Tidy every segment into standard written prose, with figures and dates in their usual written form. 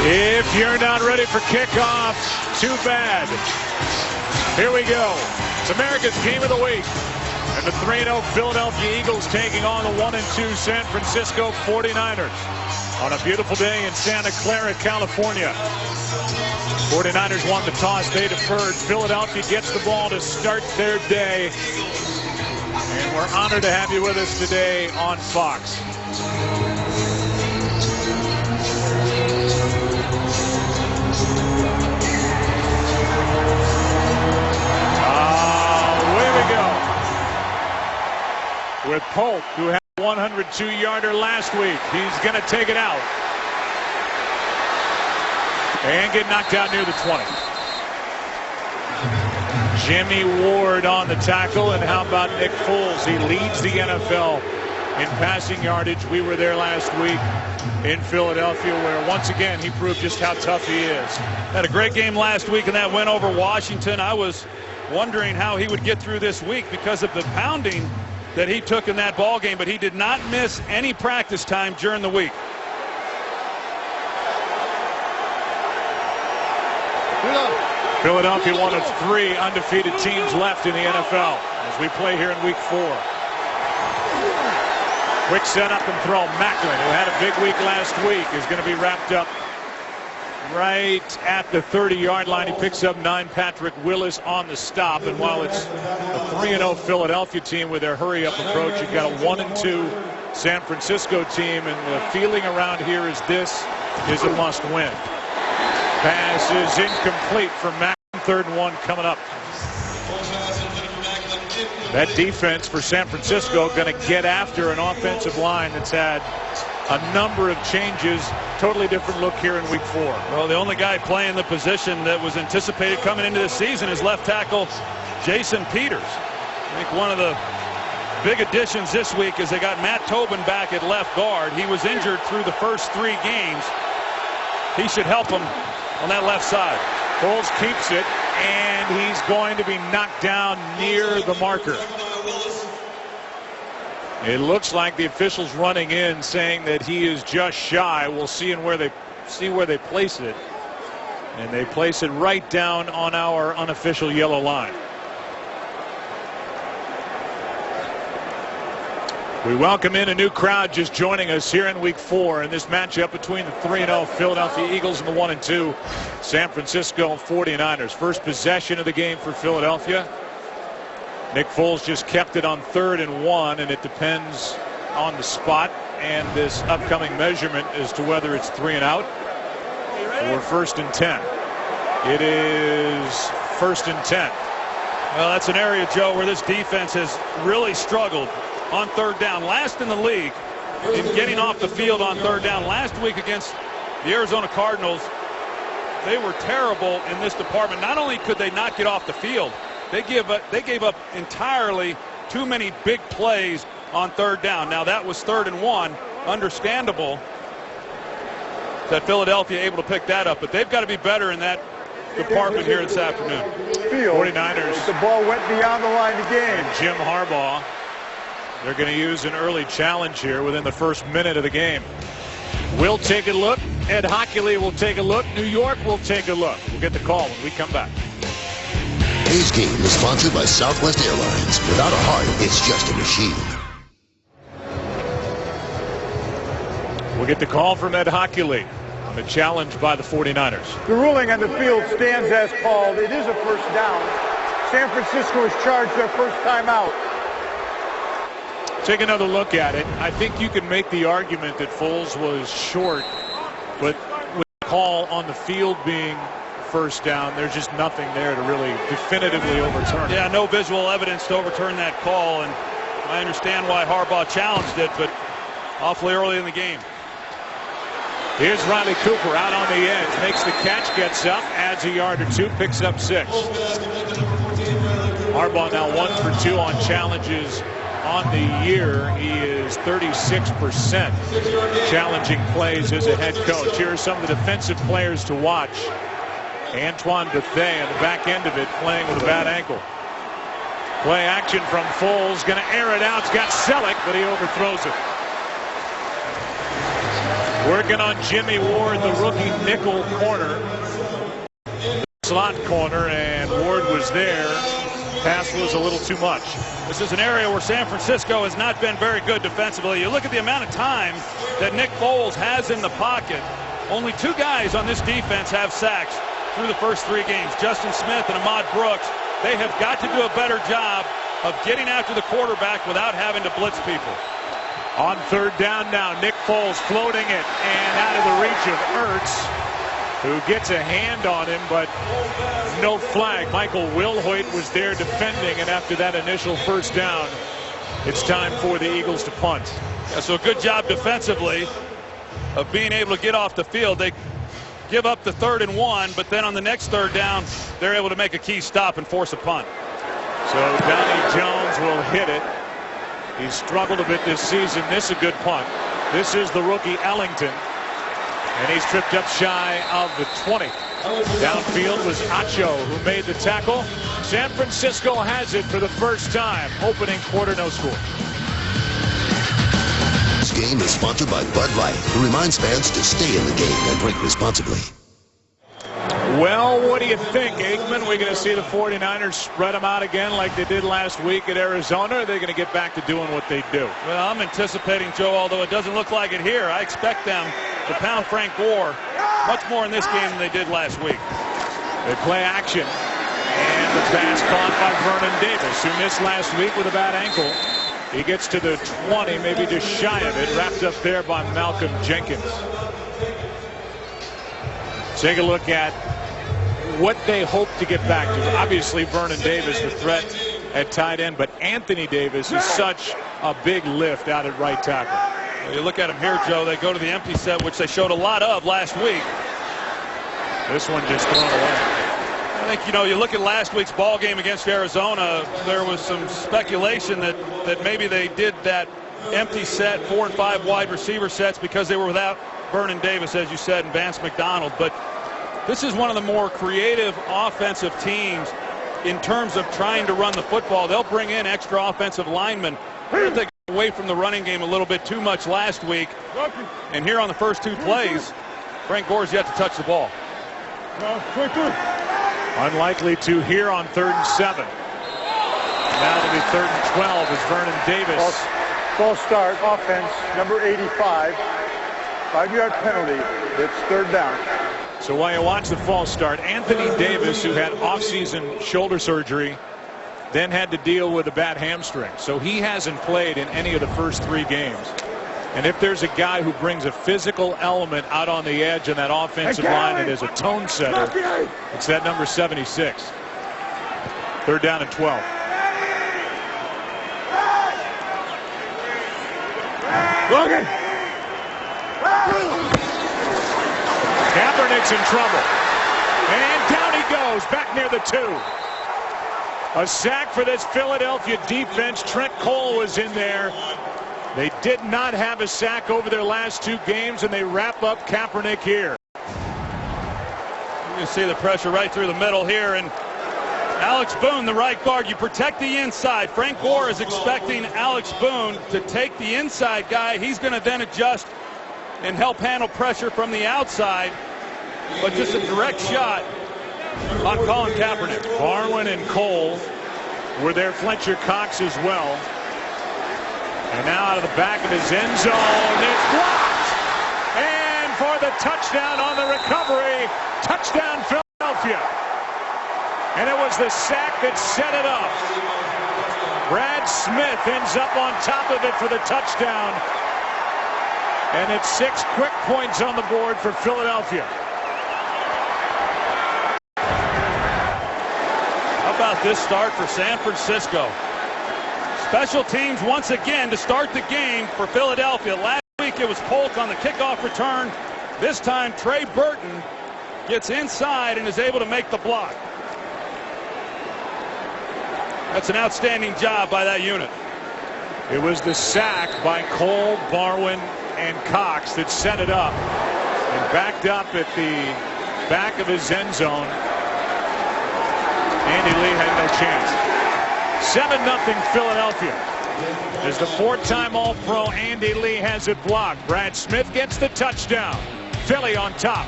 If you're not ready for kickoff, too bad. Here we go. It's America's Game of the Week. And the 3-0 Philadelphia Eagles taking on the 1-2 San Francisco 49ers on a beautiful day in Santa Clara, California. 49ers won the toss. They deferred. Philadelphia gets the ball to start their day. And we're honored to have you with us today on Fox. Away we go. With Polk, who had a 102-yarder last week. He's going to take it out. And get knocked out near the 20. Jimmy Ward on the tackle. And how about Nick Foles? He leads the NFL in passing yardage. We were there last week in Philadelphia, where once again he proved just how tough he is. Had a great game last week in that win over Washington. I was wondering how he would get through this week because of the pounding that he took in that ball game, but he did not miss any practice time during the week. Philadelphia, one of 3 undefeated teams left in the NFL as we play here in week 4. Quick setup and throw. Macklin, who had a big week last week, is going to be wrapped up right at the 30-yard line. He picks up 9. Patrick Willis on the stop. And while it's a 3-0 Philadelphia team with their hurry-up approach, you've got a 1-2 San Francisco team. And the feeling around here is this is a must-win. Pass is incomplete for Macklin. 3rd and 1 coming up. That defense for San Francisco going to get after an offensive line that's had a number of changes. Totally different look here in week 4. Well, the only guy playing the position that was anticipated coming into the season is left tackle Jason Peters. I think one of the big additions this week is they got Matt Tobin back at left guard. He was injured through the first 3 games. He should help him on that left side. Foles keeps it, and he's going to be knocked down near the marker. It looks like the officials running in saying that he is just shy. We'll see where they place it, and they place it right down on our unofficial yellow line. We welcome in a new crowd just joining us here in week 4 in this matchup between the 3-0 Philadelphia Eagles and the 1-2 San Francisco 49ers. First possession of the game for Philadelphia. Nick Foles just kept it on 3rd and 1, and it depends on the spot and this upcoming measurement as to whether it's 3 and out or 1st and 10. It is 1st and 10. Well, that's an area, Joe, where this defense has really struggled on 3rd down. Last in the league in getting off the field on 3rd down. Last week against the Arizona Cardinals, they were terrible in this department. Not only could they not get off the field, they gave up entirely too many big plays on 3rd down. Now that was 3rd and 1. Understandable that Philadelphia able to pick that up, but they've got to be better in that department here this afternoon. 49ers. The ball went beyond the line of game. And Jim Harbaugh, they're going to use an early challenge here within the first minute of the game. We'll take a look. Ed Hockley will take a look. New York will take a look. We'll get the call when we come back. Today's game is sponsored by Southwest Airlines. Without a heart, it's just a machine. We'll get the call from Ed Hockley on the challenge by the 49ers. The ruling on the field stands as called. It is a 1st down. San Francisco has charged their first timeout. Take another look at it. I think you can make the argument that Foles was short, but with the call on the field being 1st down, there's just nothing there to really definitively overturn it. Yeah, no visual evidence to overturn that call, and I understand why Harbaugh challenged it, but awfully early in the game. Here's Riley Cooper out on the edge, makes the catch, gets up, adds a yard or 2, picks up 6. Harbaugh now 1 for 2 on challenges on the year. He is 36% challenging plays as a head coach. Here are some of the defensive players to watch. Antoine Bethea on the back end of it, playing with a bad ankle. Play action from Foles, going to air it out. It's got Selleck, but he overthrows it. Working on Jimmy Ward, the rookie nickel corner. Slot corner, and Ward was there. Pass was a little too much. This is an area where San Francisco has not been very good defensively. You look at the amount of time that Nick Foles has in the pocket. Only 2 guys on this defense have sacks through the first 3 games. Justin Smith and Ahmad Brooks. They have got to do a better job of getting after the quarterback without having to blitz people. On third down now, Nick Foles floating it and out of the reach of Ertz, who gets a hand on him, but no flag. Michael Wilhoit was there defending, and after that initial first down, it's time for the Eagles to punt. Yeah, so a good job defensively of being able to get off the field. They give up the 3rd and 1, but then on the next third down, they're able to make a key stop and force a punt. So Donnie Jones will hit it. He's struggled a bit this season. This is a good punt. This is the rookie Ellington. And he's tripped up shy of the 20. Downfield was Acho who made the tackle. San Francisco has it for the first time. Opening quarter, no score. This game is sponsored by Bud Light, who reminds fans to stay in the game and drink responsibly. Well, what do you think, Aikman? We're going to see the 49ers spread them out again like they did last week at Arizona? Or are they going to get back to doing what they do? Well, I'm anticipating, Joe, although it doesn't look like it here, I expect them to pound Frank Gore much more in this game than they did last week. They play action. And the pass caught by Vernon Davis, who missed last week with a bad ankle. He gets to the 20, maybe just shy of it. Wrapped up there by Malcolm Jenkins. Take a look at what they hope to get back to. Obviously, Vernon Davis, the threat at tight end, but Anthony Davis is such a big lift out at right tackle. Well, you look at him here, Joe, they go to the empty set, which they showed a lot of last week. This one just thrown away. I think, you know, you look at last week's ball game against Arizona, there was some speculation that maybe they did that empty set, 4 and 5 wide receiver sets, because they were without Vernon Davis, as you said, and Vance McDonald. But this is one of the more creative offensive teams in terms of trying to run the football. They'll bring in extra offensive linemen. They got away from the running game a little bit too much last week. And here on the first 2 plays, Frank Gore's yet to touch the ball. Unlikely to here on 3rd and 7. Now to be 3rd and 12 is Vernon Davis. False start, offense, number 85. 5-yard penalty. It's 3rd down. So while you watch the false start, Anthony Davis, who had off-season shoulder surgery, then had to deal with a bad hamstring. So he hasn't played in any of the first 3 games. And if there's a guy who brings a physical element out on the edge in that offensive line and is a tone setter, it's that number 76. 3rd down and 12. Logan! Kaepernick's in trouble. And down he goes, back near the 2. A sack for this Philadelphia defense. Trent Cole was in there. They did not have a sack over their last 2 games, and they wrap up Kaepernick here. You can see the pressure right through the middle here, and Alex Boone, the right guard, you protect the inside. Frank Gore is expecting Alex Boone to take the inside guy. He's going to then adjust and help handle pressure from the outside, but just a direct shot on Colin Kaepernick. Barwin and Cole were there. Fletcher Cox as well. And now out of the back of his end zone, it's blocked. And for the touchdown on the recovery, touchdown Philadelphia. And it was the sack that set it up. Brad Smith ends up on top of it for the touchdown. And it's 6 quick points on the board for Philadelphia. How about this start for San Francisco? Special teams once again to start the game for Philadelphia. Last week it was Polk on the kickoff return. This time Trey Burton gets inside and is able to make the block. That's an outstanding job by that unit. It was the sack by Cole, Barwin, and Cox that set it up. And backed up at the back of his end zone. Andy Lee had no chance. 7-0 Philadelphia. as the four-time All-Pro Andy Lee has it blocked. Brad Smith gets the touchdown. Philly on top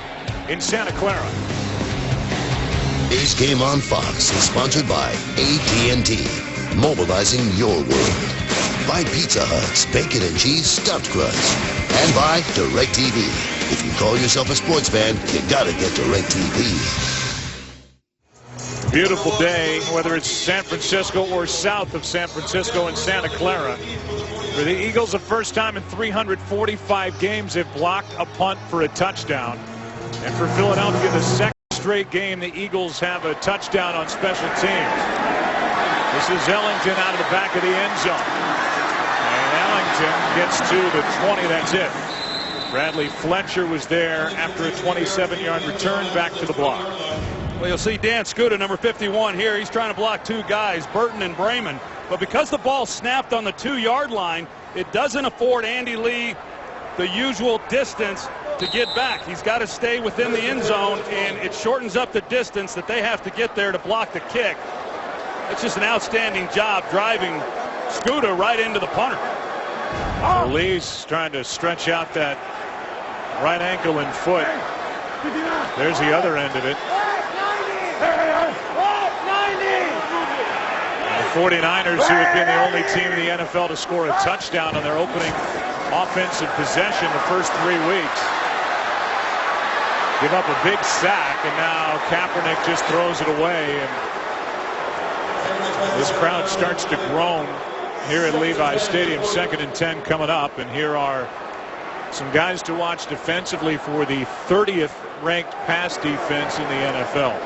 in Santa Clara. A's Game on Fox is sponsored by AT&T, mobilizing your world. By Pizza Hut's Bacon and Cheese Stuffed Crust. And by DirecTV. If you call yourself a sports fan, you gotta get DirecTV. Beautiful day, whether it's San Francisco or south of San Francisco in Santa Clara. For the Eagles, the first time in 345 games they've blocked a punt for a touchdown. And for Philadelphia, the second straight game the Eagles have a touchdown on special teams. This is Ellington out of the back of the end zone. And Ellington gets to the 20. That's it. Bradley Fletcher was there after a 27-yard return back to the block. Well, you'll see Dan Skuta, number 51 here. He's trying to block two guys, Burton and Brayman. But because the ball snapped on the 2-yard line, it doesn't afford Andy Lee the usual distance to get back. He's got to stay within the end zone, and it shortens up the distance that they have to get there to block the kick. It's just an outstanding job driving Skuta right into the punter. So Lee's trying to stretch out that right ankle and foot. There's the other end of it. The 49ers, who had been the only team in the NFL to score a touchdown on their opening offensive possession the first 3 weeks, give up a big sack, and now Kaepernick just throws it away, and this crowd starts to groan here at Levi Stadium. 2nd and 10 coming up, and here are some guys to watch defensively for the 30th ranked pass defense in the NFL.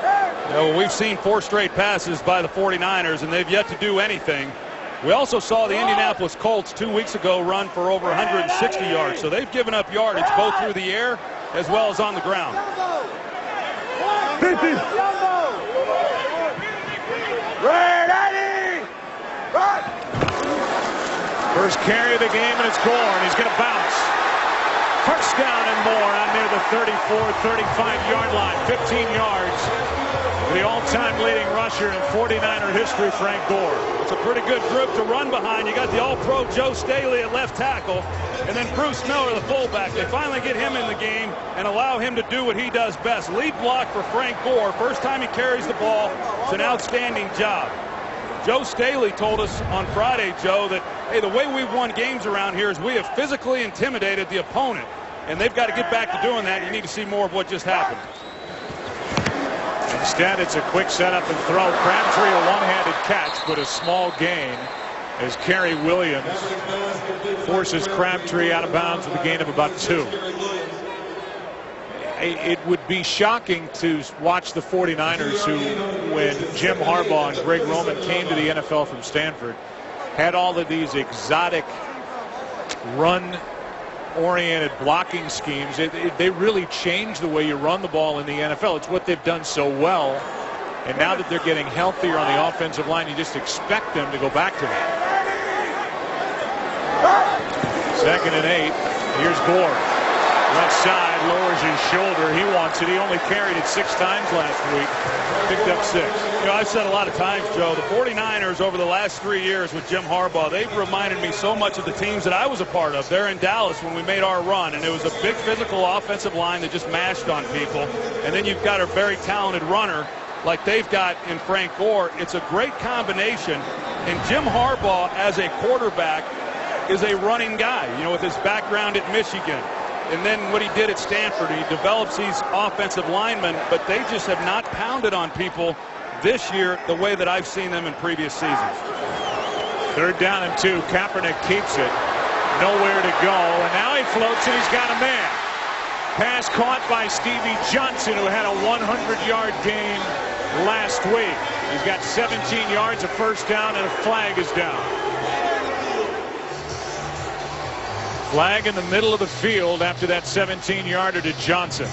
Well, we've seen 4 straight passes by the 49ers, and they've yet to do anything. We also saw the Indianapolis Colts 2 weeks ago run for over 160 yards, so they've given up yardage both through the air as well as on the ground. 50. Ready. First carry of the game, and it's Gore, and he's going to bounce. First down and more out near the 34, 35-yard line. 15 yards. The all-time leading rusher in 49er history, Frank Gore. It's a pretty good group to run behind. You got the All-Pro Joe Staley at left tackle, and then Bruce Miller, the fullback. They finally get him in the game and allow him to do what he does best. Lead block for Frank Gore. First time he carries the ball. It's an outstanding job. Joe Staley told us on Friday, Joe, that, hey, the way we've won games around here is we have physically intimidated the opponent, and they've got to get back to doing that. You need to see more of what just happened. Instead, it's a quick setup and throw. Crabtree, a one-handed catch, but a small gain as Kerry Williams forces Crabtree out of bounds with a gain of about 2. It would be shocking to watch the 49ers, who, when Jim Harbaugh and Greg Roman came to the NFL from Stanford, had all of these exotic run-oriented blocking schemes. They really changed the way you run the ball in the NFL. It's what they've done so well. And now that they're getting healthier on the offensive line, you just expect them to go back to that. 2nd and 8. Here's Gore. Left side, lowers his shoulder. He wants it. He only carried it 6 times last week. Picked up 6. You know, I've said a lot of times, Joe, the 49ers over the last 3 years with Jim Harbaugh, they've reminded me so much of the teams that I was a part of. They're in Dallas when we made our run, and it was a big physical offensive line that just mashed on people. And then you've got a very talented runner like they've got in Frank Gore. It's a great combination. And Jim Harbaugh, as a quarterback, is a running guy, you know, with his background at Michigan. And then what he did at Stanford, he develops these offensive linemen, but they just have not pounded on people this year the way that I've seen them in previous seasons. 3rd down and 2. Kaepernick keeps it. Nowhere to go. And now he floats, and he's got a man. Pass caught by Stevie Johnson, who had a 100-yard game last week. He's got 17 yards, a first down, and a flag is down. Flag in the middle of the field after that 17-yarder to Johnson.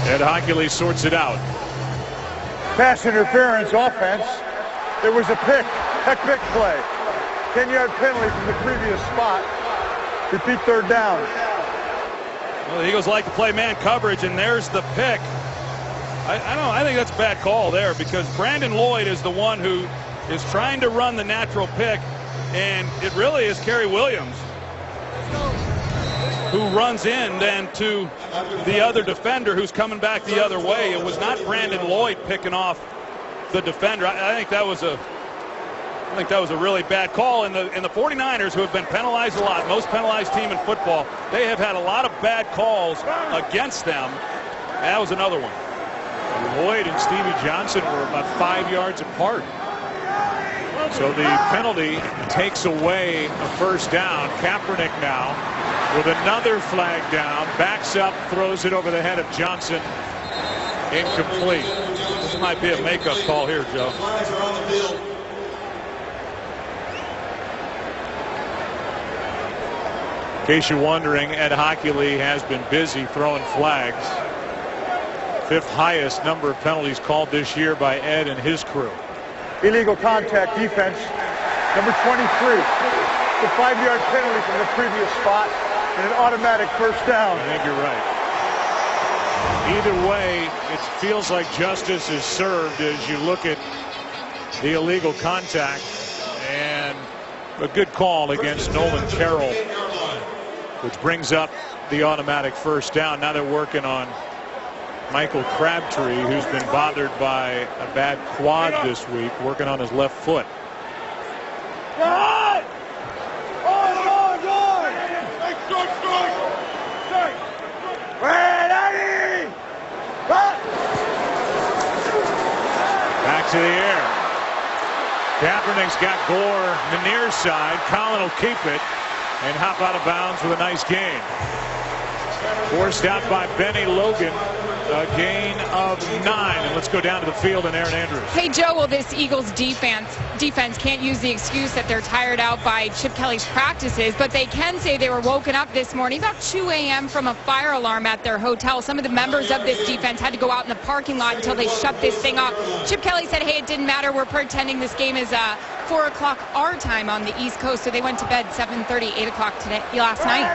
Ed Hochuli sorts it out. Pass interference offense. There was a pick play. 10-yard penalty from the previous spot. Repeat 3rd down. Well, the Eagles like to play man coverage, and there's the pick I think that's a bad call there, because Brandon Lloyd is the one who is trying to run the natural pick, and it really is Kerry Williams who runs in then to the other defender who's coming back the other way. It was not Brandon Lloyd picking off the defender. I think that was a really bad call. And the 49ers, who have been penalized a lot, most penalized team in football, they have had a lot of bad calls against them. And that was another one. Lloyd and Stevie Johnson were about 5 yards apart. So the penalty takes away a first down. Kaepernick now with another flag down, backs up, throws it over the head of Johnson. Incomplete. This might be a makeup call here, Joe. In case you're wondering, Ed Hockley has been busy throwing flags. 5th highest number of penalties called this year by Ed and his crew. Illegal contact defense, number 23. The 5-yard penalty from the previous spot and an automatic first down. I think you're right. Either way, it feels like justice is served as you look at the illegal contact, and a good call against Nolan Carroll, which brings up the automatic first down. Now they're working on Michael Crabtree, who's been bothered by a bad quad this week, working on his left foot. Back to the air. Kaepernick's got Gore on the near side. Collin will keep it and hop out of bounds with a nice gain. Forced out by Benny Logan. A gain of 9. And let's go down to the field and Erin Andrews. Hey, Joe, well, this Eagles defense can't use the excuse that they're tired out by Chip Kelly's practices, but they can say they were woken up this morning about 2 a.m. from a fire alarm at their hotel. Some of the members of this defense had to go out in the parking lot until they shut this thing off. Chip Kelly said, hey, it didn't matter. We're pretending this game is 4 o'clock our time on the East Coast, so they went to bed 7:30, 8 o'clock last night.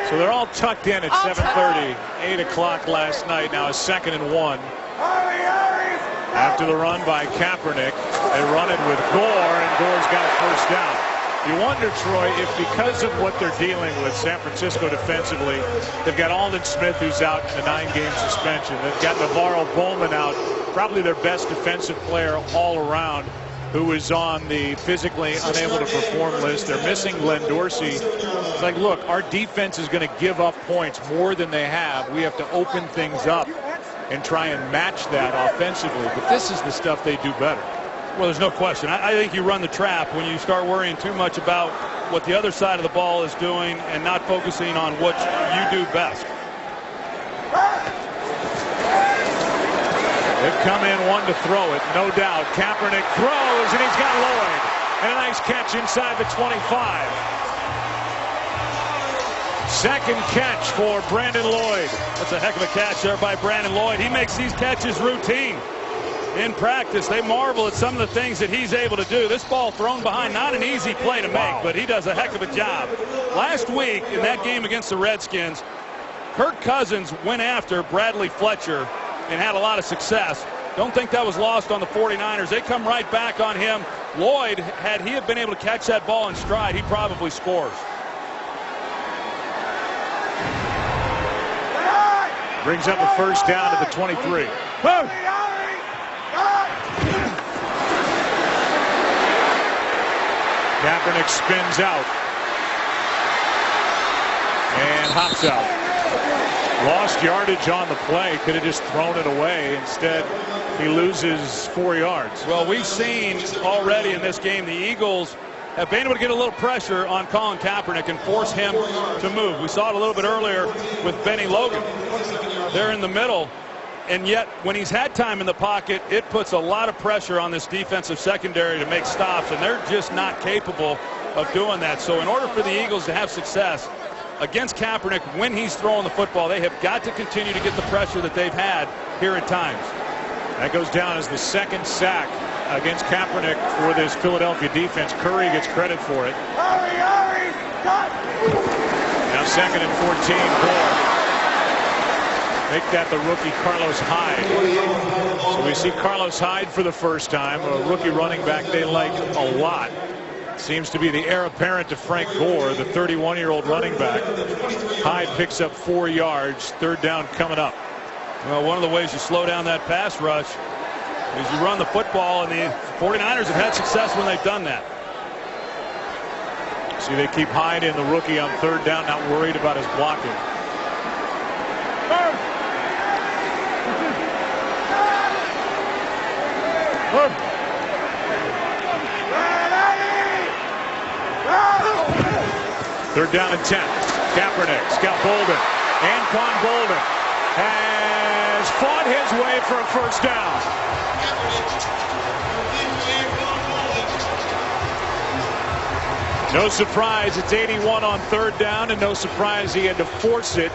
So they're all tucked in at 7:30, 8 o'clock last night. Now a 2nd and 1. After the run by Kaepernick, they run it with Gore, and Gore's got a first down. You wonder, Troy, if because of what they're dealing with, San Francisco defensively, they've got Aldon Smith, who's out in a 9-game suspension. They've got Navarro Bowman out, probably their best defensive player all around, who is on the physically unable to perform list. They're missing Glenn Dorsey. It's like, look, our defense is going to give up points more than they have. We have to open things up and try and match that offensively. But this is the stuff they do better. Well, there's no question. I think you run the trap when you start worrying too much about what the other side of the ball is doing and not focusing on what you do best. They've come in one to throw it, no doubt. Kaepernick throws, and he's got Lloyd. And a nice catch inside the 25. Second catch for Brandon Lloyd. That's a heck of a catch there by Brandon Lloyd. He makes these catches routine in practice. They marvel at some of the things that he's able to do. This ball thrown behind, not an easy play to make, but he does a heck of a job. Last week in that game against the Redskins, Kirk Cousins went after Bradley Fletcher and had a lot of success. Don't think that was lost on the 49ers. They come right back on him. Lloyd, had he been able to catch that ball in stride, he probably scores. Brings up a first down to the 23. Kaepernick spins out and hops out. Lost yardage on the play. Could have just thrown it away. Instead, he loses 4 yards. Well, we've seen already in this game the Eagles have been able to get a little pressure on Colin Kaepernick and force him to move. We saw it a little bit earlier with Benny Logan. They're in the middle, and yet when he's had time in the pocket, it puts a lot of pressure on this defensive secondary to make stops, and they're just not capable of doing that. So in order for the Eagles to have success against Kaepernick when he's throwing the football, they have got to continue to get the pressure that they've had here at times. That goes down as the second sack against Kaepernick for this Philadelphia defense. Curry gets credit for it. Now 2nd and 14. Gore Make that the rookie Carlos Hyde. So we see Carlos Hyde for the first time, a rookie running back they like a lot. Seems to be the heir apparent to Frank Gore, the 31-year-old running back. Hyde picks up 4 yards. Third down coming up. Well, one of the ways you slow down that pass rush is you run the football, and the 49ers have had success when they've done that. See, they keep Hyde in, the rookie, on third down, not worried about his blocking. Third down and 10. Kaepernick's got Bolden. Anquan Bolden has fought his way for a first down. No surprise, it's 81 on third down, and no surprise he had to force it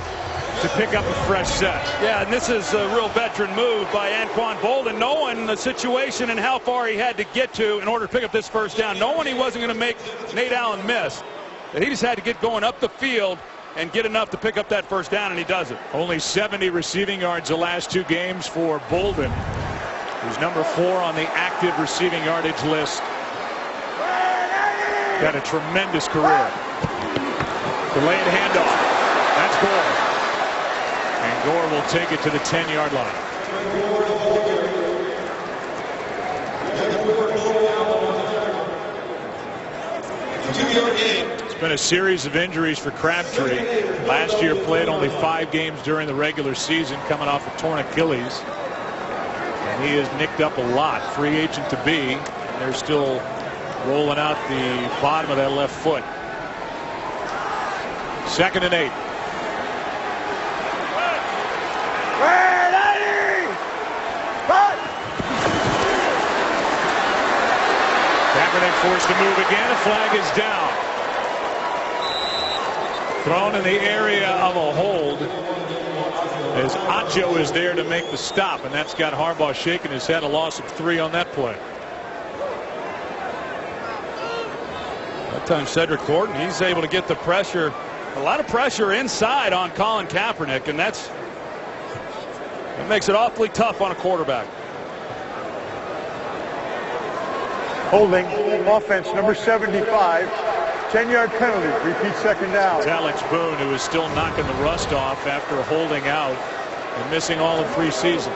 to pick up a fresh set. Yeah, and this is a real veteran move by Anquan Bolden, knowing the situation and how far he had to get to in order to pick up this first down, knowing he wasn't going to make Nate Allen miss. That he just had to get going up the field and get enough to pick up that first down, and he does it. Only 70 receiving yards the last 2 games for Bolden, who's number 4 on the active receiving yardage list. Got a tremendous career. Delayed handoff. That's Gore. And Gore will take it to the 10-yard line. It's been a series of injuries for Crabtree. Last year played only 5 games during the regular season, coming off a torn Achilles. And he has nicked up a lot. Free agent to be. And they're still rolling out the bottom of that left foot. 2nd and 8. Kaepernick forced to move again. A flag is down. Thrown in the area of a hold as Acho is there to make the stop, and that's got Harbaugh shaking his head. A loss of 3 on that play. That time Cedric Gordon, he's able to get the pressure, a lot of pressure inside on Colin Kaepernick, and that makes it awfully tough on a quarterback. Holding, offense number 75, 10-yard penalty, repeat second down. It's Alex Boone, who is still knocking the rust off after holding out and missing all of preseason.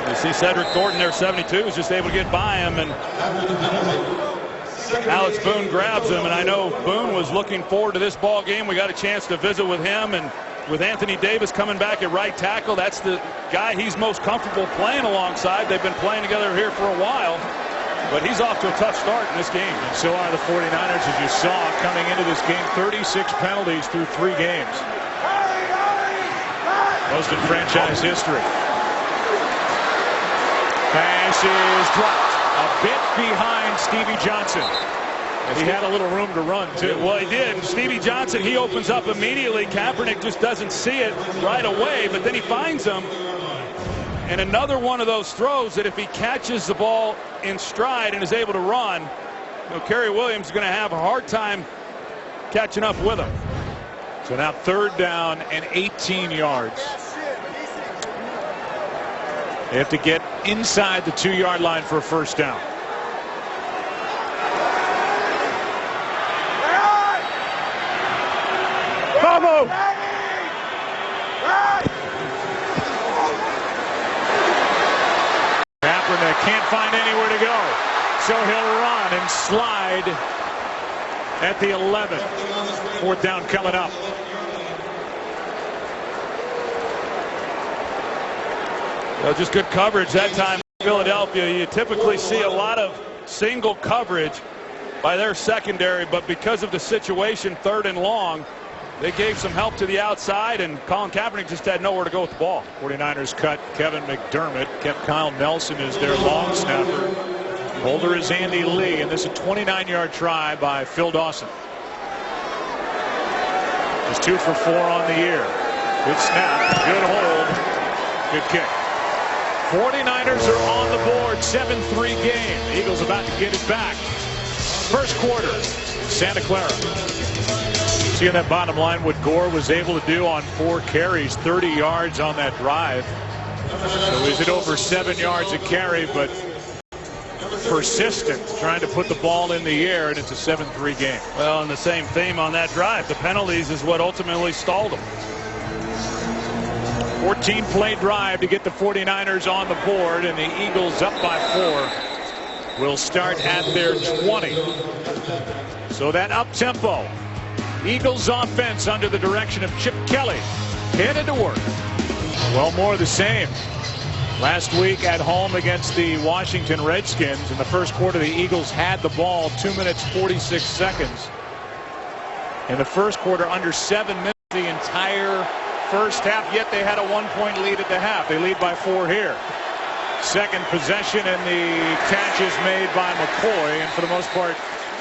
You see Cedric Gordon there, 72, is just able to get by him, and Alex Boone grabs him, and I know Boone was looking forward to this ball game. We got a chance to visit with him, and with Anthony Davis coming back at right tackle, that's the guy he's most comfortable playing alongside. They've been playing together here for a while, but he's off to a tough start in this game. And so are the 49ers, as you saw coming into this game. 36 penalties through 3 games. Most in franchise history. Pass is dropped a bit behind Stevie Johnson. He had a little room to run, too. Well, he did. Stevie Johnson, he opens up immediately. Kaepernick just doesn't see it right away, but then he finds him. And another one of those throws that if he catches the ball in stride and is able to run, Kerry Williams is going to have a hard time catching up with him. So now 3rd down and 18 yards. They have to get inside the 2-yard line for a first down. Bravo! Kaepernick can't find anywhere to go, so he'll run and slide at the 11. 4th down coming up. Well, just good coverage that time in Philadelphia. You typically see a lot of single coverage by their secondary, but because of the situation, 3rd and long, they gave some help to the outside, and Colin Kaepernick just had nowhere to go with the ball. 49ers cut Kevin McDermott, kept Kyle Nelson as their long snapper. Holder is Andy Lee, and this is a 29-yard try by Phil Dawson. He's 2 for 4 on the year. Good snap, good hold, good kick. 49ers are on the board, 7-3 game. The Eagles about to get it back. First quarter, Santa Clara. See on that bottom line what Gore was able to do on 4 carries, 30 yards on that drive. So is it over 7 yards a carry, but persistent, trying to put the ball in the air, and it's a 7-3 game. Well, and the same theme on that drive. The penalties is what ultimately stalled them. 14-play drive to get the 49ers on the board, and the Eagles up by 4 will start at their 20. So that up-tempo Eagles offense under the direction of Chip Kelly headed to work. Well, more of the same. Last week at home against the Washington Redskins, in the first quarter the Eagles had the ball 2 minutes 46 seconds. In the first quarter, under 7 minutes the entire first half, yet they had a 1-point lead at the half. They lead by 4 here. Second possession, and the catch is made by McCoy, and for the most part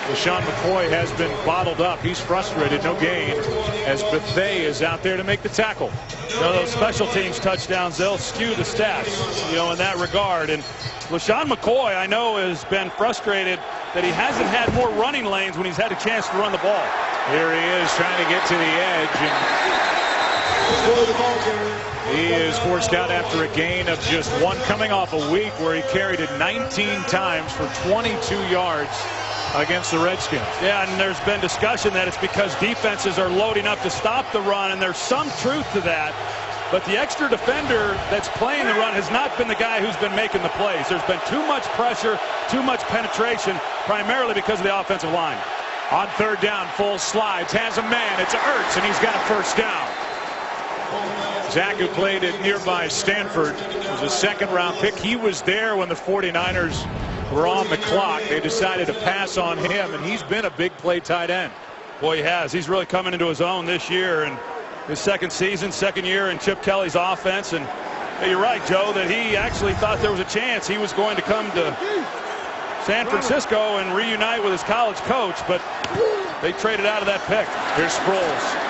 LeSean McCoy has been bottled up. He's frustrated. No gain as Bethea is out there to make the tackle. So those special teams touchdowns, they'll skew the stats, in that regard. And LeSean McCoy, I know, has been frustrated that he hasn't had more running lanes when he's had a chance to run the ball. Here he is trying to get to the edge, and he is forced out after a gain of just 1, coming off a week where he carried it 19 times for 22 yards against the Redskins. Yeah, and there's been discussion that it's because defenses are loading up to stop the run, and there's some truth to that. But the extra defender that's playing the run has not been the guy who's been making the plays. There's been too much pressure, too much penetration, primarily because of the offensive line. On third down, full slides, has a man, it's Ertz, and he's got a first down. Zach, who played at nearby Stanford, was a second-round pick. He was there when the 49ers were on the clock. They decided to pass on him, and he's been a big play tight end. Boy, he has. He's really coming into his own this year, and his second year in Chip Kelly's offense. And you're right, Joe, that he actually thought there was a chance he was going to come to San Francisco and reunite with his college coach, but they traded out of that pick. Here's Sproles.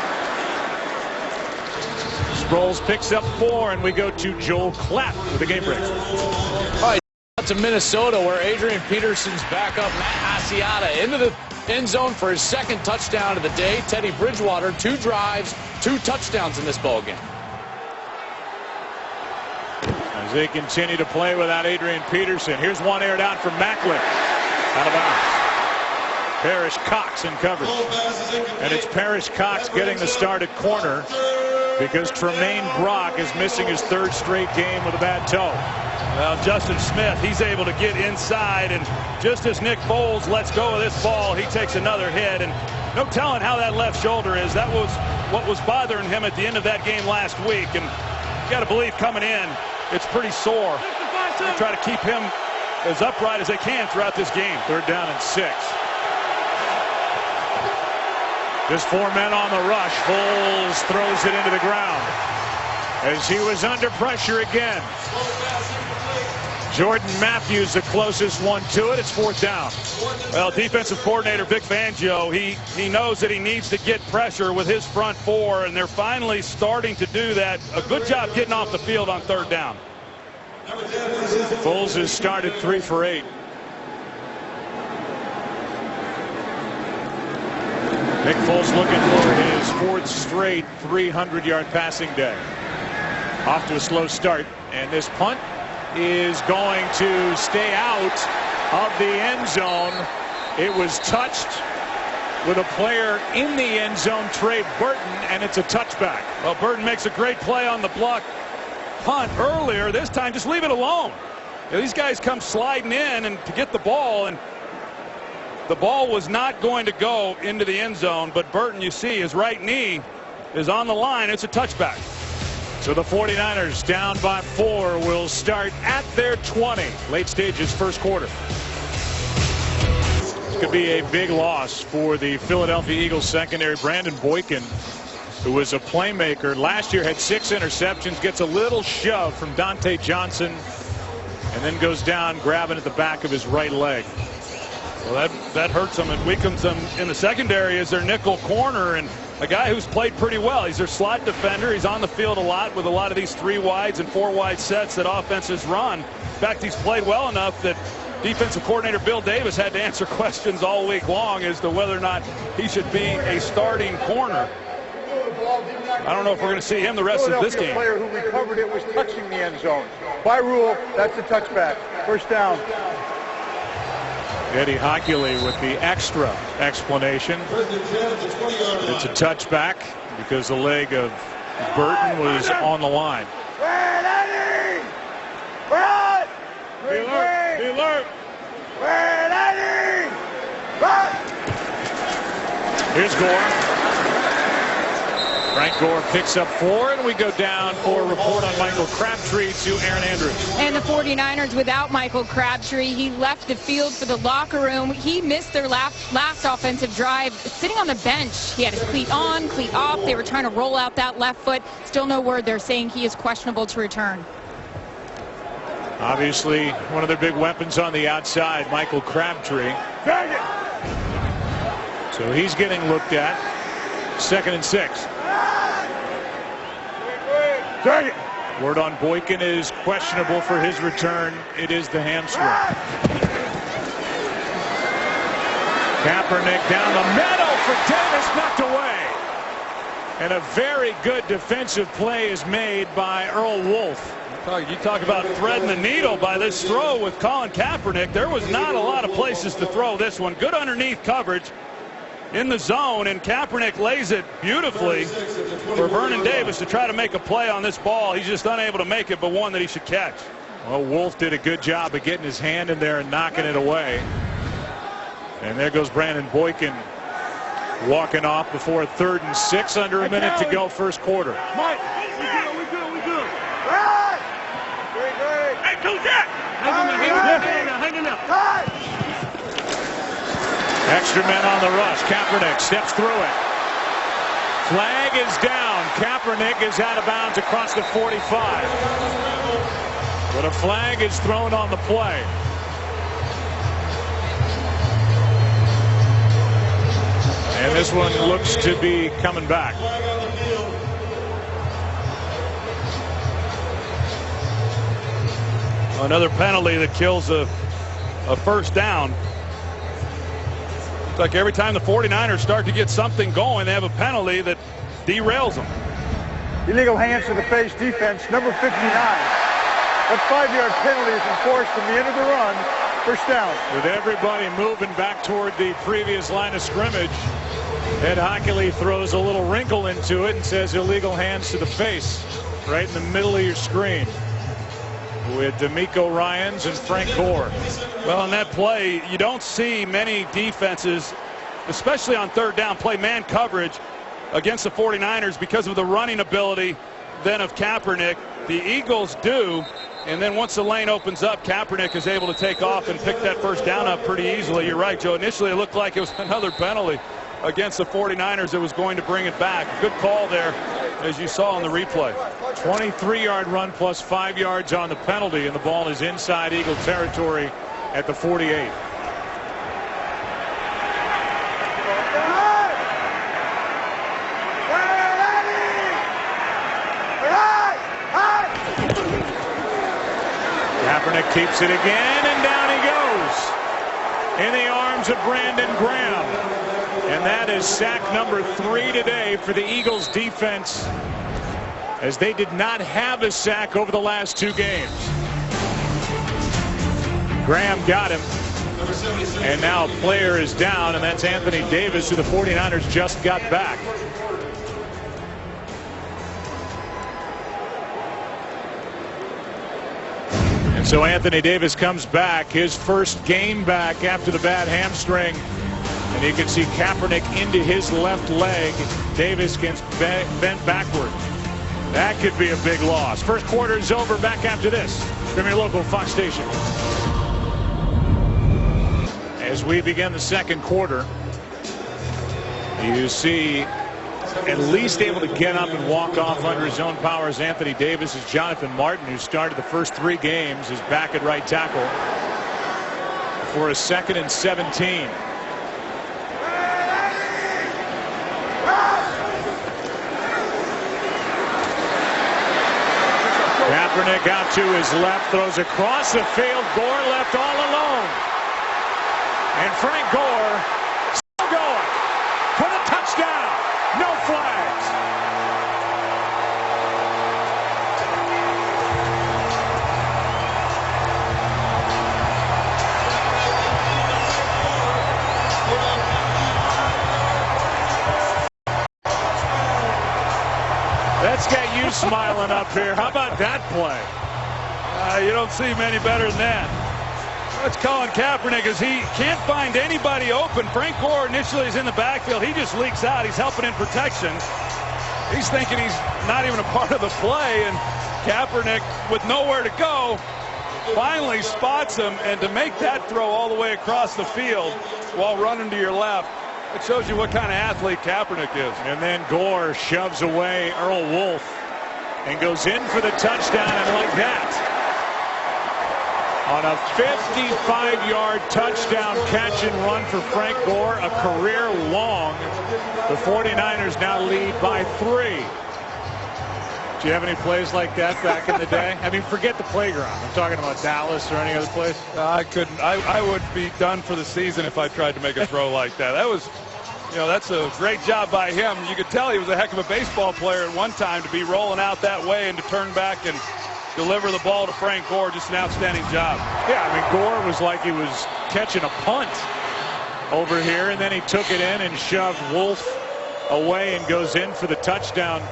Sproles picks up 4, and we go to Joel Klatt with the game break. To Minnesota, where Adrian Peterson's backup Matt Asiata into the end zone for his second touchdown of the day. Teddy Bridgewater, 2 drives, 2 touchdowns in this ballgame. As they continue to play without Adrian Peterson, here's one aired out from Macklin, out of bounds. Parrish Cox in coverage, and it's Parrish Cox getting the start at corner because Tremaine Brock is missing his 3rd straight game with a bad toe. Well, Justin Smith, he's able to get inside, and just as Nick Foles lets go of this ball, he takes another hit, and no telling how that left shoulder is. That was what was bothering him at the end of that game last week, and you got to believe coming in, it's pretty sore. They try to keep him as upright as they can throughout this game. 3rd down and 6. Just 4 men on the rush. Foles throws it into the ground as he was under pressure again. Jordan Matthews the closest one to it. It's 4th down. Well, defensive coordinator Vic Fangio, he knows that he needs to get pressure with his front 4, and they're finally starting to do that. A good job getting off the field on 3rd down. Foles has started 3 for 8. Nick Foles looking for his 4th straight 300-yard passing day. Off to a slow start, and this punt is going to stay out of the end zone. It was touched with a player in the end zone, Trey Burton, and it's a touchback. Well, Burton makes a great play on the block punt earlier. This time, just leave it alone. These guys come sliding in and to get the ball, and the ball was not going to go into the end zone, but Burton, you see, his right knee is on the line. It's a touchback. So the 49ers down by 4 will start at their 20. Late stages, first quarter. This could be a big loss for the Philadelphia Eagles secondary. Brandon Boykin, who was a playmaker last year, had 6 interceptions, gets a little shove from Dante Johnson, and then goes down grabbing at the back of his right leg. Well, that hurts them and weakens them in the secondary as their nickel corner, and a guy who's played pretty well. He's their slot defender. He's on the field a lot with a lot of these 3 wides and 4 wide sets that offenses run. In fact, he's played well enough that defensive coordinator Bill Davis had to answer questions all week long as to whether or not he should be a starting corner. I don't know if we're going to see him the rest of this game. The player who recovered it was touching the end zone. By rule, that's a touchback. First down. Eddie Hockley with the extra explanation. It's a touchback because the leg of Burton was on the line. Be alert! Be alert! Here's Gore. Frank Gore picks up 4, and we go down for a report on Michael Crabtree to Aaron Andrews. And the 49ers without Michael Crabtree. He left the field for the locker room. He missed their last offensive drive sitting on the bench. He had his cleat on, cleat off. They were trying to roll out that left foot. Still no word. They're saying he is questionable to return. Obviously, one of their big weapons on the outside, Michael Crabtree. So he's getting looked at. 2nd and 6. Word on Boykin is questionable for his return. It is the hamstring. Kaepernick down the middle for Davis, knocked away. And a very good defensive play is made by Earl Wolff. You talk about threading the needle by this throw with Colin Kaepernick. There was not a lot of places to throw this one. Good underneath coverage in the zone, and Kaepernick lays it beautifully for Vernon Davis to try to make a play on this ball. He's just unable to make it, but one that he should catch. Well, Wolff did a good job of getting his hand in there and knocking it away. And there goes Brandon Boykin walking off before 3rd and 6, under a minute to go, first quarter. Mike, we good. Hey, do that! Hang in there. Extra men on the rush. Kaepernick steps through it. Flag is down. Kaepernick is out of bounds across the 45. But a flag is thrown on the play. And this one looks to be coming back. Another penalty that kills a first down. It's like every time the 49ers start to get something going, they have a penalty that derails them. Illegal hands to the face defense, number 59. That 5-yard penalty is enforced from the end of the run. First down. With everybody moving back toward the previous line of scrimmage, Ed Hockley throws a little wrinkle into it and says illegal hands to the face right in the middle of your screen, with D'Amico Ryans and Frank Gore. Well, on that play, you don't see many defenses, especially on 3rd down, play man coverage against the 49ers because of the running ability then of Kaepernick. The Eagles do, and then once the lane opens up, Kaepernick is able to take off and pick that first down up pretty easily. You're right, Joe. Initially, it looked like it was another penalty against the 49ers that was going to bring it back. Good call there, as you saw on the replay. 23-yard run plus 5 yards on the penalty, and the ball is inside Eagle territory at the 48. Kaepernick keeps it again, and down he goes in the arms of Brandon Graham. And that is sack number 3 today for the Eagles defense, as they did not have a sack over the last 2 games. Graham got him, and now a player is down, and that's Anthony Davis, who the 49ers just got back. And so Anthony Davis comes back, his first game back after the bad hamstring. And you can see Kaepernick into his left leg. Davis gets bent backward. That could be a big loss. First quarter is over. Back after this from your local Fox station. As we begin the second quarter, you see at least able to get up and walk off under his own power as Anthony Davis, is Jonathan Martin, who started the first 3 games, is back at right tackle for a 2nd and 17. Kaepernick out out to his left, throws across the field. Gore left all alone. And Frank Gore still going for the touchdown. No flags. Let's get you smiling up here. How about that play? You don't see many better than that. What's Colin Kaepernick is he can't find anybody open. Frank Gore initially is in the backfield. He just leaks out. He's helping in protection. He's thinking he's not even a part of the play, and Kaepernick, with nowhere to go, finally spots him, and to make that throw all the way across the field while running to your left, it shows you what kind of athlete Kaepernick is. And then Gore shoves away Earl Wolf and goes in for the touchdown, and like that, on a 55-yard touchdown catch and run for Frank Gore, a career long. The 49ers now lead by 3. Do you have any plays like that back in the day? I mean, forget the playground. I'm talking about Dallas or any other place. I couldn't. I would be done for the season if I tried to make a throw like that. That was, you know, that's a great job by him. You could tell he was a heck of a baseball player at one time to be rolling out that way and to turn back and deliver the ball to Frank Gore. Just an outstanding job. Yeah, I mean, Gore was like he was catching a punt over here, and then he took it in and shoved Wolf away and goes in for the touchdown.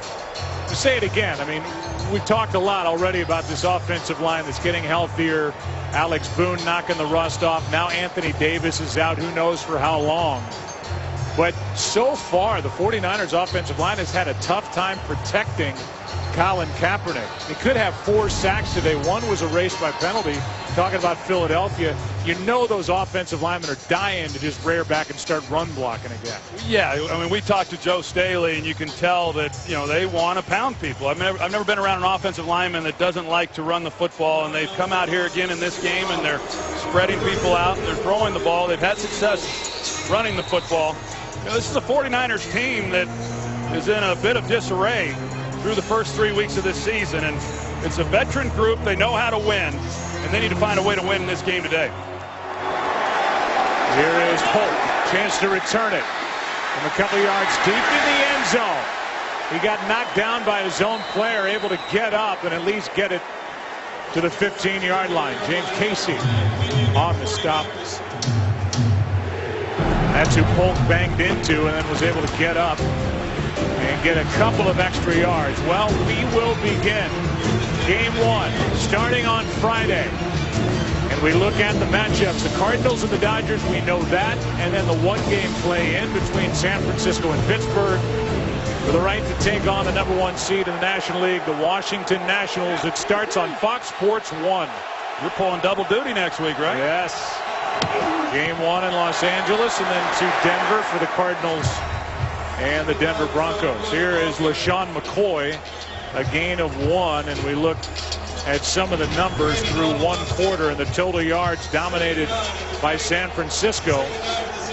To say it again, I mean, we've talked a lot already about this offensive line that's getting healthier. Alex Boone knocking the rust off. Now Anthony Davis is out, who knows for how long. But so far, the 49ers offensive line has had a tough time protecting Colin Kaepernick. They could have 4 sacks today. One was erased by penalty. Talking about Philadelphia, you know those offensive linemen are dying to just rear back and start run blocking again. Yeah, I mean, we talked to Joe Staley, and you can tell that, you know, they want to pound people. I've never been around an offensive lineman that doesn't like to run the football, and they've come out here again in this game, and they're spreading people out, and they're throwing the ball. They've had success running the football. You know, this is a 49ers team that is in a bit of disarray through the first 3 weeks of this season, and it's a veteran group. They know how to win, and they need to find a way to win in this game today. Here is Polk, chance to return it from a couple yards deep in the end zone. He got knocked down by his own player, able to get up and at least get it to the 15-yard line. James Casey on the stop. That's who Polk banged into and then was able to get up and get a couple of extra yards. Well, we will begin game 1 starting on Friday. And we look at the matchups, the Cardinals and the Dodgers, we know that. And then the one-game play in between San Francisco and Pittsburgh for the right to take on the #1 seed in the National League, the Washington Nationals. It starts on Fox Sports 1. You're pulling double duty next week, right? Yes. Game 1 in Los Angeles, and then to Denver for the Cardinals and the Denver Broncos. Here is LaShawn McCoy, a gain of 1, and we look at some of the numbers through 1 quarter, and the total yards dominated by San Francisco.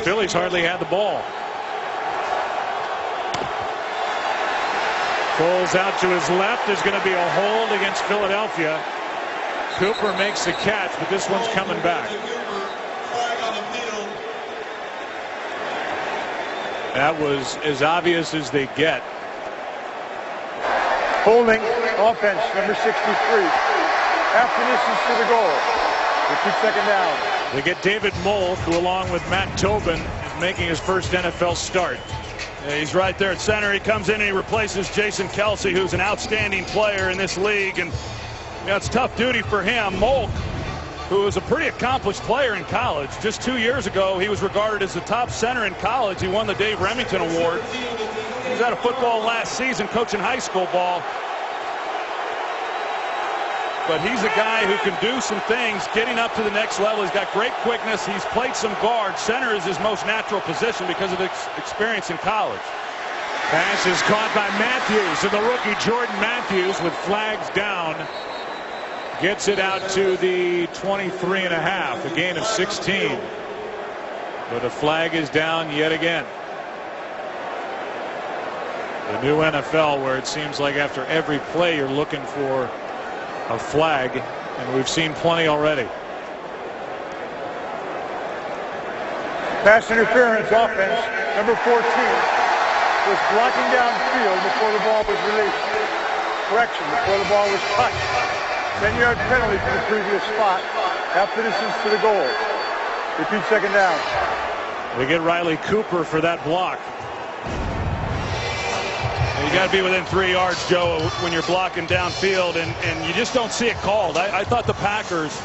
Phillies hardly had the ball. Pulls out to his left. There's going to be a hold against Philadelphia. Cooper makes the catch, but this one's coming back. That was as obvious as they get. Holding offense, number 63. After distance to the goal. They keep 2nd down. They get David Molk, who along with Matt Tobin is making his first NFL start. Yeah, he's right there at center. He comes in and he replaces Jason Kelsey, who's an outstanding player in this league. And you know, it's tough duty for him. Molk, who was a pretty accomplished player in college. Just 2 years ago, he was regarded as the top center in college. He won the Dave Remington Award. He was out of football last season coaching high school ball. But he's a guy who can do some things getting up to the next level. He's got great quickness. He's played some guard. Center is his most natural position because of experience in college. Pass is caught by Matthews, and the rookie Jordan Matthews with flags down gets it out to the 23.5, a gain of 16. But a flag is down yet again. The new NFL, where it seems like after every play you're looking for a flag, and we've seen plenty already. Pass interference offense, number 14, was blocking downfield before the ball was released. Correction, before the ball was touched. 10-yard penalty from the previous spot. Half the distance to the goal. Repeat second down. They get Riley Cooper for that block. You got to be within 3 yards, Joe, when you're blocking downfield, and you just don't see it called. I thought the Packers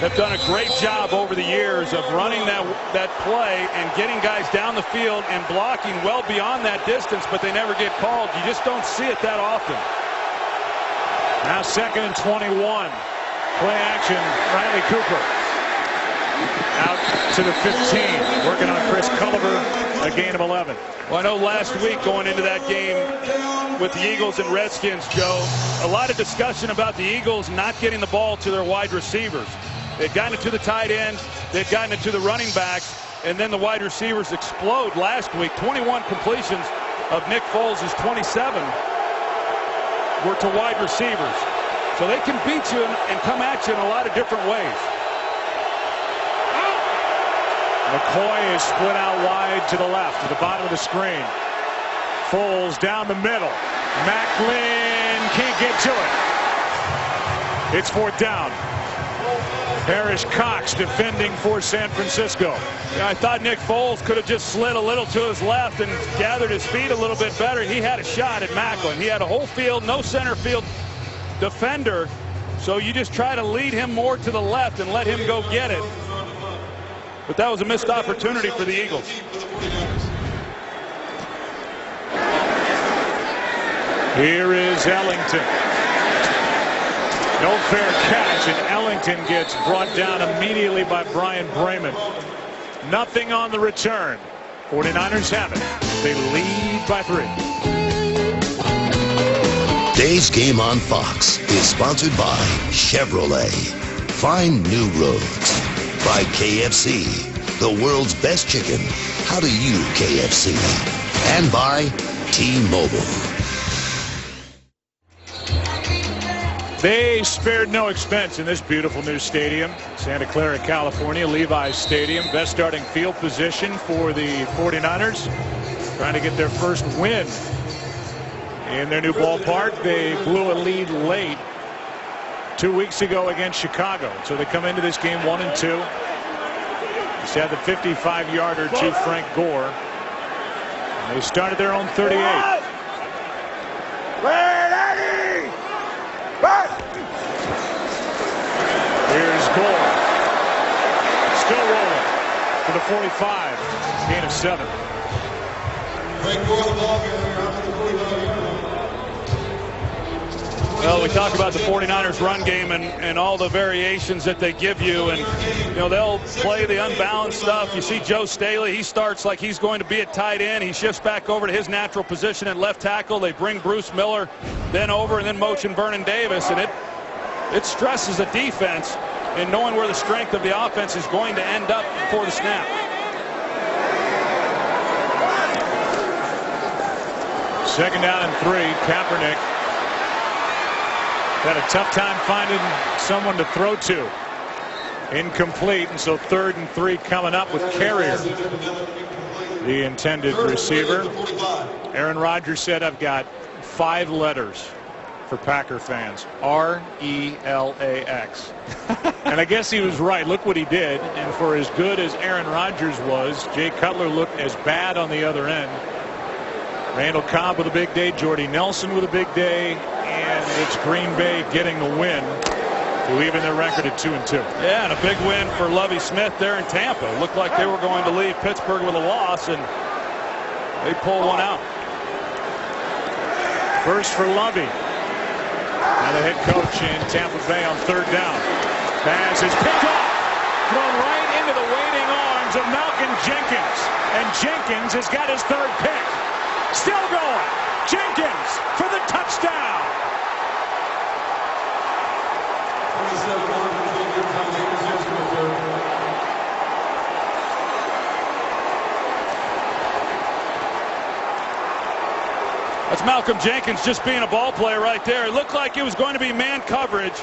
have done a great job over the years of running that play and getting guys down the field and blocking well beyond that distance, but they never get called. You just don't see it that often. Now 2nd and 21. Play action, Riley Cooper. Out to the 15, working on Chris Culliver, a gain of 11. Well, I know last week going into that game with the Eagles and Redskins, Joe, a lot of discussion about the Eagles not getting the ball to their wide receivers. They'd gotten it to the tight end, they'd gotten it to the running backs, and then the wide receivers explode last week. 21 completions of Nick Foles' 27 were to wide receivers. So they can beat you and come at you in a lot of different ways. McCoy is split out wide to the left, to the bottom of the screen. Foles down the middle. Macklin can't get to it. It's 4th down. Parrish Cox defending for San Francisco. Yeah, I thought Nick Foles could have just slid a little to his left and gathered his feet a little bit better. He had a shot at Macklin. He had a whole field, no center field defender. So you just try to lead him more to the left and let him go get it. But that was a missed opportunity for the Eagles. Here is Ellington. No fair catch, and Ellington gets brought down immediately by Brian Bremen. Nothing on the return. 49ers have it. They lead by 3. Today's game on Fox is sponsored by Chevrolet. Find new roads. By KFC, the world's best chicken. How do you, KFC? And by T-Mobile. They spared no expense in this beautiful new stadium. Santa Clara, California, Levi's Stadium. Best starting field position for the 49ers. Trying to get their first win in their new ballpark. They blew a lead late 2 weeks ago against Chicago. So they come into this game 1-2. Just had the 55-yarder to Frank Gore. And they started their own 38. Here's Gore. Still rolling for the 45. Gain of 7. Well, we talk about the 49ers run game and all the variations that they give you, and they'll play the unbalanced stuff. You see Joe Staley, he starts like he's going to be at tight end. He shifts back over to his natural position at left tackle. They bring Bruce Miller then over and then motion Vernon Davis, and it stresses the defense in knowing where the strength of the offense is going to end up before the snap. Second down and 3. Kaepernick had a tough time finding someone to throw to. Incomplete, and so 3rd and 3 coming up with Carrier, the intended receiver. Aaron Rodgers said, I've got 5 letters for Packer fans. R-E-L-A-X. And I guess he was right. Look what he did. And for as good as Aaron Rodgers was, Jay Cutler looked as bad on the other end. Randall Cobb with a big day, Jordy Nelson with a big day, and it's Green Bay getting the win to even their record at 2-2. Yeah, and a big win for Lovie Smith there in Tampa. It looked like they were going to leave Pittsburgh with a loss, and they pull one out. First for Lovie. Now the head coach in Tampa Bay on 3rd down. Pass is picked off, thrown right into the waiting arms of Malcolm Jenkins, and Jenkins has got his 3rd pick. Still going. Jenkins for the touchdown. That's Malcolm Jenkins just being a ball player right there. It looked like it was going to be man coverage,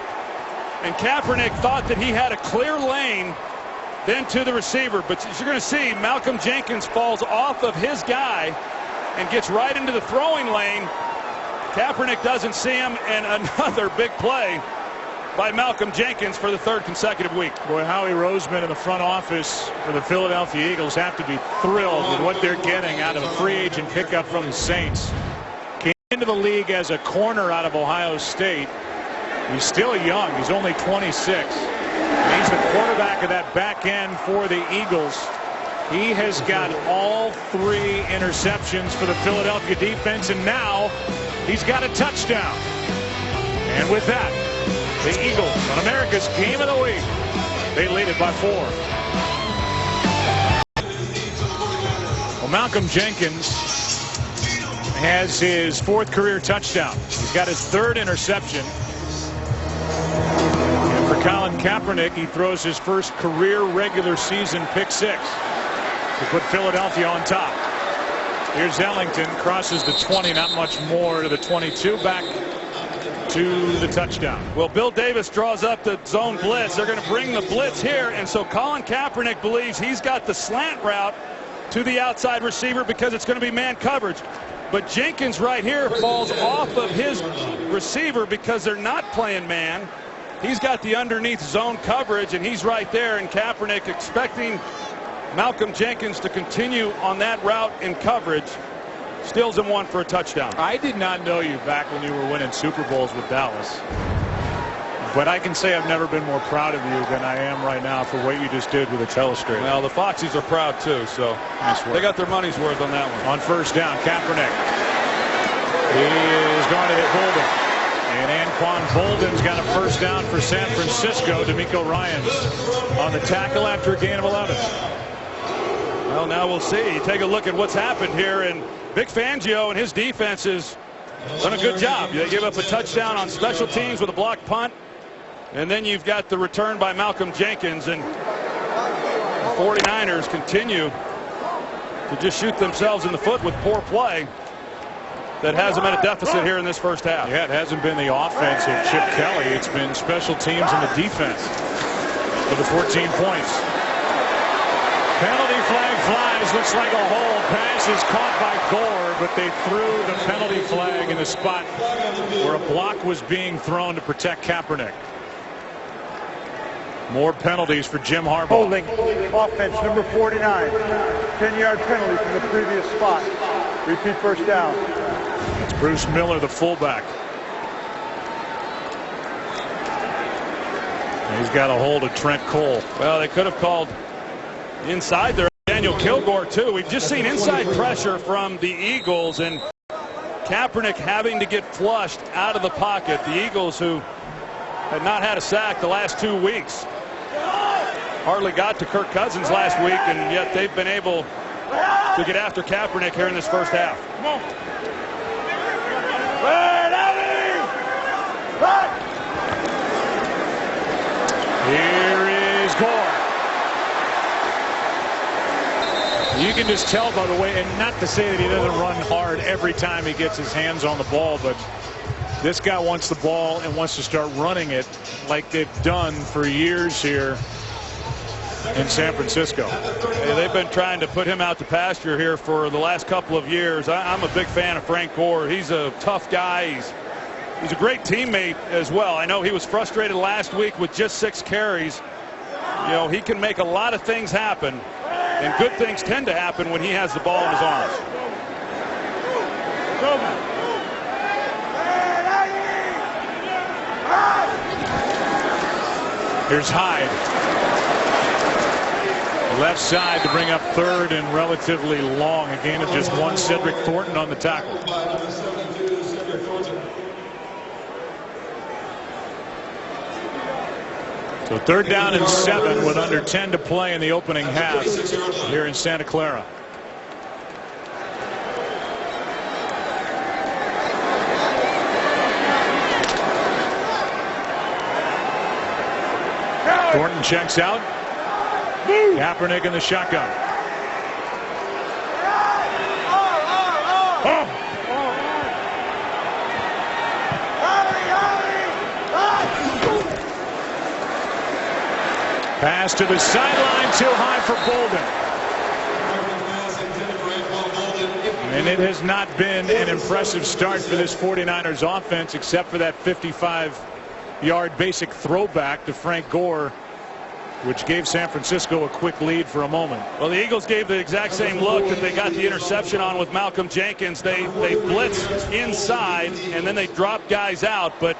and Kaepernick thought that he had a clear lane then to the receiver. But as you're going to see, Malcolm Jenkins falls off of his guy and gets right into the throwing lane. Kaepernick doesn't see him, and another big play by Malcolm Jenkins for the third consecutive week. Boy, Howie Roseman and the front office for the Philadelphia Eagles have to be thrilled with what they're getting out of a free agent pickup from the Saints. Came into the league as a corner out of Ohio State. He's still young. He's only 26. And he's the quarterback of that back end for the Eagles. He has got all 3 interceptions for the Philadelphia defense, and now he's got a touchdown. And with that, the Eagles on America's Game of the Week, they lead it by 4. Well, Malcolm Jenkins has his 4th career touchdown. He's got his 3rd interception. And for Colin Kaepernick, he throws his first career regular season pick 6 to put Philadelphia on top. Here's Ellington, crosses the 20, not much more, to the 22, back to the touchdown. Well, Bill Davis draws up the zone blitz. They're going to bring the blitz here, and so Colin Kaepernick believes he's got the slant route to the outside receiver because it's going to be man coverage. But Jenkins right here falls off of his receiver because they're not playing man. He's got the underneath zone coverage, and he's right there, and Kaepernick expecting Malcolm Jenkins to continue on that route in coverage. Steals him 1 for a touchdown. I did not know you back when you were winning Super Bowls with Dallas. But I can say I've never been more proud of you than I am right now for what you just did with the telestrator. Well, the Foxies are proud too, so they got their money's worth on that one. On first down, Kaepernick. He is going to hit Bolden. And Anquan Bolden's got a first down for San Francisco. D'Amico Ryans on the tackle after a gain of 11. Well, now we'll see. You take a look at what's happened here, and Vic Fangio and his defense has done a good job. They give up a touchdown on special teams with a blocked punt, and then you've got the return by Malcolm Jenkins, and the 49ers continue to just shoot themselves in the foot with poor play that has them at a deficit here in this first half. Yeah, it hasn't been the offense of Chip Kelly. It's been special teams and the defense for the 14 points. Penalty flag flies. Looks like a hold. Pass is caught by Gore, but they threw the penalty flag in the spot where a block was being thrown to protect Kaepernick. More penalties for Jim Harbaugh. Holding offense number 49. 10-yard penalty from the previous spot. Repeat first down. It's Bruce Miller, the fullback. He's got a hold of Trent Cole. Well, they could have called inside there. Daniel Kilgore too. We've just seen inside pressure from the Eagles, and Kaepernick having to get flushed out of the pocket. The Eagles, who had not had a sack the last 2 weeks, hardly got to Kirk Cousins last week, and yet they've been able to get after Kaepernick here in this first half. Here is Gore. You can just tell by the way, and not to say that he doesn't run hard every time he gets his hands on the ball, but this guy wants the ball and wants to start running it like they've done for years here in San Francisco. Hey, they've been trying to put him out to pasture here for the last couple of years. I'm a big fan of Frank Gore. He's a tough guy. He's a great teammate as well. I know he was frustrated last week with just 6 carries. You know, he can make a lot of things happen, and good things tend to happen when he has the ball in his arms. Here's Hyde. Left side to bring up third and relatively long. A gain of just 1. Cedric Thornton on the tackle. So 3rd down and 7 with under 10 to play in the opening half here in Santa Clara. Thornton checks out. Kaepernick in the shotgun. Pass to the sideline, too high for Bolden. And it has not been an impressive start for this 49ers offense, except for that 55-yard basic throwback to Frank Gore, which gave San Francisco a quick lead for a moment. Well, the Eagles gave the exact same look that they got the interception on with Malcolm Jenkins. They blitzed inside, and then they dropped guys out. But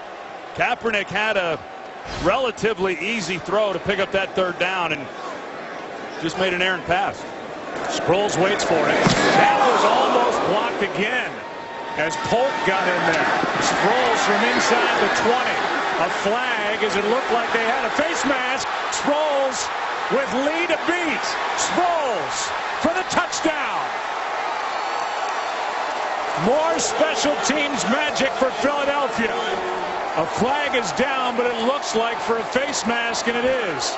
Kaepernick had a relatively easy throw to pick up that third down and just made an errant pass. Sproles waits for it. That was almost blocked again as Polk got in there. Sproles from inside the 20. A flag as it looked like they had a face mask. Sproles with lead to beat. Sproles for the touchdown. More special teams magic for Philadelphia. A flag is down, but it looks like for a face mask, and it is.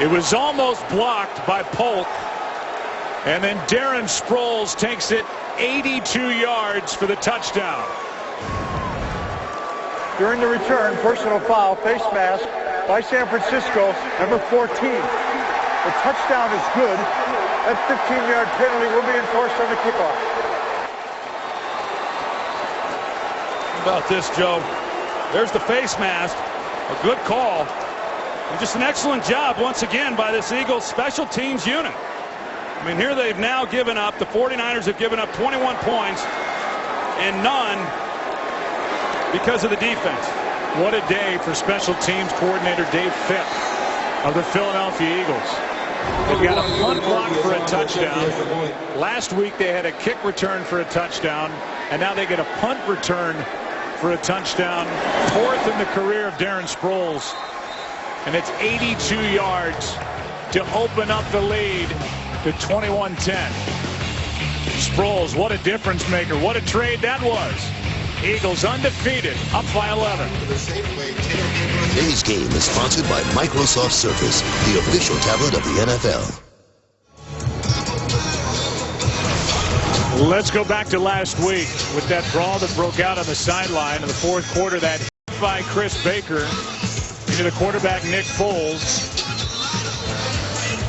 It was almost blocked by Polk, and then Darren Sproles takes it 82 yards for the touchdown. During the return, personal foul, face mask by San Francisco, number 14. The touchdown is good. That 15-yard penalty will be enforced on the kickoff. How about this, Joe? There's the face mask. A good call. And just an excellent job once again by this Eagles special teams unit. I mean, here they've now given up, the 49ers have given up 21 points and none because of the defense. What a day for special teams coordinator Dave Fipp of the Philadelphia Eagles. They've got a punt block for a touchdown. Last week they had a kick return for a touchdown, and now they get a punt return for a touchdown. Fourth in the career of Darren Sproles, and it's 82 yards to open up the lead to 21-10. Sproles, what a difference maker. What a trade that was. Eagles undefeated, up by 11. Today's game is sponsored by Microsoft Surface, the official tablet of the NFL. Let's go back to last week with that brawl that broke out on the sideline in the fourth quarter. That hit by Chris Baker into the quarterback Nick Foles.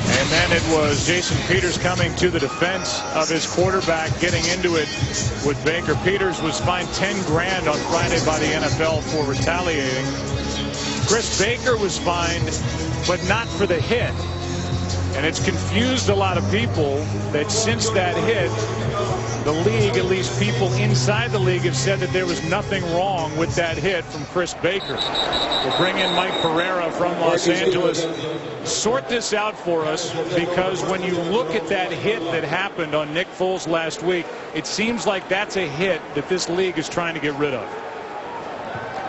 And then it was Jason Peters coming to the defense of his quarterback, getting into it with Baker. Peters was fined $10 grand on Friday by the NFL for retaliating. Chris Baker was fined, but not for the hit. And it's confused a lot of people that since that hit, the league, at least people inside the league, have said that there was nothing wrong with that hit from Chris Baker. We'll bring in Mike Pereira from Los Angeles. Sort this out for us, because when you look at that hit that happened on Nick Foles last week, it seems like that's a hit that this league is trying to get rid of.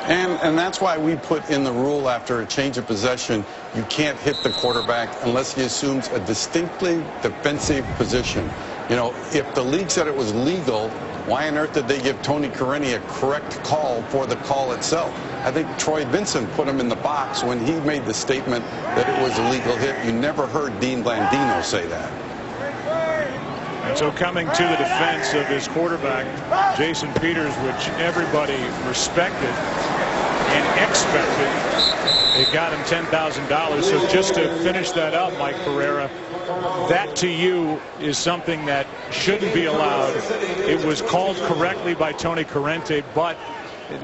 And that's why we put in the rule after a change of possession, you can't hit the quarterback unless he assumes a distinctly defensive position. You know, if the league said it was legal, why on earth did they give Tony Corrente a correct call for the call itself? I think Troy Vincent put him in the box when he made the statement that it was a legal hit. You never heard Dean Blandino say that. And so coming to the defense of his quarterback, Jason Peters, which everybody respected and expected, it got him $10,000. So just to finish that up, Mike Pereira, that to you is something that shouldn't be allowed. It was called correctly by Tony Corrente, but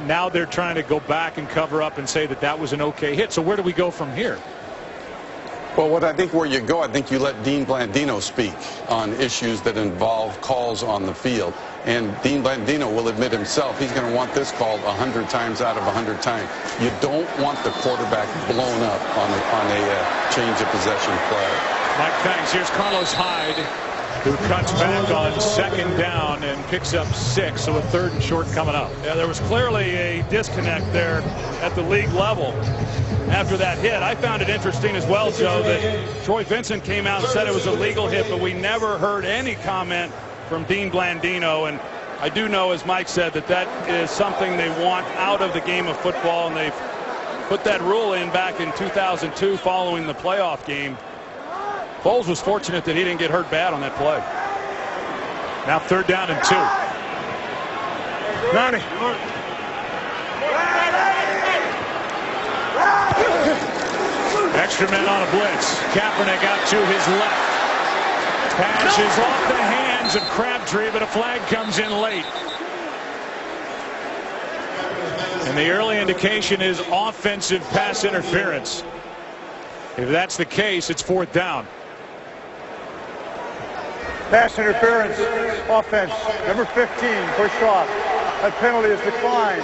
now they're trying to go back and cover up and say that that was an okay hit. So where do we go from here? Well, where you go, I think you let Dean Blandino speak on issues that involve calls on the field. And Dean Blandino will admit himself he's going to want this called 100 times out of 100 times. You don't want the quarterback blown up on a change of possession play. Mike, thanks. Here's Carlos Hyde, who cuts back on second down and picks up 6, so a third and short coming up. Yeah, there was clearly a disconnect there at the league level after that hit. I found it interesting as well, Joe, that Troy Vincent came out and said it was a legal hit, but we never heard any comment from Dean Blandino. And I do know, as Mike said, that that is something they want out of the game of football, and they've put that rule in back in 2002 following the playoff game. Foles was fortunate that he didn't get hurt bad on that play. Now 3rd down and 2. 90. Extra men on a blitz. Kaepernick out to his left. Pass is off the hands of Crabtree, but a flag comes in late. And the early indication is offensive pass interference. If that's the case, it's 4th down. Pass interference, offense, number 15, pushed off. That penalty is declined.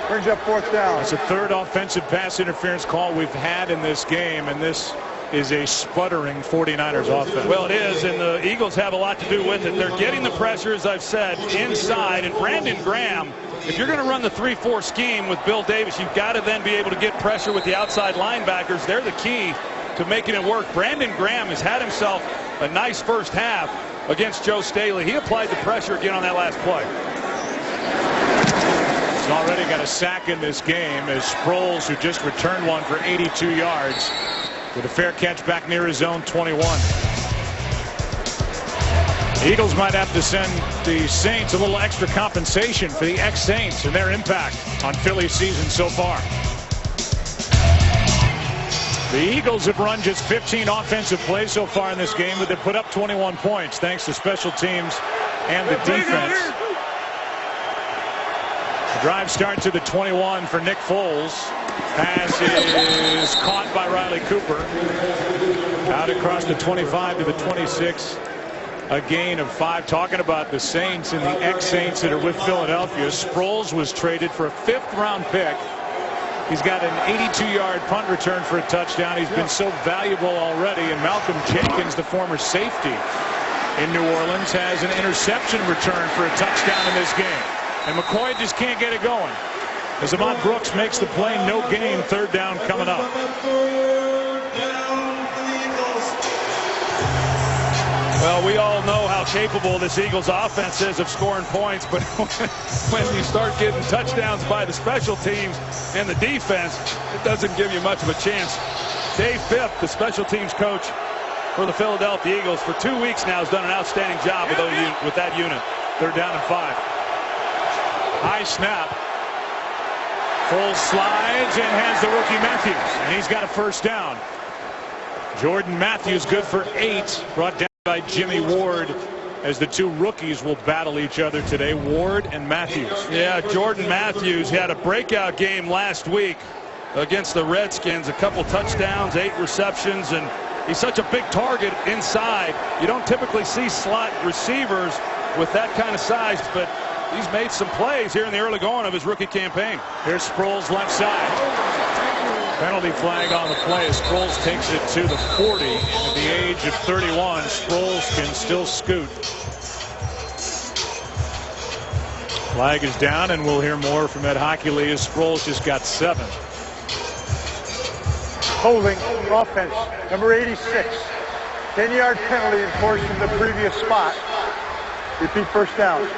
Brings up 4th down. It's the 3rd offensive pass interference call we've had in this game, and this is a sputtering 49ers offense. Well, it is, and the Eagles have a lot to do with it. They're getting the pressure, as I've said, inside. And Brandon Graham, if you're going to run the 3-4 scheme with Bill Davis, you've got to then be able to get pressure with the outside linebackers. They're the key to making it work. Brandon Graham has had himself a nice first half against Joe Staley. He applied the pressure again on that last play. He's already got a sack in this game as Sproles, who just returned one for 82 yards, with a fair catch back near his own 21. The Eagles might have to send the Saints a little extra compensation for the ex-Saints and their impact on Philly's season so far. The Eagles have run just 15 offensive plays so far in this game, but they've put up 21 points thanks to special teams and the defense. The drive starts at the 21 for Nick Foles. Pass is caught by Riley Cooper. Out across the 25 to the 26. A gain of 5. Talking about the Saints and the ex-Saints that are with Philadelphia. Sproles was traded for a 5th-round pick. He's got an 82-yard punt return for a touchdown. He's been so valuable already. And Malcolm Jenkins, the former safety in New Orleans, has an interception return for a touchdown in this game. And McCoy just can't get it going. As Ahmad Brooks makes the play, no gain, 3rd down coming up. Well, we all know how capable this Eagles offense is of scoring points, but when you start getting touchdowns by the special teams and the defense, it doesn't give you much of a chance. Dave Phipp, the special teams coach for the Philadelphia Eagles, for 2 weeks now has done an outstanding job with that unit. 3rd down and 5. High snap. Foles slides and has the rookie Matthews, and he's got a 1st down. Jordan Matthews good for 8, brought down by Jimmy Ward, as the 2 rookies will battle each other today, Ward and Matthews. Yeah, Jordan Matthews had a breakout game last week against the Redskins. A couple touchdowns, 8 receptions, and he's such a big target inside. You don't typically see slot receivers with that kind of size, but he's made some plays here in the early going of his rookie campaign. Here's Sproles left side. Penalty flag on the play. Sproles takes it to the 40. At the age of 31, Sproles can still scoot. Flag is down, and we'll hear more from Ed Hockley as Sproles just got 7. Holding offense, number 86. 10-yard penalty enforced from the previous spot. Repeat 1st down.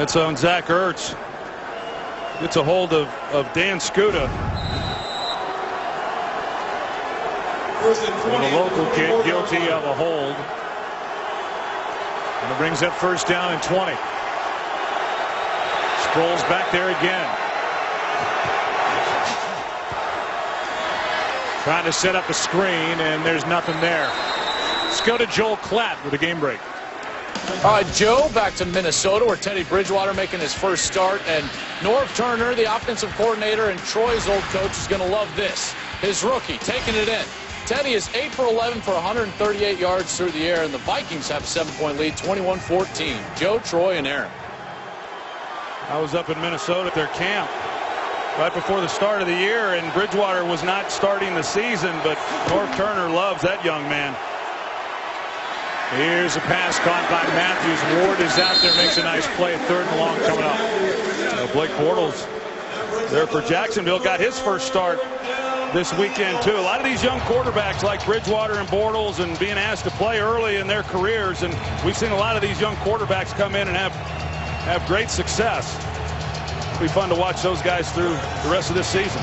It's on Zach Ertz. Gets a hold of Dan Skuta. And the local kid guilty of a hold. And it brings up 1st down and 20. Sproles back there again. Trying to set up a screen, and there's nothing there. Let's go to Joel Klatt with a game break. All right, Joe, back to Minnesota, where Teddy Bridgewater making his first start. And Norv Turner, the offensive coordinator, and Troy's old coach, is going to love this. His rookie taking it in. Teddy is 8 for 11 for 138 yards through the air, and the Vikings have a 7-point lead, 21-14. Joe, Troy, and Aaron. I was up in Minnesota at their camp right before the start of the year, and Bridgewater was not starting the season, but Norv Turner loves that young man. Here's a pass caught by Matthews. Ward is out there, makes a nice play. 3rd and long coming up. Blake Bortles there for Jacksonville got his first start this weekend too. A lot of these young quarterbacks like Bridgewater and Bortles and being asked to play early in their careers, and we've seen a lot of these young quarterbacks come in and have great success. It'll be fun to watch those guys through the rest of this season.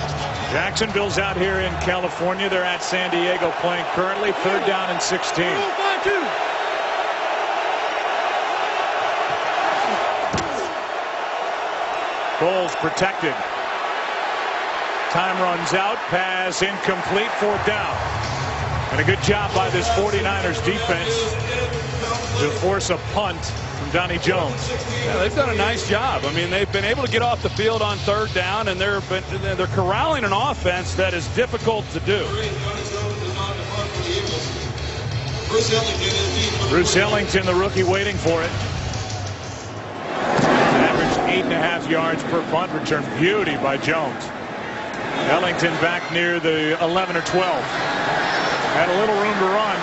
Jacksonville's out here in California. They're at San Diego playing currently. 3rd down and 16. Foles protected. Time runs out. Pass incomplete. 4th down. And a good job by this 49ers defense to force a punt from Donnie Jones. Yeah, they've done a nice job. I mean, they've been able to get off the field on 3rd down, and they're corralling an offense that is difficult to do. Bruce Ellington, the rookie, waiting for it. Averaged 8.5 yards per punt return. Beauty by Jones. Ellington back near the 11 or 12. Had a little room to run.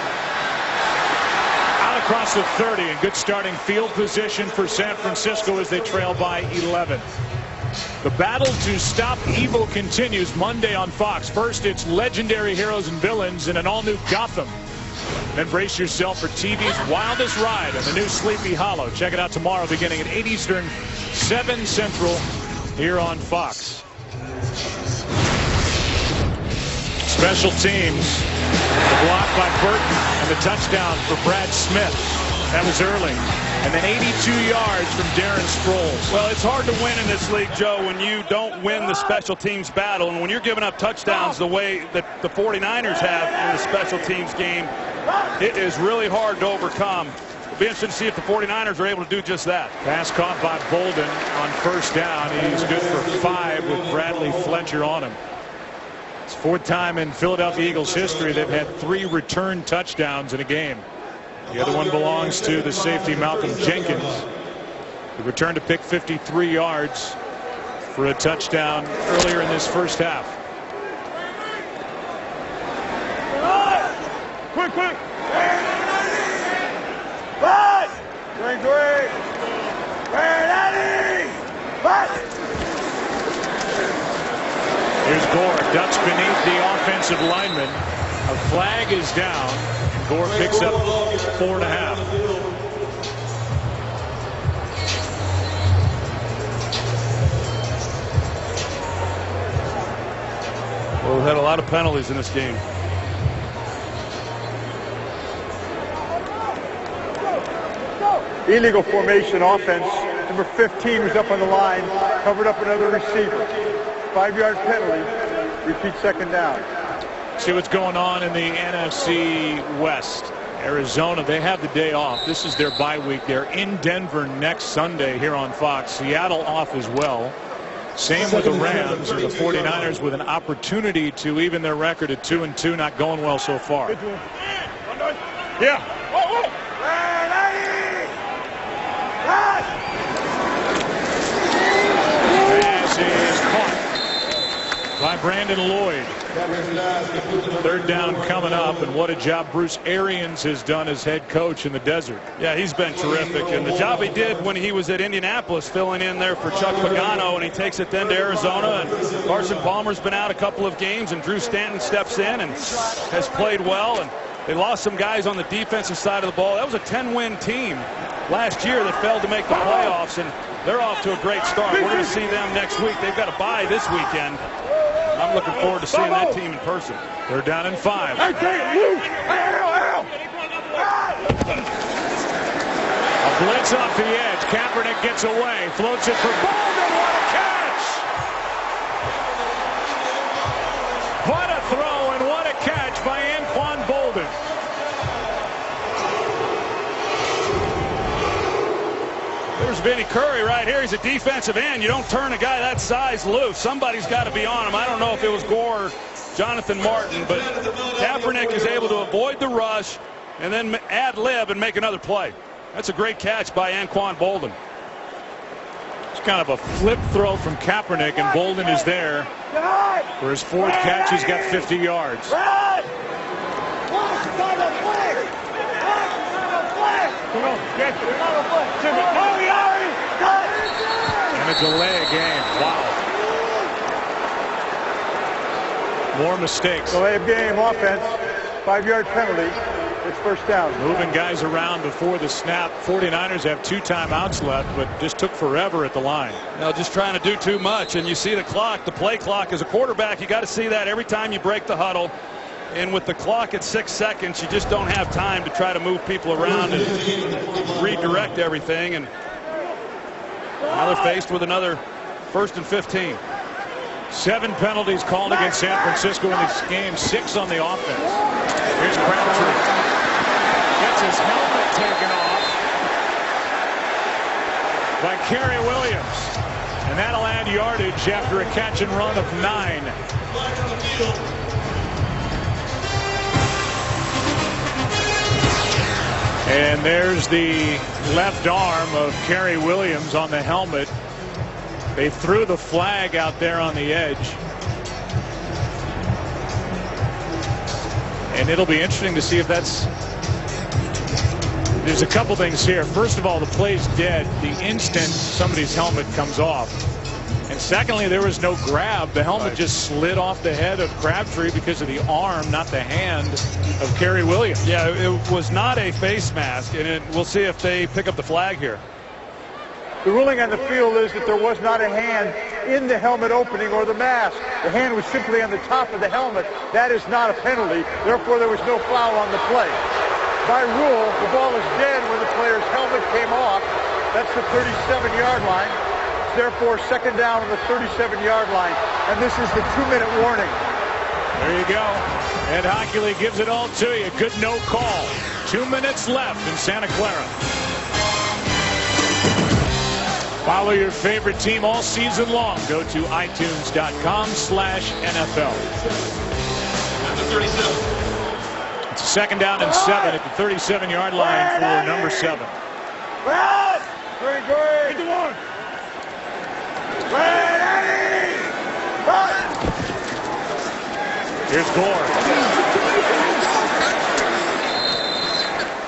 Out across the 30, and good starting field position for San Francisco as they trail by 11. The battle to stop evil continues Monday on Fox. First, it's legendary heroes and villains in an all-new Gotham. Then brace yourself for TV's wildest ride in the new Sleepy Hollow. Check it out tomorrow beginning at 8 Eastern, 7 Central here on Fox. Special teams. The block by Burton and the touchdown for Brad Smith. That was early. And then 82 yards from Darren Sproles. Well, it's hard to win in this league, Joe, when you don't win the special teams battle. And when you're giving up touchdowns the way that the 49ers have in the special teams game, it is really hard to overcome. It'll be interesting to see if the 49ers are able to do just that. Pass caught by Bolden on 1st down. He's good for 5 with Bradley Fletcher on him. It's 4th time in Philadelphia Eagles history they've had 3 return touchdowns in a game. The other one belongs to the safety Malcolm Jenkins. He returned to pick 53 yards for a touchdown earlier in this first half. Quick! Back! Great! Here's Gore, ducks beneath the offensive lineman. A flag is down. Gore picks up 4.5. Well, we've had a lot of penalties in this game. Illegal formation offense. Number 15 was up on the line, covered up another receiver. 5-yard penalty. Repeat 2nd down. See what's going on in the NFC West. Arizona, they have the day off. This is their bye week. They're in Denver next Sunday here on Fox. Seattle off as well. Same with the Rams and the 49ers with an opportunity to even their record at 2-2. Not going well so far. Yeah. Pass is caught by Brandon Lloyd. 3rd down coming up, and what a job Bruce Arians has done as head coach in the desert. Yeah, he's been terrific, and the job he did when he was at Indianapolis filling in there for Chuck Pagano, and he takes it then to Arizona, and Carson Palmer's been out a couple of games, and Drew Stanton steps in and has played well, and they lost some guys on the defensive side of the ball. That was a 10-win team last year that failed to make the playoffs, and they're off to a great start. We're going to see them next week. They've got a bye this weekend. I'm looking forward to seeing that team in person. They're down in 5. A blitz off the edge. Kaepernick gets away, floats it for Bolden. What a catch! What a throw and what a catch by Anquan Bolden. There's Vinny Curry right here. He's a defensive end. You don't turn a guy that size loose. Somebody's got to be on him. I don't know if it was Gore or Jonathan Martin, but Kaepernick is able to avoid the rush and then ad-lib and make another play. That's a great catch by Anquan Bolden. It's kind of a flip throw from Kaepernick, and Bolden is there for his 4th catch. He's got 50 yards. And a delay of game. Wow. More mistakes. Delay of game offense. 5-yard penalty. It's 1st down. Moving guys around before the snap. 49ers have 2 timeouts left, but just took forever at the line. Now just trying to do too much, and you see the clock, the play clock. As a quarterback, you got to see that every time you break the huddle. And with the clock at 6 seconds, you just don't have time to try to move people around and redirect everything. And now they're faced with another 1st and 15. 7 penalties called against San Francisco in this game, 6 on the offense. Here's Crabtree. Gets his helmet taken off by Kerry Williams. And that'll add yardage after a catch and run of 9. And there's the left arm of Kerry Williams on the helmet. They threw the flag out there on the edge. And it'll be interesting to see if that's... There's a couple things here. First of all, the play's dead the instant somebody's helmet comes off. And secondly, there was no grab. The helmet just slid off the head of Crabtree because of the arm, not the hand of Kerry Williams. Yeah, it was not a face mask, and we'll see if they pick up the flag here. The ruling on the field is that there was not a hand in the helmet opening or the mask. The hand was simply on the top of the helmet. That is not a penalty. Therefore, there was no foul on the play. By rule, the ball is dead when the player's helmet came off. That's the 37-yard line. Therefore, second down on the 37-yard line. And this is the 2-minute warning. There you go. Ed Hockley gives it all to you. Good no call. 2 minutes left in Santa Clara. Follow your favorite team all season long. Go to itunes.com/NFL. It's a second down and 7 at the 37-yard line for number 7. Very good. Get the one. Here's Gore.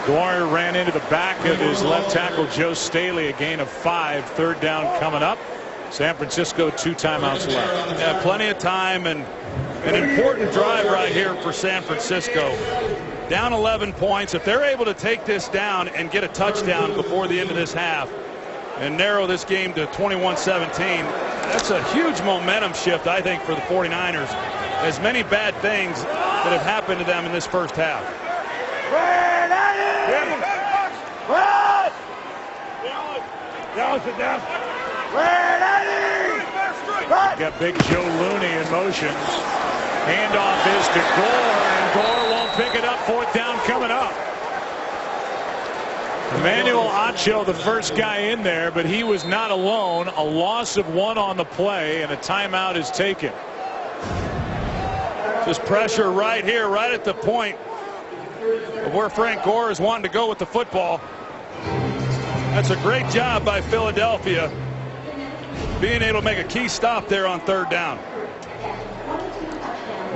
Gore ran into the back of his left tackle, Joe Staley. A gain of 5. Third down coming up. San Francisco, 2 timeouts left. Yeah, plenty of time, and an important drive right here for San Francisco. Down 11 points. If they're able to take this down and get a touchdown before the end of this half and narrow this game to 21-17, that's a huge momentum shift, I think, for the 49ers. As many bad things that have happened to them in this first half. Got Big Joe Looney in motion. Handoff is to Gore, and Gore won't pick it up. 4th down coming up. Emmanuel Acho, the first guy in there, but he was not alone. A loss of 1 on the play, and a timeout is taken. Just pressure right here, right at the point of where Frank Gore is wanting to go with the football. That's a great job by Philadelphia, being able to make a key stop there on 3rd down.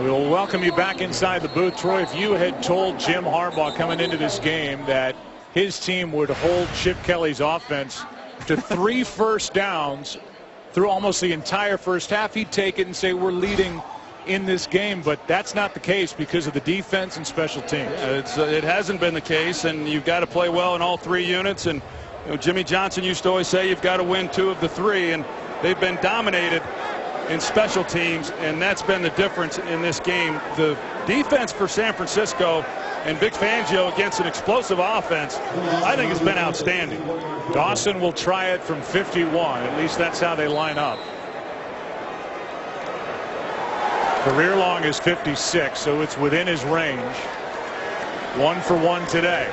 We'll welcome you back inside the booth. Troy, if you had told Jim Harbaugh coming into this game that his team would hold Chip Kelly's offense to 3 first downs through almost the entire first half, he'd take it and say we're leading in this game. But that's not the case because of the defense and special teams. It hasn't been the case, and you've got to play well in all 3 units. And Jimmy Johnson used to always say you've got to win 2 of the 3, and they've been dominated in special teams, and that's been the difference in this game. The defense for San Francisco and Vic Fangio against an explosive offense, I think, has been outstanding. Dawson will try it from 51. At least that's how they line up. Career long is 56, so it's within his range. 1 for 1 today.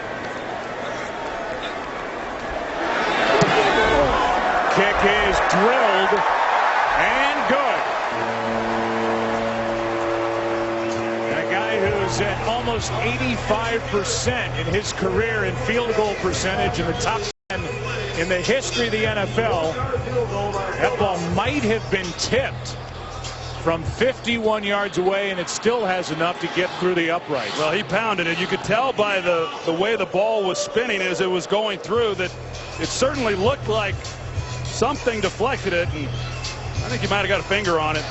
Kick is drilled and good. And a guy who's at almost 85% in his career in field goal percentage, in the top 10 in the history of the NFL. That ball might have been tipped from 51 yards away, and it still has enough to get through the uprights. Well, he pounded it. You could tell by the way the ball was spinning as it was going through that it certainly looked like something deflected it, and I think he might have got a finger on it.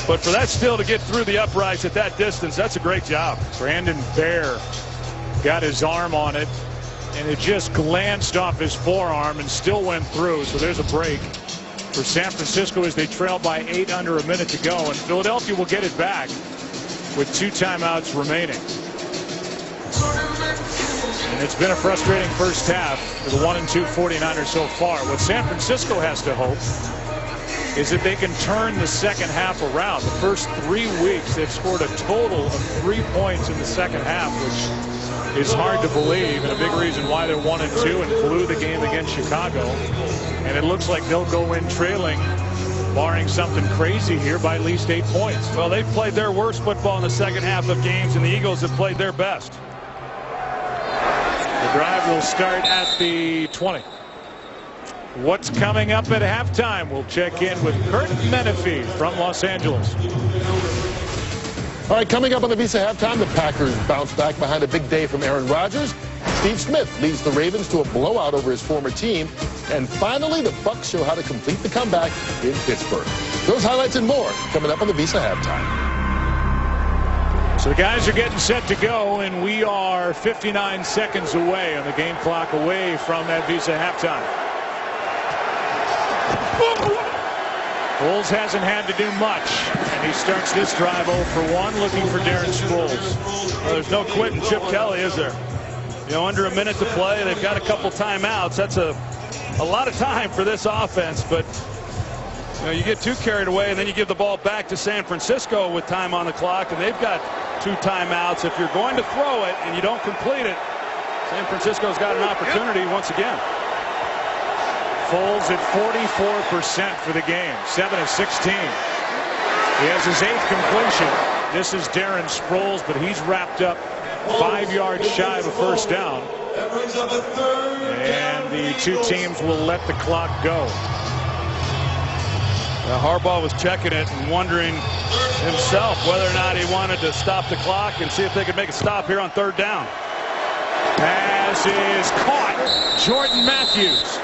But for that still to get through the uprights at that distance, that's a great job. Brandon Bear got his arm on it, and it just glanced off his forearm and still went through. So there's a break for San Francisco as they trail by 8 under a minute to go, and Philadelphia will get it back with 2 timeouts remaining. And it's been a frustrating first half for the 1-2 49ers so far. What San Francisco has to hope is that they can turn the second half around. The first 3 weeks, they've scored a total of 3 points in the second half, which is hard to believe, and a big reason why they're 1-2 and blew the game against Chicago. And it looks like they'll go in trailing, barring something crazy here, by at least 8 points. Well, they've played their worst football in the second half of games, and the Eagles have played their best. The drive will start at the 20. What's coming up at halftime? We'll check in with Kurt Menefee from Los Angeles. All right, coming up on the Visa halftime, the Packers bounce back behind a big day from Aaron Rodgers. Steve Smith leads the Ravens to a blowout over his former team. And finally, the Bucs show how to complete the comeback in Pittsburgh. Those highlights and more coming up on the Visa halftime. So the guys are getting set to go, and we are 59 seconds away on the game clock, away from that Visa halftime. Foles hasn't had to do much, and he starts this drive 0 for 1, looking for Darren Sproles. Well, there's no quitting Chip Kelly, is there? You know, under a minute to play, they've got a couple timeouts. That's a lot of time for this offense, but you know, you get too carried away, and then you give the ball back to San Francisco with time on the clock, and they've got 2 timeouts. If you're going to throw it and you don't complete it, San Francisco's got an opportunity once again. Foles at 44% for the game, 7 of 16. He has his 8th completion. This is Darren Sproles, but he's wrapped up 5 yards shy of a first down. And the 2 teams will let the clock go. Harbaugh was checking it and wondering himself whether or not he wanted to stop the clock and see if they could make a stop here on 3rd down. Pass is caught. Jordan Matthews.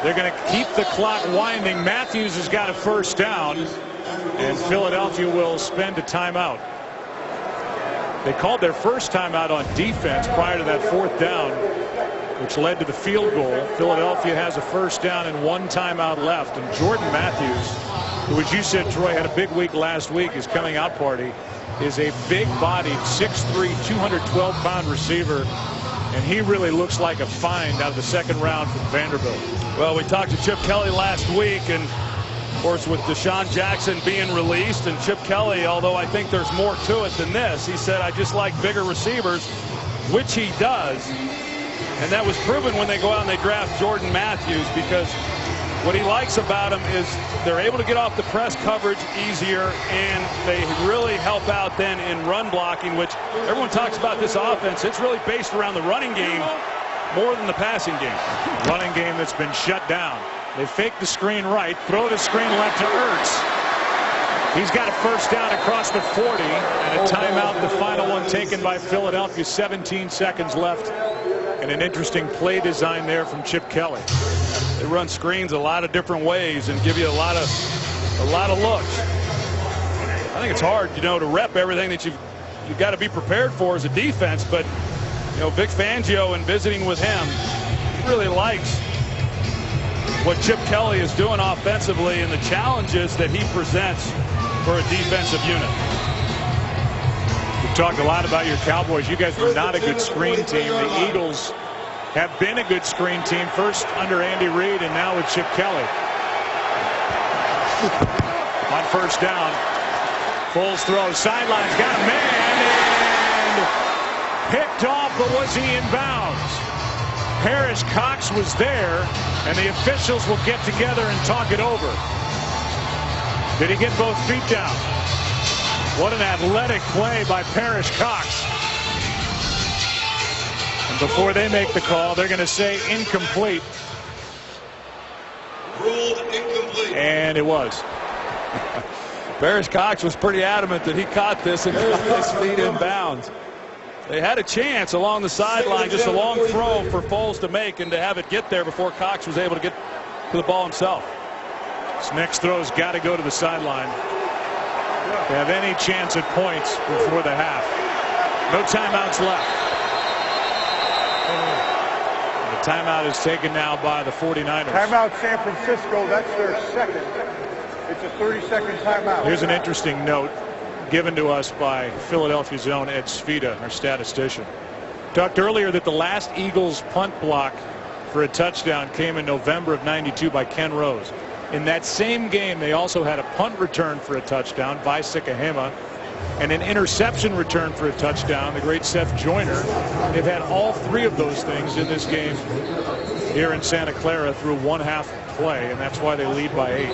They're going to keep the clock winding. Matthews has got a first down, and Philadelphia will spend a timeout. They called their first timeout on defense prior to that 4th down, which led to the field goal. Philadelphia has a first down and 1 timeout left, and Jordan Matthews, who, as you said, Troy, had a big week last week, his coming out party, is a big-bodied, 6'3", 212-pound receiver, and he really looks like a find out of the 2nd round from Vanderbilt. Well, we talked to Chip Kelly last week, and of course with Deshaun Jackson being released, and Chip Kelly, although I think there's more to it than this, he said, I just like bigger receivers, which he does. And that was proven when they go out and they draft Jordan Matthews, because what he likes about him is they're able to get off the press coverage easier, and they really help out then in run blocking, which everyone talks about this offense. It's really based around the running game more than the passing game. Running game that's been shut down. They fake the screen right, throw the screen left to Ertz. He's got a first down across the 40, and a timeout, the final one taken by Philadelphia. 17 seconds left, and an interesting play design there from Chip Kelly. They run screens a lot of different ways and give you a lot of looks. I think it's hard, you know, to rep everything that you've got to be prepared for as a defense, but you know, Vic Fangio, in visiting with him, really likes what Chip Kelly is doing offensively and the challenges that he presents for a defensive unit. We've talked a lot about your Cowboys. You guys were not a good screen team. The Eagles have been a good screen team, first under Andy Reid and now with Chip Kelly. On first down, Foles throws, sidelines, got a man, and picked off, but was he in bounds? Parrish Cox was there, and the officials will get together and talk it over. Did he get both feet down? What an athletic play by Parrish Cox. And before they make the call, they're going to say incomplete. Ruled incomplete. And it was. Parrish Cox was pretty adamant that he caught this and got his feet in bounds. They had a chance along the sideline, just a long throw for Foles to make and to have it get there before Cox was able to get to the ball himself. This next throw's got to go to the sideline to have any chance at points before the half. No timeouts left. And the timeout is taken now by the 49ers. Timeout San Francisco. That's their 2nd. It's a 30-second timeout. Here's an interesting note given to us by Philadelphia's own Ed Svita, our statistician. Talked earlier that the last Eagles punt block for a touchdown came in November of '92 by Ken Rose. In that same game, they also had a punt return for a touchdown by Sikahema and an interception return for a touchdown, the great Seth Joyner. They've had all three of those things in this game here in Santa Clara through one half play, and that's why they lead by 8.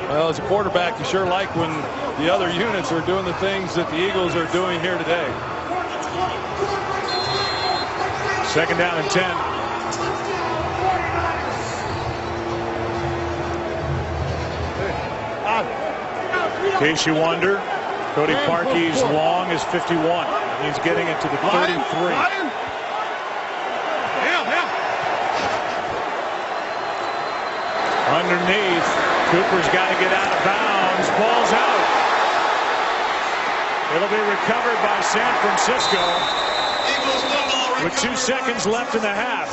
Well, as a quarterback, you sure like when the other units are doing the things that the Eagles are doing here today. 2nd down and 10. In case you wonder, Cody Parkey's long is 51. He's getting it to the 33. Underneath, Cooper's got to get out of bounds. Ball's out. It'll be recovered by San Francisco with 2 seconds left in the half.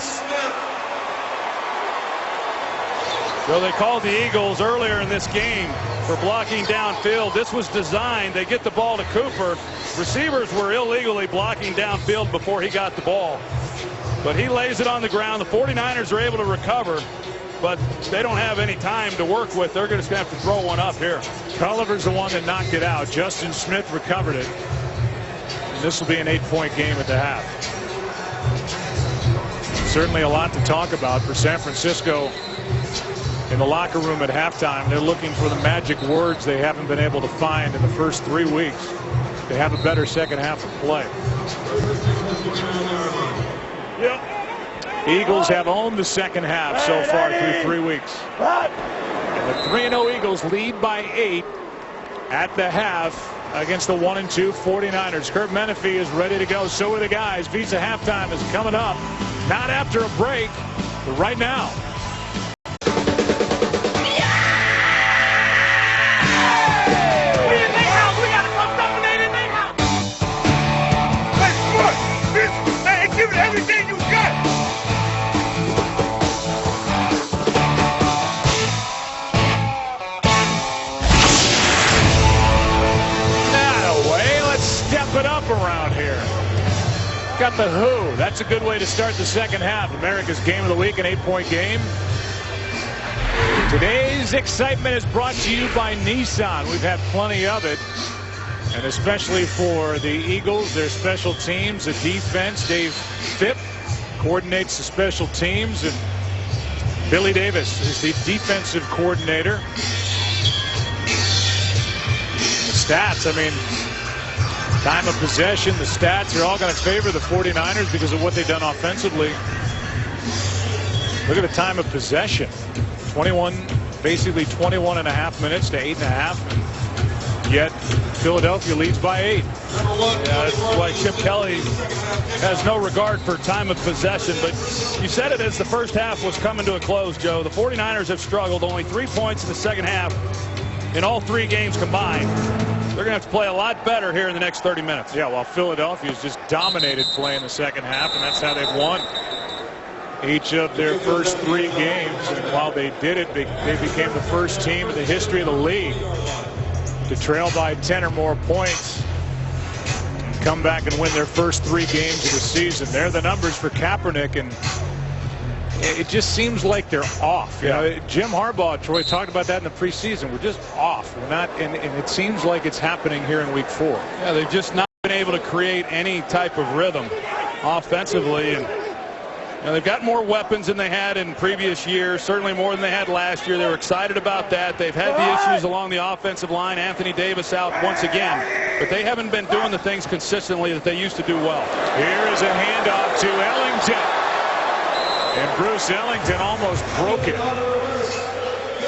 So they called the Eagles earlier in this game for blocking downfield. This was designed. They get the ball to Cooper. Receivers were illegally blocking downfield before he got the ball. But he lays it on the ground. The 49ers are able to recover, but they don't have any time to work with. They're just going to have to throw one up here. Culliver's the one that knocked it out. Justin Smith recovered it. And this will be an 8-point game at the half. Certainly a lot to talk about for San Francisco. In the locker room at halftime, they're looking for the magic words they haven't been able to find in the first 3 weeks. They have a better second half of play. Eagles have owned the second half so far through 3 weeks. And the 3-0 Eagles lead by 8 at the half against the 1-2 49ers. Kurt Menefee is ready to go. So are the guys. Visa halftime is coming up. Not after a break, but right now. Everything you got. That away. Let's step it up around here. Got the Who. That's a good way to start the second half. America's Game of the Week, an 8-point game. Today's excitement is brought to you by Nissan. We've had plenty of it. And especially for the Eagles, their special teams, the defense. Dave Fipp coordinates the special teams, and Billy Davis is the defensive coordinator. The stats, I mean, time of possession, the stats are all going to favor the 49ers because of what they've done offensively. Look at the time of possession. 21, basically 21 and a half minutes to 8.5. Yet Philadelphia leads by 8. Yeah, that's why Chip Kelly has no regard for time of possession. But you said it as the first half was coming to a close, Joe. The 49ers have struggled. Only 3 points in the second half in all 3 games combined. They're going to have to play a lot better here in the next 30 minutes. Yeah, while Philadelphia's just dominated play in the second half, and that's how they've won each of their first 3 games. And while they did it, they became the first team in the history of the league to trail by 10 or more points and come back and win their first 3 games of the season. They're the numbers for Kaepernick, and it just seems like they're off. You know, Jim Harbaugh, Troy, talked about that in the preseason. We're just off. We're not, and it seems like it's happening here in week 4. Yeah, they've just not been able to create any type of rhythm offensively, and they've got more weapons than they had in previous years, certainly more than they had last year. They were excited about that. They've had the issues along the offensive line. Anthony Davis out once again, but they haven't been doing the things consistently that they used to do well. Here is a handoff to Ellington, and Bruce Ellington almost broke it.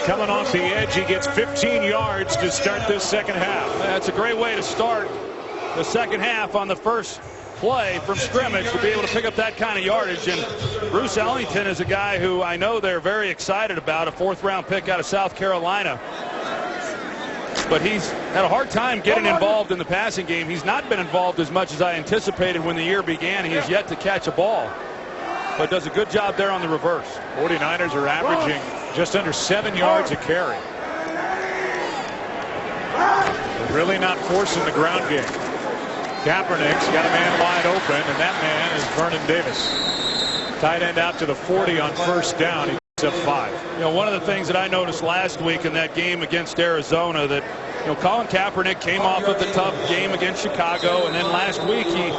Coming off the edge, he gets 15 yards to start this second half. That's a great way to start the second half on the first play from scrimmage, to be able to pick up that kind of yardage. And Bruce Ellington is a guy who I know they're very excited about, a 4th-round pick out of South Carolina. But he's had a hard time getting involved in the passing game. He's not been involved as much as I anticipated when the year began. He has yet to catch a ball, but does a good job there on the reverse. 49ers are averaging just under 7 yards a carry. They're really not forcing the ground game. Kaepernick's got a man wide open, and that man is Vernon Davis. Tight end out to the 40 on first down. He Giants up 5. You know, one of the things that I noticed last week in that game against Arizona, that, you know, Colin Kaepernick came off with a tough game against Chicago, and then last week he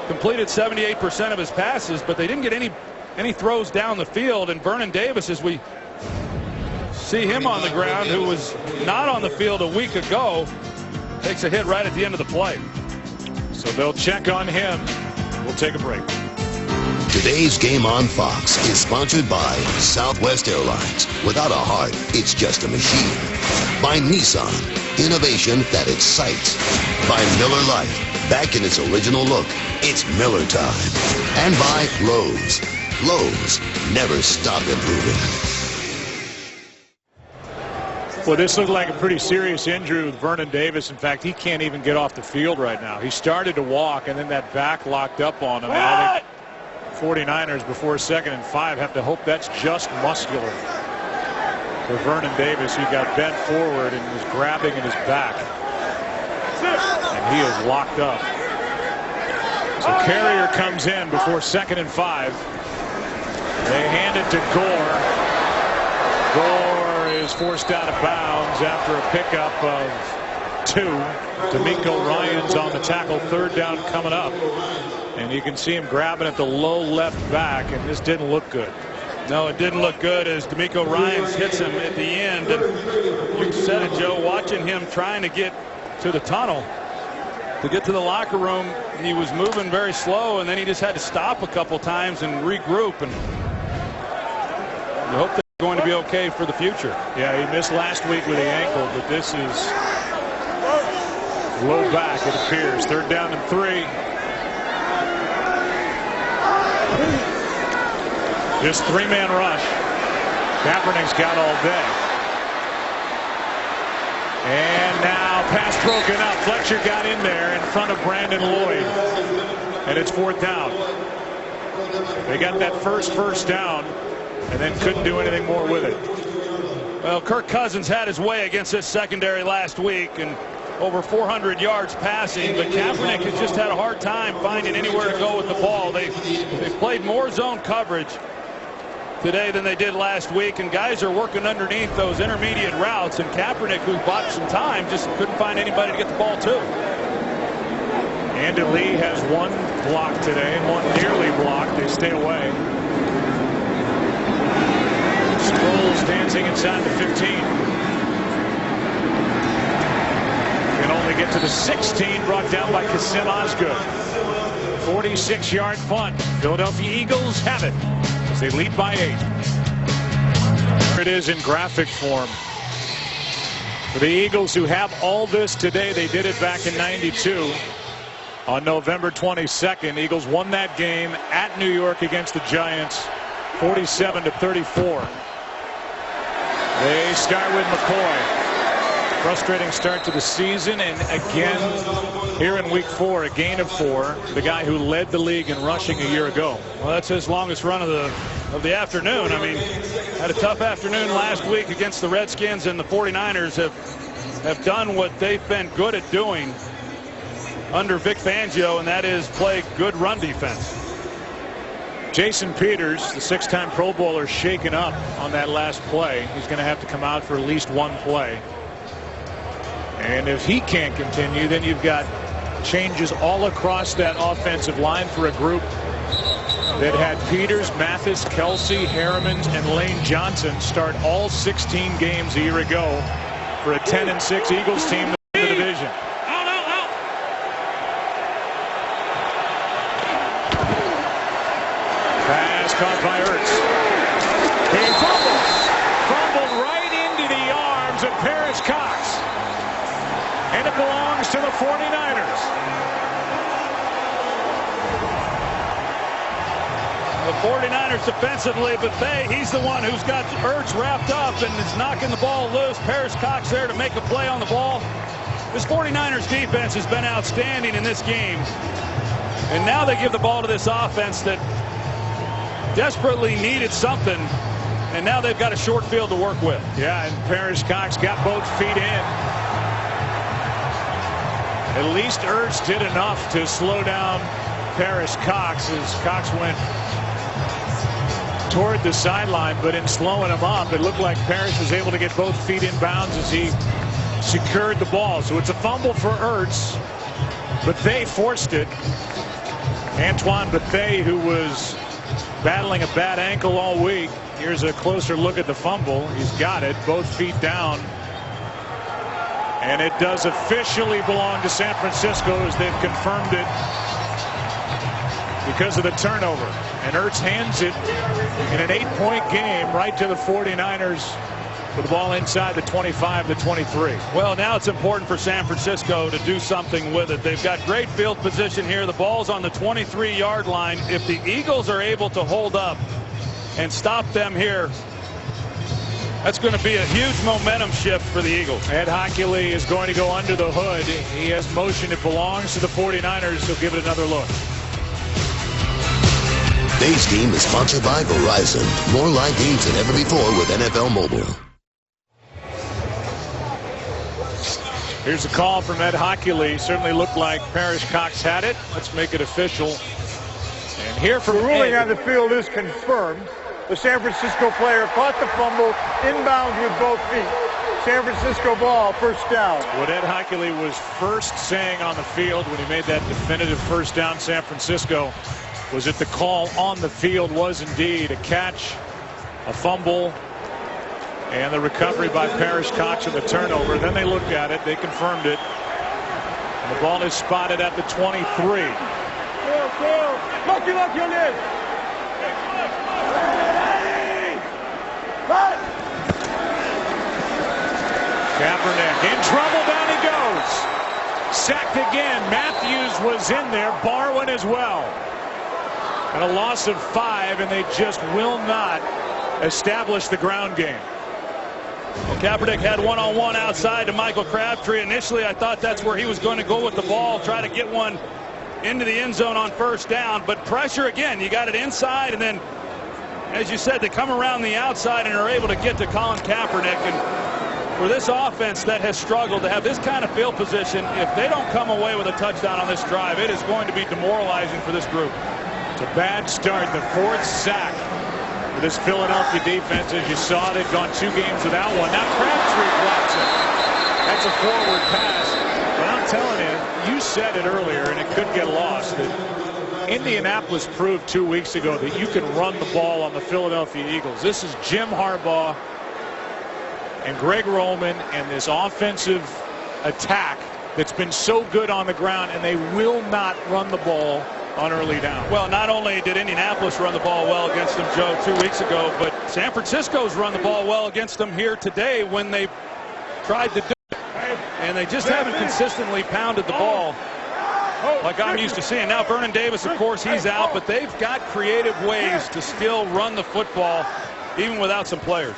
completed 78% of his passes, but they didn't get any throws down the field. And Vernon Davis, as we see him on the ground, who was not on the field a week ago, takes a hit right at the end of the play. So they'll check on him. We'll take a break. Today's Game on Fox is sponsored by Southwest Airlines. Without a heart, it's just a machine. By Nissan, innovation that excites. By Miller Lite, back in its original look, it's Miller time. And by Lowe's. Lowe's, never stop improving. Well, this looked like a pretty serious injury with Vernon Davis. In fact, he can't even get off the field right now. He started to walk, and then that back locked up on him. And I think 49ers before 2nd and 5 have to hope that's just muscular. For Vernon Davis, he got bent forward and was grabbing at his back. And he is locked up. So Carrier comes in before 2nd and 5. They hand it to Gore. Gore is forced out of bounds after a pickup of 2. D'Amico Ryans on the tackle. 3rd down coming up. And you can see him grabbing at the low left back, and this didn't look good. No, it didn't look good as D'Amico Ryans hits him at the end. And you said it, Joe, watching him trying to get to the tunnel, to get to the locker room, he was moving very slow, and then he just had to stop a couple times and regroup. And you hope they're going to be okay for the future. Yeah, he missed last week with the ankle, but this is low back, it appears. 3rd down and 3. This 3-man rush. Kaepernick's got all day. And now pass broken up. Fletcher got in there in front of Brandon Lloyd. And it's 4th down. They got that first down and then couldn't do anything more with it. Well, Kirk Cousins had his way against this secondary last week, and over 400 yards passing, but Kaepernick has just had a hard time finding anywhere to go with the ball. They've played more zone coverage today than they did last week, and guys are working underneath those intermediate routes, and Kaepernick, who bought some time, just couldn't find anybody to get the ball to. Andy Lee has 1 block today and 1 nearly blocked. They stay away. Sproles dancing inside the 15. Can only get to the 16, brought down by Kasim Osgood. 46-yard punt. Philadelphia Eagles have it as they lead by 8. Here it is in graphic form. For the Eagles, who have all this today, they did it back in '92. On November 22nd, Eagles won that game at New York against the Giants, 47-34. They start with McCoy. Frustrating start to the season, and again here in week 4, a gain of 4. The guy who led the league in rushing a year ago. Well, that's his longest run of the afternoon. I mean, had a tough afternoon last week against the Redskins, and the 49ers have done what they've been good at doing under Vic Fangio, and that is play good run defense. Jason Peters, the 6-time Pro Bowler, shaken up on that last play. He's going to have to come out for at least 1 play. And if he can't continue, then you've got changes all across that offensive line for a group that had Peters, Mathis, Kelsey, Harriman, and Lane Johnson start all 16 games a year ago for a 10-6 Eagles team in the division. Pass caught by Ertz. He fumbled right into the arms of Paris Cox. And it belongs to the 49ers. The 49ers defensively, but he's the one who's got Ertz wrapped up and is knocking the ball loose. Paris Cox there to make a play on the ball. This 49ers defense has been outstanding in this game. And now they give the ball to this offense that desperately needed something. And now they've got a short field to work with. Yeah, and Paris Cox got both feet in. At least Ertz did enough to slow down Paris Cox as Cox went toward the sideline, but in slowing him up, it looked like Parrish was able to get both feet in bounds as he secured the ball. So it's a fumble for Ertz. Bethea forced it. Antoine Bethea, who was battling a bad ankle all week. Here's a closer look at the fumble. He's got it, both feet down. And it does officially belong to San Francisco as they've confirmed it because of the turnover. And Ertz hands it in an 8-point game right to the 49ers with the ball inside the 25 to 23. Well, now it's important for San Francisco to do something with it. They've got great field position here. The ball's on the 23-yard line. If the Eagles are able to hold up and stop them here, that's going to be a huge momentum shift for the Eagles. Ed Hockley is going to go under the hood. He has motion. It belongs to the 49ers. So give it another look. Today's game is sponsored by Verizon. More live games than ever before with NFL Mobile. Here's a call from Ed Hockley. Certainly looked like Parrish Cox had it. Let's make it official. And here from the ruling Ed. on the field is confirmed. The San Francisco player caught the fumble inbounds with both feet. San Francisco ball, first down. What Ed Hockley was first saying on the field when he made that definitive first down San Francisco was that the call on the field was indeed a catch, a fumble, and the recovery by Parrish Cox and the turnover. Then they looked at it, they confirmed it, and the ball is spotted at the 23. Kaepernick in trouble, down he goes. Sacked again. Matthews was in there, Barwin as well. And a loss of 5, and they just will not establish the ground game. Well, Kaepernick had one-on-one outside to Michael Crabtree. Initially, I thought that's where he was going to go with the ball, try to get one into the end zone on first down. But pressure again, you got it inside, and then, as you said, they come around the outside and are able to get to Colin Kaepernick. And for this offense that has struggled to have this kind of field position, if they don't come away with a touchdown on this drive, it is going to be demoralizing for this group. It's a bad start, the 4th sack for this Philadelphia defense. As you saw, they've gone 2 games without one. Now Crabtree blocks it. That's a forward pass. But I'm telling you, you said it earlier, and it could get lost, that Indianapolis proved 2 weeks ago that you can run the ball on the Philadelphia Eagles. This is Jim Harbaugh and Greg Roman and this offensive attack that's been so good on the ground, and they will not run the ball on early down. Well, not only did Indianapolis run the ball well against them, Joe, 2 weeks ago, but San Francisco's run the ball well against them here today when they tried to do it. And they just haven't consistently pounded the ball like I'm used to seeing. Now Vernon Davis, of course, he's out, but they've got creative ways to still run the football even without some players.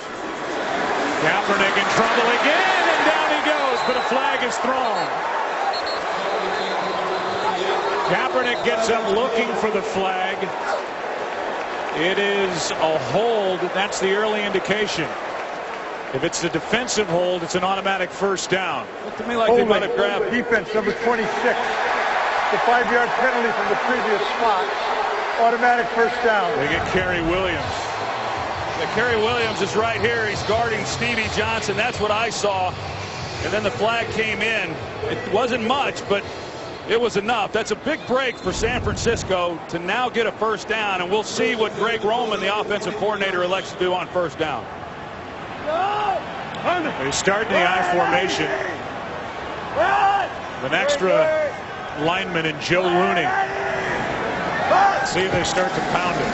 Kaepernick in trouble again, and down he goes, but a flag is thrown. Kaepernick gets up looking for the flag. It is a hold. That's the early indication. If it's a defensive hold, it's an automatic first down. Looked to me like they might have grabbed defense number 26. The 5-yard penalty from the previous spot. Automatic first down. They get Kerry Williams. Yeah, Kerry Williams is right here. He's guarding Stevie Johnson. That's what I saw. And then the flag came in. It wasn't much, but it was enough. That's a big break for San Francisco to now get a first down, and we'll see what Greg Roman, the offensive coordinator, elects to do on first down. They start in the I formation. An extra lineman in Joe Looney. See if they start to pound it.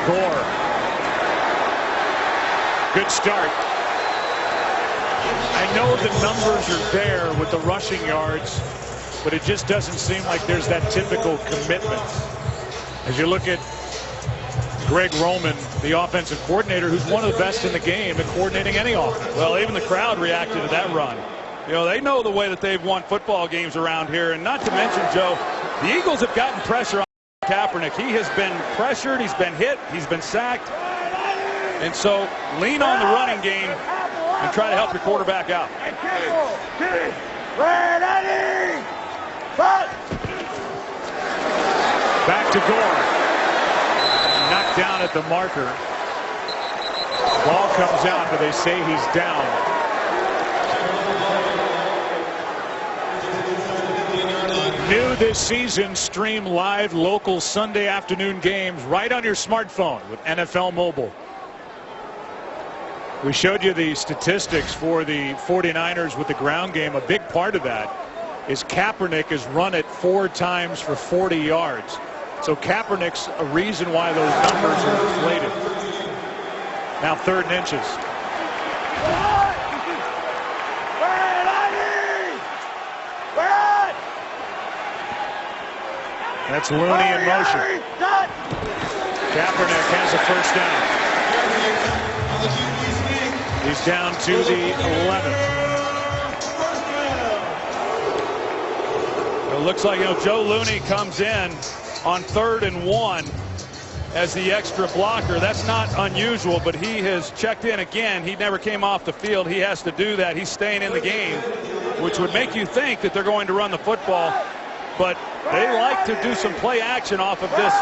Gore. Good start. I know the numbers are there with the rushing yards, but it just doesn't seem like there's that typical commitment. As you look at Greg Roman, the offensive coordinator, who's one of the best in the game at coordinating any offense. Well, even the crowd reacted to that run. You know, they know the way that they've won football games around here. And not to mention, Joe, the Eagles have gotten pressure on Kaepernick. He has been pressured, he's been hit, he's been sacked. And so lean on the running game and try to help your quarterback out. Back to Gore. Knocked down at the marker. Ball comes out, but they say he's down. New this season, stream live local Sunday afternoon games right on your smartphone with NFL Mobile. We showed you the statistics for the 49ers with the ground game. A big part of that is Kaepernick has run it 4 times for 40 yards. So Kaepernick's a reason why those numbers are inflated. Now 3rd and inches. That's Looney in motion. Kaepernick has a 1st down. He's down to the 11. It looks like, Joe Looney comes in on 3rd and 1 as the extra blocker. That's not unusual, but he has checked in again. He never came off the field. He has to do that. He's staying in the game, which would make you think that they're going to run the football. But they like to do some play action off of this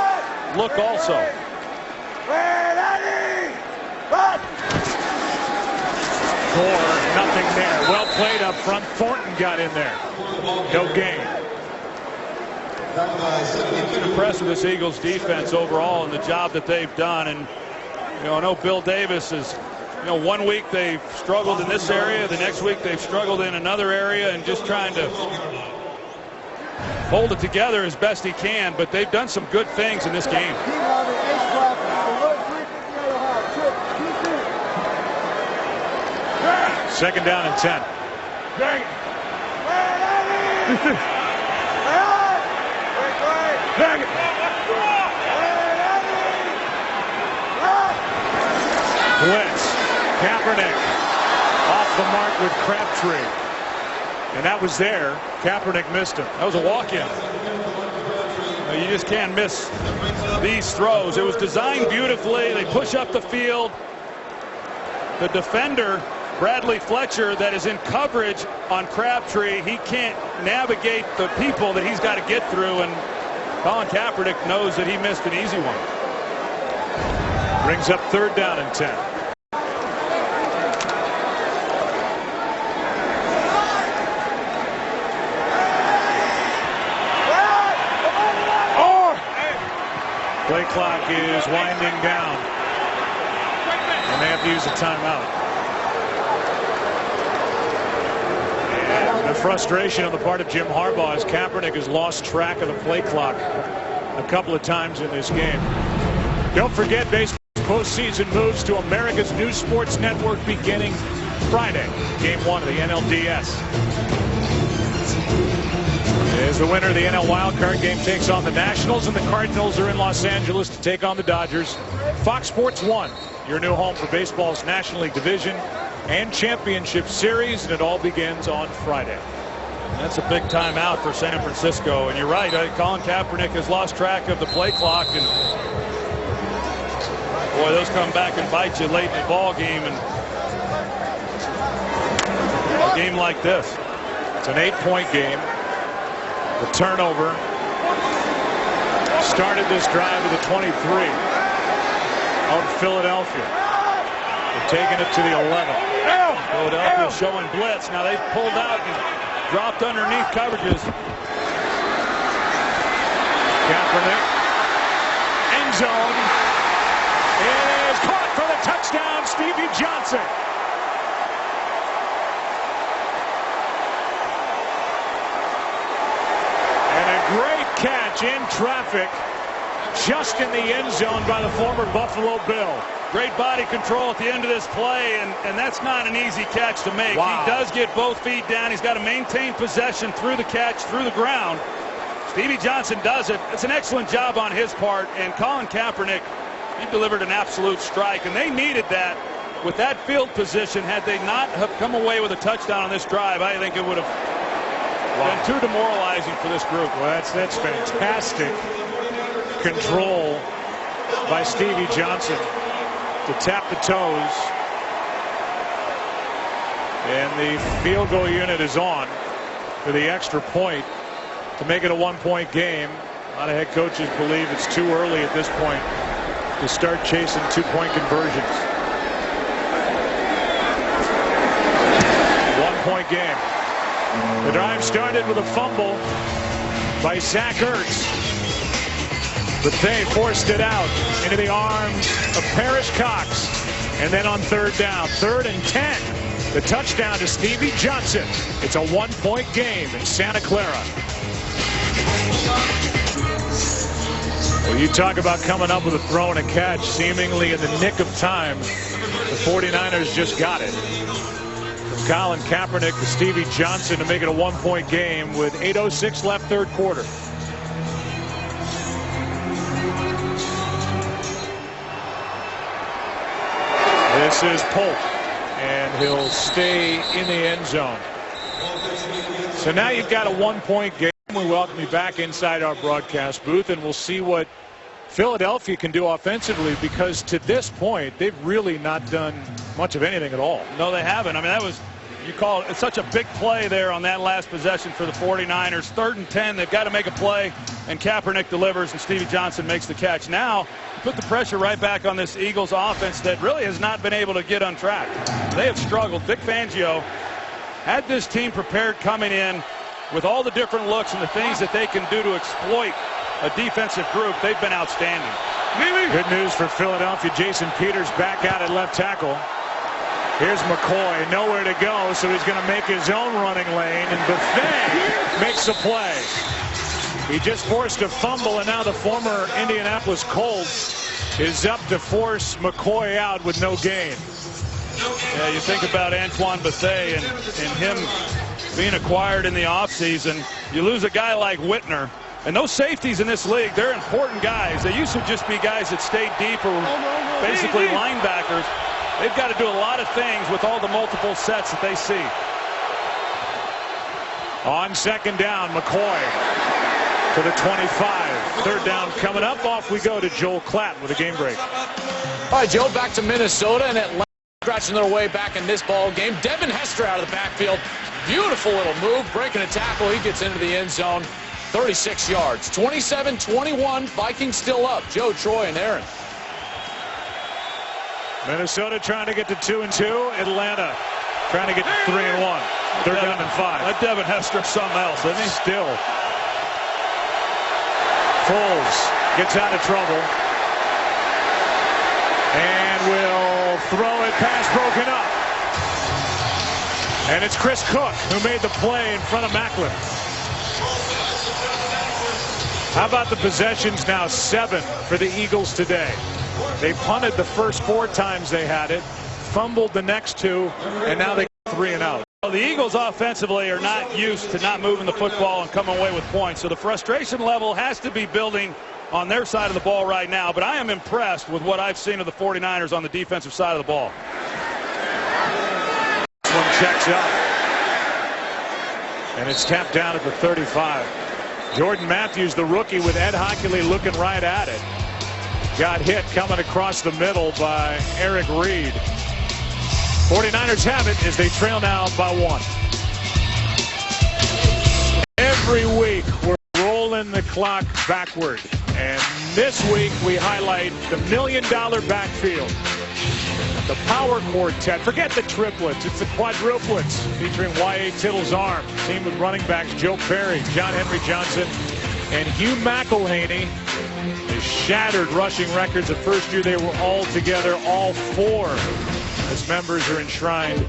look also. Gore, nothing there. Well played up front. Thornton got in there. No gain. I'm impressed with this Eagles defense overall and the job that they've done. And I know Bill Davis is, one week they've struggled in this area, the next week they've struggled in another area, and just trying to hold it together as best he can. But they've done some good things in this game. 2nd down and 10. Blitz. Kaepernick off the mark with Crabtree. And that was there. Kaepernick missed him. That was a walk-in. You just can't miss these throws. It was designed beautifully. They push up the field. The defender, Bradley Fletcher, that is in coverage on Crabtree, he can't navigate the people that he's got to get through, and Colin Kaepernick knows that he missed an easy one. Brings up 3rd down and 10. Play clock is winding down, and they have to use a timeout. And the frustration on the part of Jim Harbaugh is Kaepernick has lost track of the play clock a couple of times in this game. Don't forget, baseball's postseason moves to America's new sports network beginning Friday. Game 1 of the NLDS. As the winner of the NL wildcard game takes on the Nationals, and the Cardinals are in Los Angeles to take on the Dodgers. Fox Sports 1, your new home for baseball's National League Division and Championship Series, and it all begins on Friday. That's a big timeout for San Francisco, and you're right. Colin Kaepernick has lost track of the play clock, and boy, those come back and bite you late in the ball game, and a game like this. It's an 8-point game. The turnover started this drive with a 23 out of Philadelphia. They're taking it to the 11. Philadelphia showing blitz. Now they've pulled out and dropped underneath coverages. Kaepernick. End zone. Is caught for the touchdown, Stevie Johnson. Great catch in traffic just in the end zone by the former Buffalo Bill. Great body control at the end of this play, and that's not an easy catch to make. Wow. He does get both feet down. He's got to maintain possession through the catch, through the ground. Stevie Johnson does it. It's an excellent job on his part, and Colin Kaepernick, he delivered an absolute strike, and they needed that. With that field position, had they not have come away with a touchdown on this drive, I think it would have been too demoralizing for this group. Well, that's fantastic control by Stevie Johnson to tap the toes. And the field goal unit is on for the extra point to make it a 1-point game. A lot of head coaches believe it's too early at this point to start chasing two-point conversions. 1-point game. The drive started with a fumble by Zach Ertz, but they forced it out into the arms of Parrish Cox. And then on third down, 3rd and 10, the touchdown to Stevie Johnson. It's a 1-point game in Santa Clara. Well, you talk about coming up with a throw and a catch seemingly in the nick of time. The 49ers just got it. From Colin Kaepernick to Stevie Johnson to make it a 1-point game with 8:06 left, third quarter. This is Polk, and he'll stay in the end zone. So now you've got a 1-point game. We welcome you back inside our broadcast booth, and we'll see what Philadelphia can do offensively, because to this point they've really not done much of anything at all. No, they haven't. I mean, that was, you call it, it's such a big play there on that last possession for the 49ers. 3rd and 10, they've got to make a play, and Kaepernick delivers, and Stevie Johnson makes the catch. Now put the pressure right back on this Eagles offense that really has not been able to get on track. They have struggled. Vic Fangio had this team prepared coming in with all the different looks and the things that they can do to exploit a defensive group. They've been outstanding. Good news for Philadelphia. Jason Peters back out at left tackle. Here's McCoy, nowhere to go, so he's going to make his own running lane, and Buffet makes the play. He just forced a fumble, and now the former Indianapolis Colt is up to force McCoy out with no gain. Yeah, you think about Antoine Bethea and him being acquired in the offseason. You lose a guy like Whitner. And those safeties in this league, they're important guys. They used to just be guys that stayed deep or basically linebackers. They've got to do a lot of things with all the multiple sets that they see. On 2nd down, McCoy to the 25. 3rd down coming up. Off we go to Joel Klatt with a game break. All right, Joe, back to Minnesota, and Atlanta scratching their way back in this ball game. Devin Hester out of the backfield. Beautiful little move, breaking a tackle. He gets into the end zone. 36 yards. 27-21. Vikings still up. Joe, Troy, and Aaron. Minnesota trying to get to 2-2. Atlanta trying to get to 3-1. 3rd down and 5. That Devin Hester something else, isn't he? Still. Foles gets out of trouble and will throw it. Pass broken up. And it's Chris Cook who made the play in front of Macklin. How about the possessions now? 7 for the Eagles today. They punted the first 4 times they had it, fumbled the next 2, and now they get 3 and out. Well, the Eagles offensively are not used to not moving the football and coming away with points. So the frustration level has to be building on their side of the ball right now. But I am impressed with what I've seen of the 49ers on the defensive side of the ball. This one checks up. And it's tapped down at the 35. Jordan Matthews, the rookie, with Ed Hockley looking right at it. Got hit coming across the middle by Eric Reed. 49ers have it as they trail now by 1. Every week we're rolling the clock backward. And this week we highlight the $1 million backfield. The power quartet. Forget the triplets. It's the quadruplets featuring Y.A. Tittle's arm. Team with running backs Joe Perry, John Henry Johnson, and Hugh McElhaney. They shattered rushing records the first year they were all together. All 4 as members are enshrined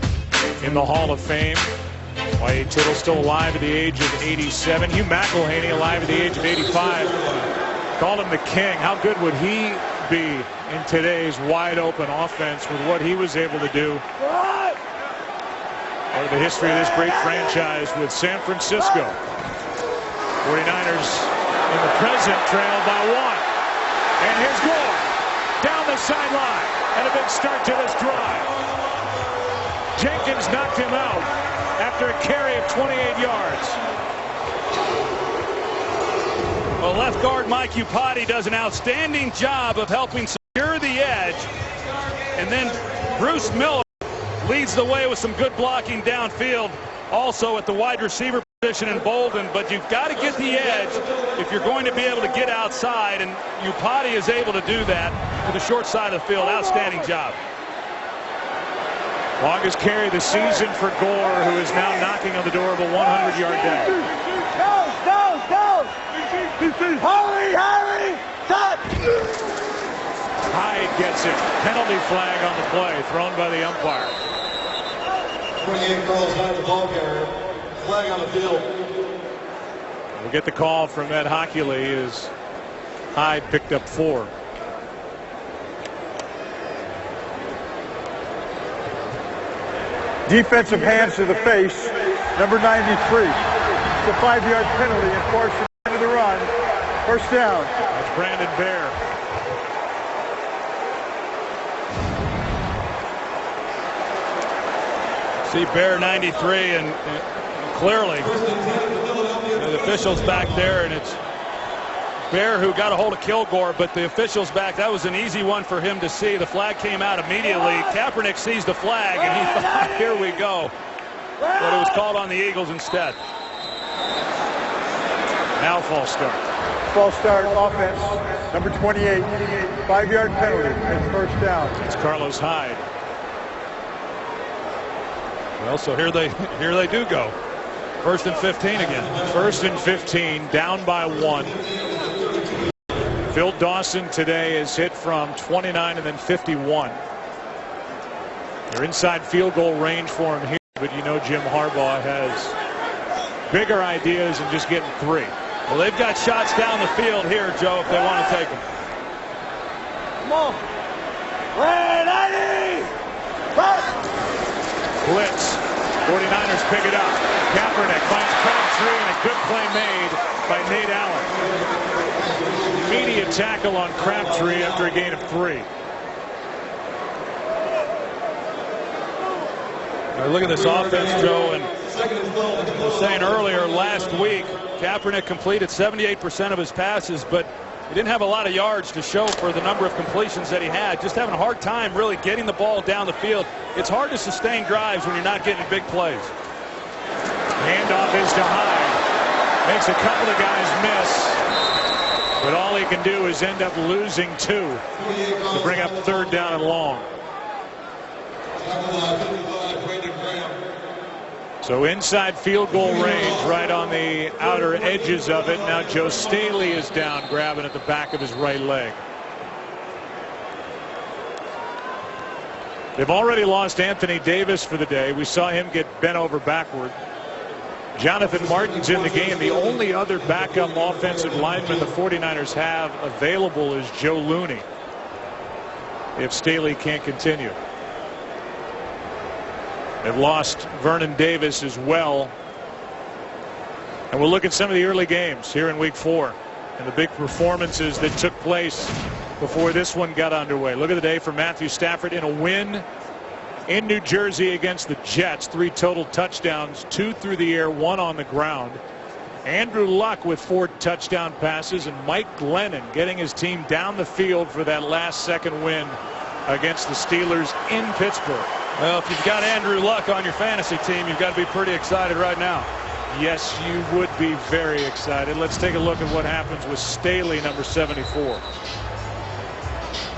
in the Hall of Fame. Y.A. Tittle still alive at the age of 87. Hugh McElhaney alive at the age of 85. Called him the king. How good would he be in today's wide open offense with what he was able to do? Part of the history of this great franchise with San Francisco. 49ers in the present trail by 1. And here's Gore down the sideline. And a big start to this drive. Jenkins knocked him out after a carry of 28 yards. Well, left guard Mike Iupati does an outstanding job of helping secure the edge. And then Bruce Miller leads the way with some good blocking downfield. Also at the wide receiver position in Bolden, but you've got to get the edge if you're going to be able to get outside, and Upati is able to do that to the short side of the field. Outstanding job. Longest carry of the season for Gore, who is now knocking on the door of a 100-yard day. Hurry, stop! Hyde gets it. Penalty flag on the play, thrown by the umpire. 28 calls Hyde, the ball carrier. Flag on the field. We'll get the call from Ed Hockley as Hyde picked up 4. Defensive hands to the face, number 93. It's a 5-yard penalty and forced into the run. First down. That's Brandon Bear. See Bear 93, and clearly the officials back there, and it's Bear who got a hold of Kilgore, but the officials back, that was an easy one for him to see. The flag came out immediately. Kaepernick sees the flag, and he thought, here we go. But it was called on the Eagles instead. Now false start. False start offense, number 28. 5-yard penalty and first down. It's Carlos Hyde. Well, so here they do go. 1st and 15 again. 1st and 15, down by 1. Phil Dawson today is hit from 29 and then 51. They're inside field goal range for him here, but you know Jim Harbaugh has bigger ideas than just getting 3. Well, they've got shots down the field here, Joe, if they want to take them. Come on. Ready! Blitz. 49ers pick it up. Kaepernick finds Crabtree, and a good play made by Nate Allen. Immediate tackle on Crabtree after a gain of 3. Now look at this offense, Joe, and I was saying earlier, last week, Kaepernick completed 78% of his passes, but he didn't have a lot of yards to show for the number of completions that he had. Just having a hard time really getting the ball down the field. It's hard to sustain drives when you're not getting big plays. Handoff is to Hyde. Makes a couple of guys miss. But all he can do is end up losing 2 to bring up 3rd down and long. So inside field goal range, right on the outer edges of it. Now Joe Staley is down, grabbing at the back of his right leg. They've already lost Anthony Davis for the day. We saw him get bent over backward. Jonathan Martin's in the game. The only other backup offensive lineman the 49ers have available is Joe Looney, if Staley can't continue. They've lost Vernon Davis as well. And we'll look at some of the early games here in week 4 and the big performances that took place before this one got underway. Look at the day for Matthew Stafford in a win in New Jersey against the Jets. 3 total touchdowns, 2 through the air, 1 on the ground. Andrew Luck with 4 touchdown passes, and Mike Glennon getting his team down the field for that last-second win against the Steelers in Pittsburgh. Well, if you've got Andrew Luck on your fantasy team, you've got to be pretty excited right now. Yes, you would be very excited. Let's take a look at what happens with Staley, number 74.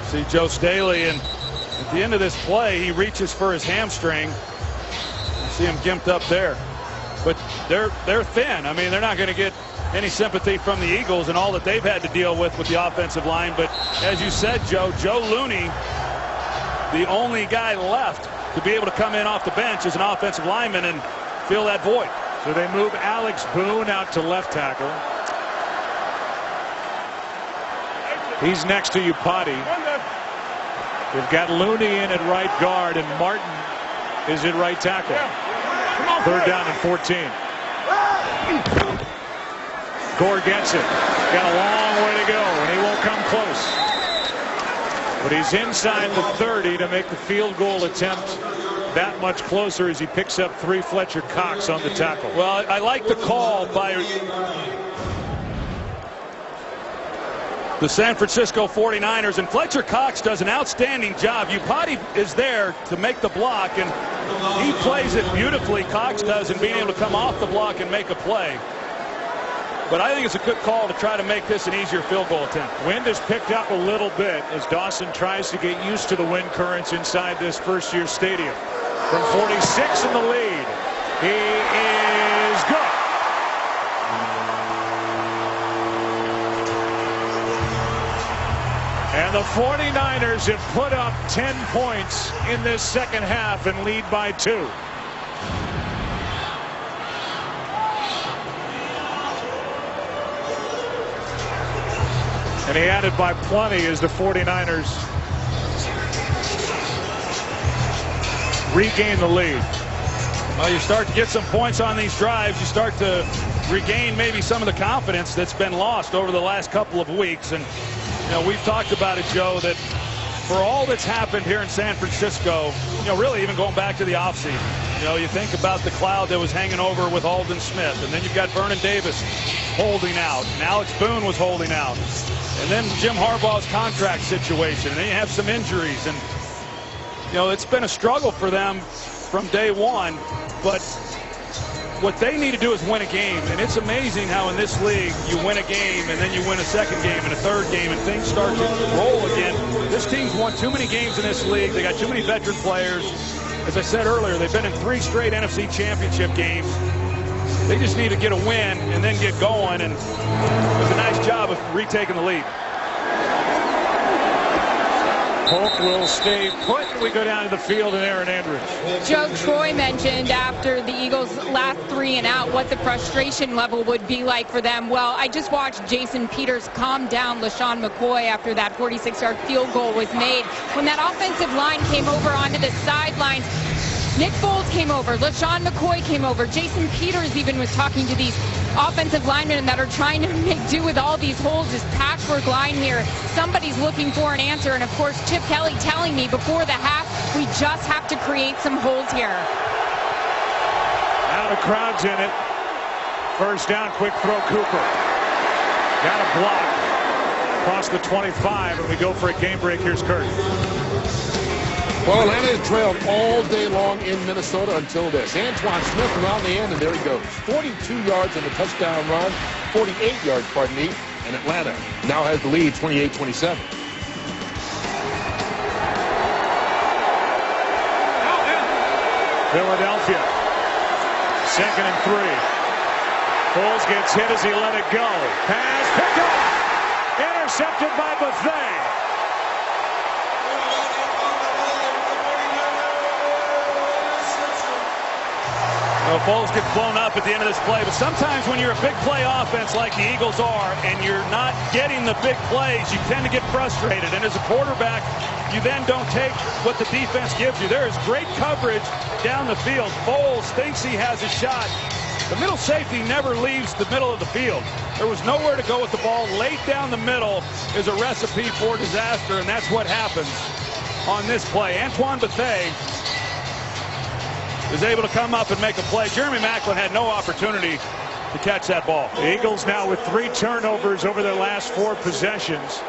See Joe Staley, and at the end of this play, he reaches for his hamstring. You see him gimped up there. But they're thin. I mean, they're not going to get any sympathy from the Eagles and all that they've had to deal with the offensive line. But as you said, Joe Looney, the only guy left to be able to come in off the bench as an offensive lineman and fill that void. So they move Alex Boone out to left tackle. He's next to Upati. They've got Looney in at right guard, and Martin is at right tackle. 3rd down and 14. Gore gets it. Got a long way to go, and he won't come close. But he's inside the 30 to make the field goal attempt that much closer as he picks up 3 Fletcher Cox on the tackle. Well, I like the call by the San Francisco 49ers, and Fletcher Cox does an outstanding job. Iupati is there to make the block, and he plays it beautifully. Cox does, in being able to come off the block and make a play. But I think it's a good call to try to make this an easier field goal attempt. Wind has picked up a little bit as Dawson tries to get used to the wind currents inside this first-year stadium. From 46 in the lead, he is good. And the 49ers have put up 10 points in this second half and lead by 2. And he added by plenty as the 49ers regain the lead. Well, you start to get some points on these drives. You start to regain maybe some of the confidence that's been lost over the last couple of weeks. And, you know, we've talked about it, Joe, that for all that's happened here in San Francisco, you know, really even going back to the offseason, you know, you think about the cloud that was hanging over with Aldon Smith, and then you've got Vernon Davis holding out, and Alex Boone was holding out, and then Jim Harbaugh's contract situation, and then you have some injuries, and, you know, it's been a struggle for them from day one, but what they need to do is win a game. And it's amazing how in this league you win a game and then you win a second game and a third game and things start to roll again. This team's won too many games in this league. They got too many veteran players. As I said earlier, they've been in 3 straight NFC Championship games. They just need to get a win and then get going, and it was a nice job of retaking the lead. Polk will stay put. We go down to the field and Erin Andrews. Joe, Troy mentioned after the Eagles' last 3 and out what the frustration level would be like for them. Well, I just watched Jason Peters calm down LaShawn McCoy after that 46-yard field goal was made. When that offensive line came over onto the sidelines, Nick Foles came over, LaShawn McCoy came over, Jason Peters even was talking to these offensive linemen that are trying to make do with all these holes, this patchwork line here. Somebody's looking for an answer, and of course Chip Kelly telling me before the half, we just have to create some holes here. Now the crowd's in it. First down, quick throw, Cooper. Got a block. Across the 25, and we go for a game break. Here's Kurt. Well, Atlanta has trailed all day long in Minnesota until this. Antoine Smith around the end, and there he goes. 42 yards on the touchdown run, 48 yards, pardon me, and Atlanta now has the lead, 28-27. Philadelphia, 2nd and 3. Foles gets hit as he let it go. Pass picked up, intercepted by Buffet. Well, Foles gets blown up at the end of this play, but sometimes when you're a big play offense like the Eagles are and you're not getting the big plays, you tend to get frustrated. And as a quarterback, you then don't take what the defense gives you. There is great coverage down the field. Foles thinks he has a shot. The middle safety never leaves the middle of the field. There was nowhere to go with the ball. Late down the middle is a recipe for disaster, and that's what happens on this play. Antoine Bethea is able to come up and make a play. Jeremy Maclin had no opportunity to catch that ball. The Eagles now with 3 turnovers over their last 4 possessions.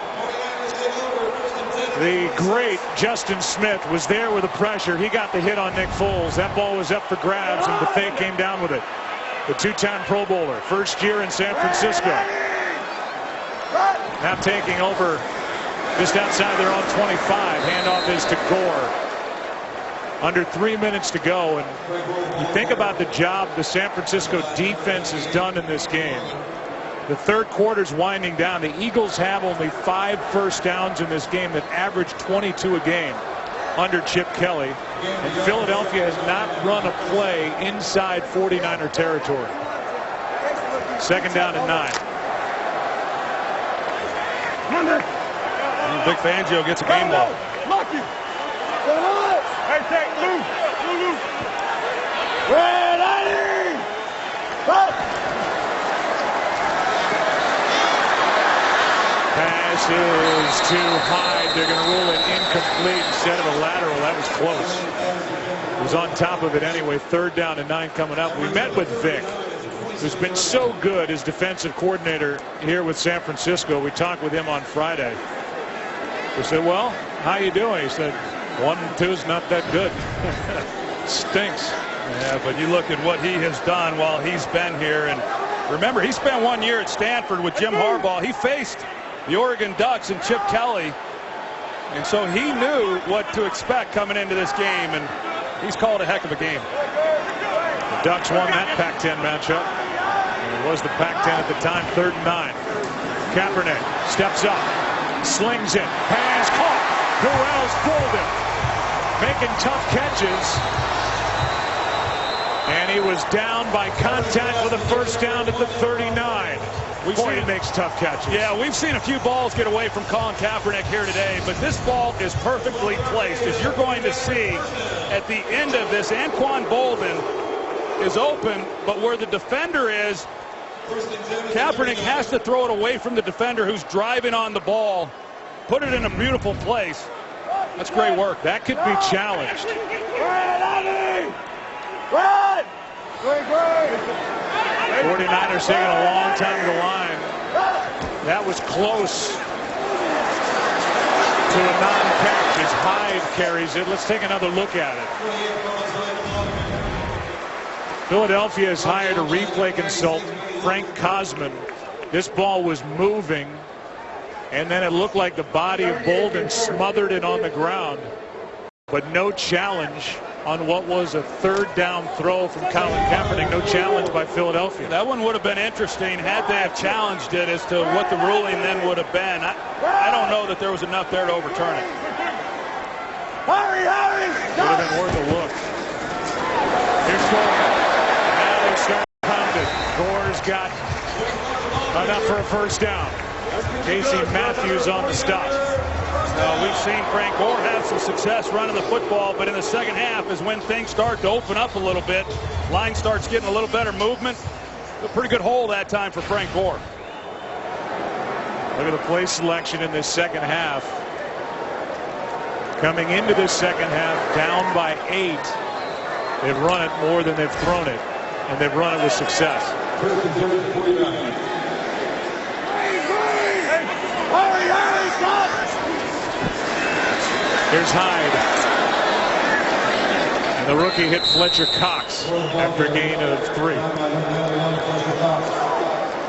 The great Justin Smith was there with the pressure. He got the hit on Nick Foles. That ball was up for grabs, and Bethea came down with it. The 2-time Pro Bowler, first year in San Francisco. Now taking over just outside their own 25. Handoff is to Gore. Under 3 minutes to go, and you think about the job the San Francisco defense has done in this game. The third quarter's winding down. The Eagles have only 5 first downs in this game that average 22 a game under Chip Kelly, and Philadelphia has not run a play inside 49er territory. 2nd down and 9. Vic Fangio gets a game ball. Hey, take loose. Red Eddie! Pass is too high. They're going to rule it incomplete instead of a lateral. That was close. It was on top of it anyway. 3rd down and 9 coming up. We met with Vic who's been so good as defensive coordinator here with San Francisco. We talked with him on Friday. We said, well, how you doing? He said, 1-2 is not that good. Stinks. Yeah, but you look at what he has done while he's been here. And remember, he spent 1 year at Stanford with Jim Harbaugh. He faced the Oregon Ducks and Chip Kelly. And so he knew what to expect coming into this game. And he's called a heck of a game. The Ducks won that Pac-10 matchup. And it was the Pac-10 at the time, 3rd and 9. Kaepernick steps up, slings it, pass caught. Burrell's Bolden making tough catches. And he was down by contact with a first down at the 39. Boy, he makes tough catches. Yeah, we've seen a few balls get away from Colin Kaepernick here today, but this ball is perfectly placed. As you're going to see at the end of this, Anquan Bolden is open, but where the defender is, Kaepernick has to throw it away from the defender who's driving on the ball, put it in a beautiful place. That's great work. That could be challenged. 49ers taking a long time to the line. That was close to a non-catch as Hyde carries it. Let's take another look at it. Philadelphia has hired a replay consultant, Frank Cosman. This ball was moving, and then it looked like the body of Bolden smothered it on the ground, but no challenge on what was a 3rd down throw from Colin Kaepernick. No challenge by Philadelphia. That one would have been interesting had they have challenged it as to what the ruling then would have been. I don't know that there was enough there to overturn it. Would have been worth a look. Here's Gore. Now they start pounding. Gore's got enough for a first down. Casey Matthews on the stop. We've seen Frank Gore have some success running the football, but in the second half is when things start to open up a little bit. Line starts getting a little better movement. A pretty good hole that time for Frank Gore. Look at the play selection in this second half. Coming into this second half, down by 8. They've run it more than they've thrown it, and they've run it with success. Here's Hyde. And the rookie hit Fletcher Cox after a gain of 3.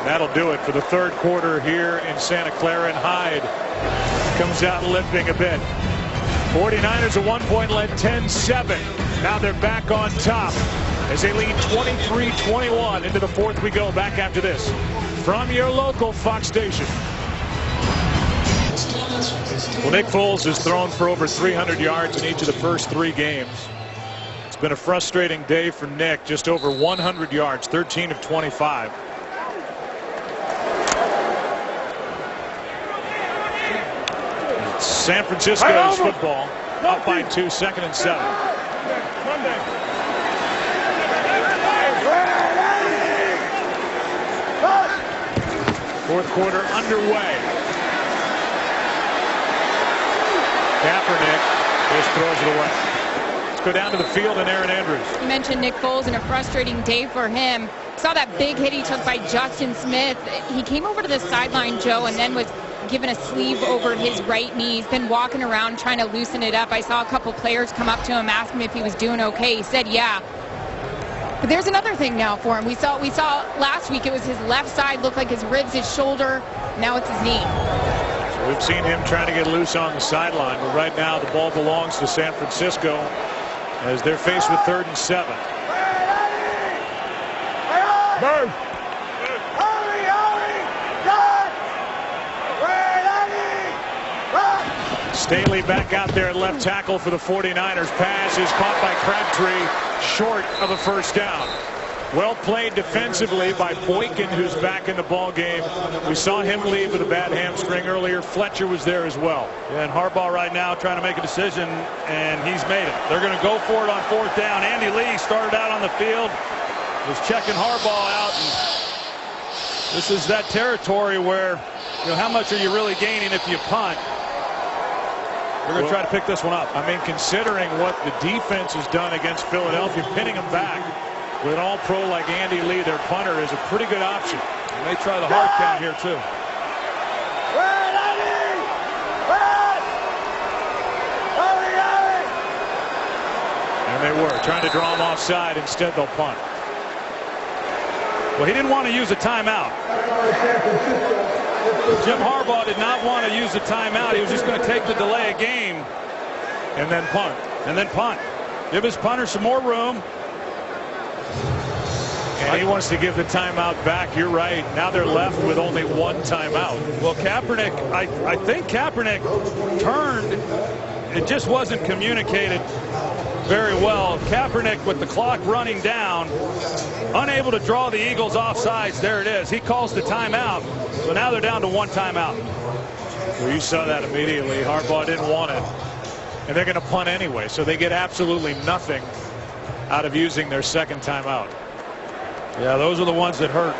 That'll do it for the 3rd quarter here in Santa Clara, and Hyde comes out limping a bit. 49ers a 1-point lead, 10-7. Now they're back on top as they lead 23-21. Into the 4th we go. Back after this from your local Fox station. Well, Nick Foles has thrown for over 300 yards in each of the first 3 games. It's been a frustrating day for Nick. Just over 100 yards, 13 of 25. It's San Francisco's football, up by 2, 2nd and 7. 4th quarter underway. Kaepernick just throws it away. Let's go down to the field and Aaron Andrews. You mentioned Nick Foles and a frustrating day for him. Saw that big hit he took by Justin Smith. He came over to the sideline, Joe, and then was given a sleeve over his right knee. He's been walking around trying to loosen it up. I saw a couple players come up to him, ask him if he was doing okay. He said, yeah. But there's another thing now for him. We saw last week it was his left side, looked like his ribs, his shoulder. Now it's his knee. We've seen him trying to get loose on the sideline, but right now the ball belongs to San Francisco as they're faced with 3rd and 7. Bird. Staley back out there at left tackle for the 49ers. Pass is caught by Crabtree, short of a first down. Well played defensively by Boykin, who's back in the ball game. We saw him leave with a bad hamstring earlier. Fletcher was there as well. Yeah, and Harbaugh right now trying to make a decision, and he's made it. They're going to go for it on 4th down. Andy Lee started out on the field, was checking Harbaugh out. And this is that territory where, how much are you really gaining if you punt? We're going to try to pick this one up. I mean, considering what the defense has done against Philadelphia, pinning them back, with an all-pro like Andy Lee, their punter, is a pretty good option. And they try the hard count here, too. And they were trying to draw him offside. Instead, they'll punt. Well, he didn't want to use a timeout. Jim Harbaugh did not want to use a timeout. He was just going to take the delay of game. And then punt. And then punt. Give his punter some more room. And he wants to give the timeout back. You're right. Now they're left with only one timeout. Well, Kaepernick, I think Kaepernick turned. It just wasn't communicated very well. Kaepernick, with the clock running down, unable to draw the Eagles offsides. There it is. He calls the timeout. So now they're down to one timeout. Well, you saw that immediately. Harbaugh didn't want it. And they're going to punt anyway. So they get absolutely nothing out of using their second timeout. Yeah, those are the ones that hurt.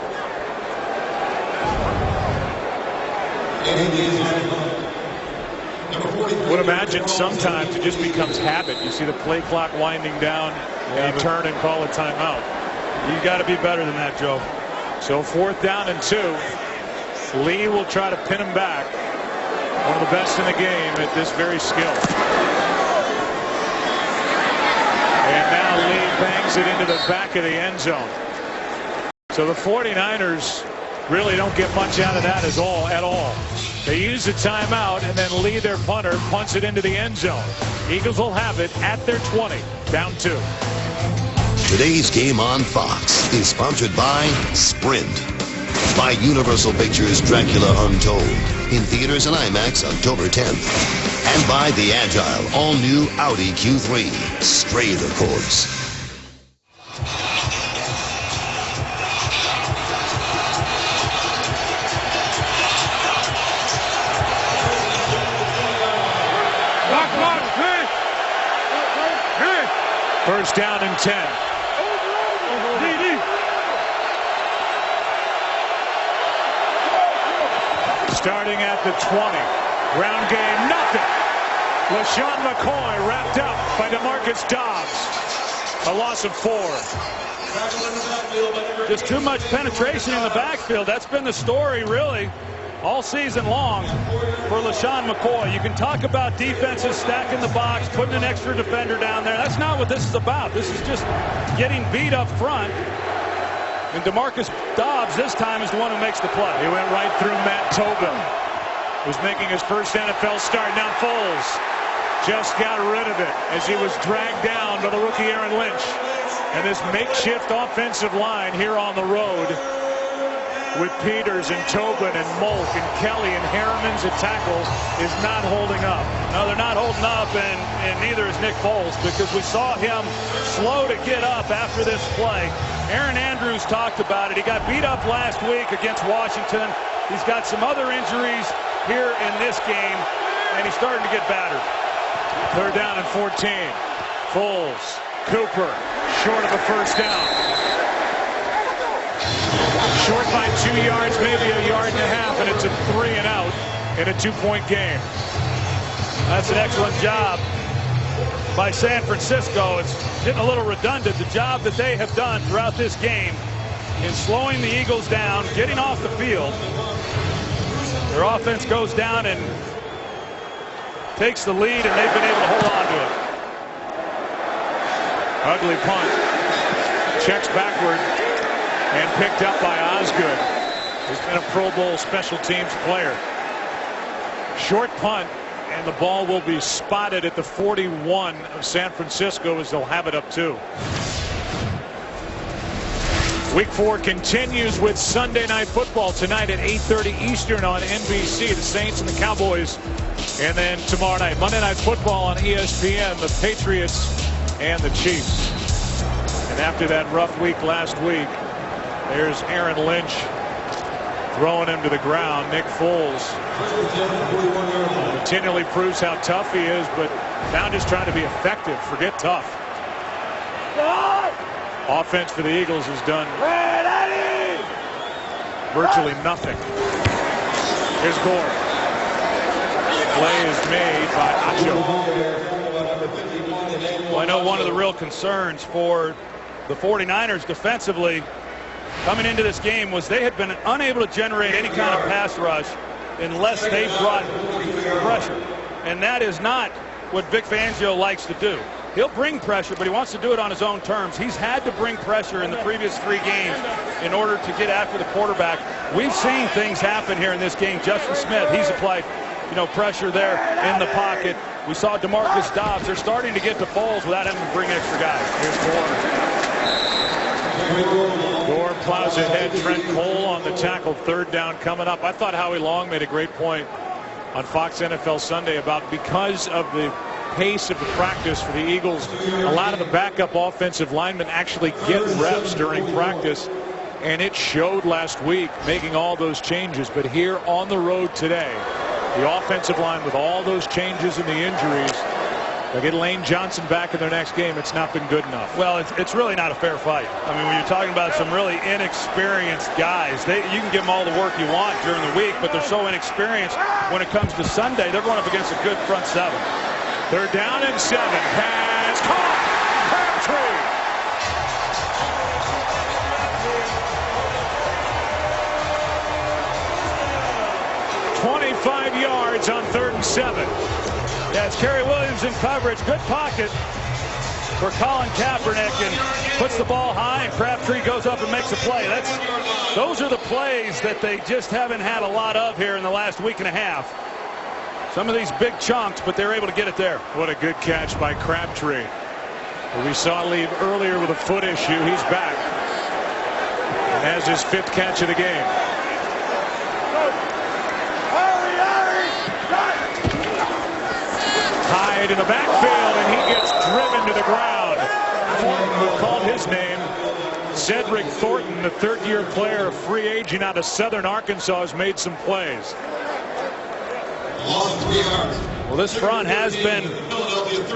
Would imagine sometimes it just becomes habit. You see the play clock winding down, and you turn and call a timeout. You got to be better than that, Joe. So 4th down and 2. Lee will try to pin him back. One of the best in the game at this very skill. And now Lee bangs it into the back of the end zone. So the 49ers really don't get much out of that at all. They use the timeout, and then Lee, their punter, punts it into the end zone. Eagles will have it at their 20, down 2. Today's game on Fox is sponsored by Sprint, by Universal Pictures' Dracula Untold, in theaters and IMAX October 10th, and by the agile, all-new Audi Q3. Stray the course. First down and 10. Starting at the 20. Ground game, nothing. LeSean McCoy wrapped up by DeMarcus Dobbs. A loss of 4. Just too much penetration in the backfield. That's been the story, really, all season long for LeSean McCoy. You can talk about defenses stacking the box, putting an extra defender down there. That's not what this is about. This is just getting beat up front. And DeMarcus Dobbs this time is the one who makes the play. He went right through Matt Tobin, who's making his first NFL start. Now Foles just got rid of it as he was dragged down by the rookie Aaron Lynch. And this makeshift offensive line here on the road with Peters and Tobin and Molk and Kelly and Harriman's at tackle is not holding up. No, they're not holding up, and neither is Nick Foles, because we saw him slow to get up after this play. Aaron Andrews talked about it. He got beat up last week against Washington. He's got some other injuries here in this game, and he's starting to get battered. 3rd down and 14. Foles, Cooper, short of a first down. Short by 2 yards, maybe a yard and a half, and it's a 3 and out in a 2-point game. That's an excellent job by San Francisco. It's getting a little redundant, the job that they have done throughout this game in slowing the Eagles down, getting off the field. Their offense goes down and takes the lead, and they've been able to hold on to it. Ugly punt. Checks backward and picked up by Osgood. He's been a Pro Bowl special teams player. Short punt, and the ball will be spotted at the 41 of San Francisco as they'll have it up 2. Week 4 continues with Sunday Night Football tonight at 8:30 Eastern on NBC. The Saints and the Cowboys. And then tomorrow night, Monday Night Football on ESPN, the Patriots and the Chiefs. And after that rough week last week, there's Aaron Lynch throwing him to the ground. Nick Foles continually proves how tough he is, but now just trying to be effective. Forget tough. Offense for the Eagles has done virtually nothing. Here's Gore. Play is made by Acho. Well, I know one of the real concerns for the 49ers defensively coming into this game was they had been unable to generate any kind of pass rush unless they brought pressure. And that is not what Vic Fangio likes to do. He'll bring pressure, but he wants to do it on his own terms. He's had to bring pressure in the previous 3 games in order to get after the quarterback. We've seen things happen here in this game. Justin Smith, he's applied, pressure there in the pocket. We saw DeMarcus Dobbs. They're starting to get to Foles without having to bring extra guys. Here's Gore. Gore plows ahead. Trent Cole on the tackle. 3rd down coming up. I thought Howie Long made a great point on Fox NFL Sunday about because of the pace of the practice for the Eagles, a lot of the backup offensive linemen actually get reps during practice, and it showed last week making all those changes. But here on the road today, the offensive line with all those changes and the injuries, they get Lane Johnson back in their next game. It's not been good enough. Well, it's really not a fair fight. I mean, when you're talking about some really inexperienced guys, you can give them all the work you want during the week, but they're so inexperienced when it comes to Sunday. They're going up against a good front 7. 3rd down and 7. Pass caught. Crabtree. 25 yards on 3rd and 7. Yeah, it's Kerry Williams in coverage. Good pocket for Colin Kaepernick, and puts the ball high, and Crabtree goes up and makes a play. Those are the plays that they just haven't had a lot of here in the last week and a half. Some of these big chunks, but they're able to get it there. What a good catch by Crabtree. We saw leave earlier with a foot issue. He's back and has his 5th catch of the game. Hyde in the backfield, and he gets driven to the ground. Who called his name? Cedric Thornton, the 3rd-year player, a free agent out of Southern Arkansas, has made some plays. Well, this front has been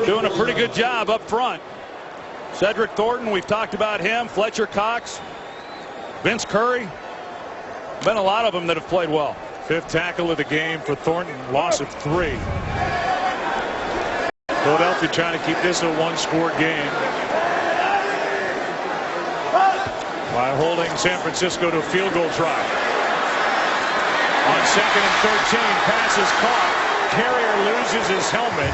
doing a pretty good job up front. Cedric Thornton, we've talked about him. Fletcher Cox, Vince Curry. Been a lot of them that have played well. 5th tackle of the game for Thornton. Loss of 3. Philadelphia trying to keep this a 1-score game by holding San Francisco to a field goal try. On 2nd and 13, pass is caught. Carrier loses his helmet.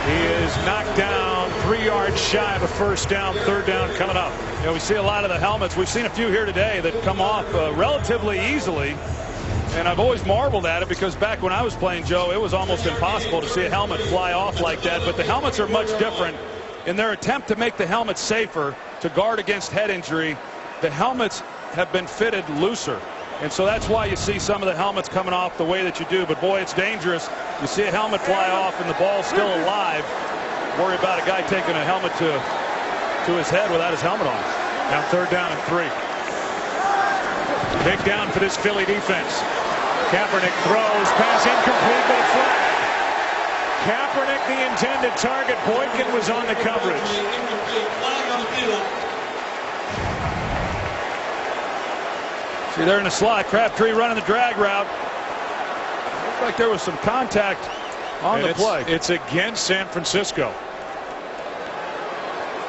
He is knocked down 3 yards shy of a 1st down. 3rd down coming up. We see a lot of the helmets. We've seen a few here today that come off relatively easily. And I've always marveled at it because back when I was playing, Joe, it was almost impossible to see a helmet fly off like that. But the helmets are much different in their attempt to make the helmet safer to guard against head injury. The helmets have been fitted looser. And so that's why you see some of the helmets coming off the way that you do. But, boy, it's dangerous. You see a helmet fly off and the ball's still alive. Worry about a guy taking a helmet to his head without his helmet on. Now 3rd down and 3. Big down for this Philly defense. Kaepernick throws. Pass incomplete, but a flag. Kaepernick the intended target. Boykin was on the coverage. See there in the slot, Crabtree running the drag route. Looked like there was some contact on the play. It's against San Francisco.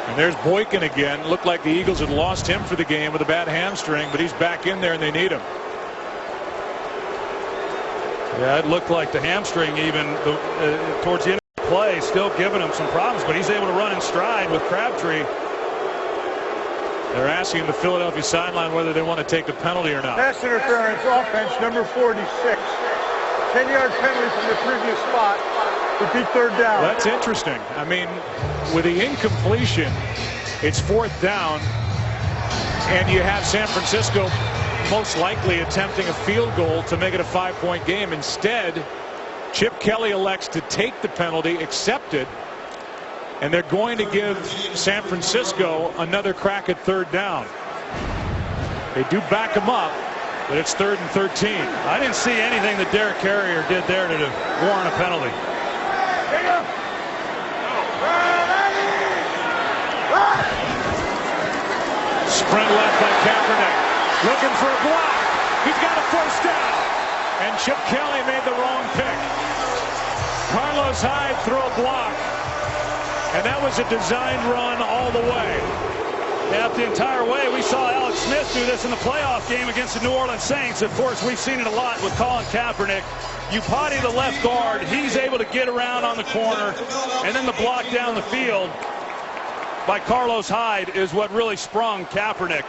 And there's Boykin again. Looked like the Eagles had lost him for the game with a bad hamstring, but he's back in there and they need him. Yeah, it looked like the hamstring even towards the end of the play still giving him some problems, but he's able to run in stride with Crabtree. They're asking the Philadelphia sideline whether they want to take the penalty or not. Pass interference, offense, number 46. 10-yard penalty from the previous spot. Repeat 3rd down. That's interesting. I mean, with the incompletion, it's 4th down, and you have San Francisco most likely attempting a field goal to make it a 5-point game. Instead, Chip Kelly elects to take the penalty, accept it, and they're going to give San Francisco another crack at 3rd down. They do back them up, but it's 3rd and 13. I didn't see anything that Derek Carrier did there to warrant a penalty. Sprint left by Kaepernick. Looking for a block. He's got a 1st down. And Chip Kelly made the wrong pick. Carlos Hyde threw a block. And that was a design run all the way. Yeah, the entire way. We saw Alex Smith do this in the playoff game against the New Orleans Saints. Of course, we've seen it a lot with Colin Kaepernick. You potty the left guard, he's able to get around on the corner, and then the block down the field by Carlos Hyde is what really sprung Kaepernick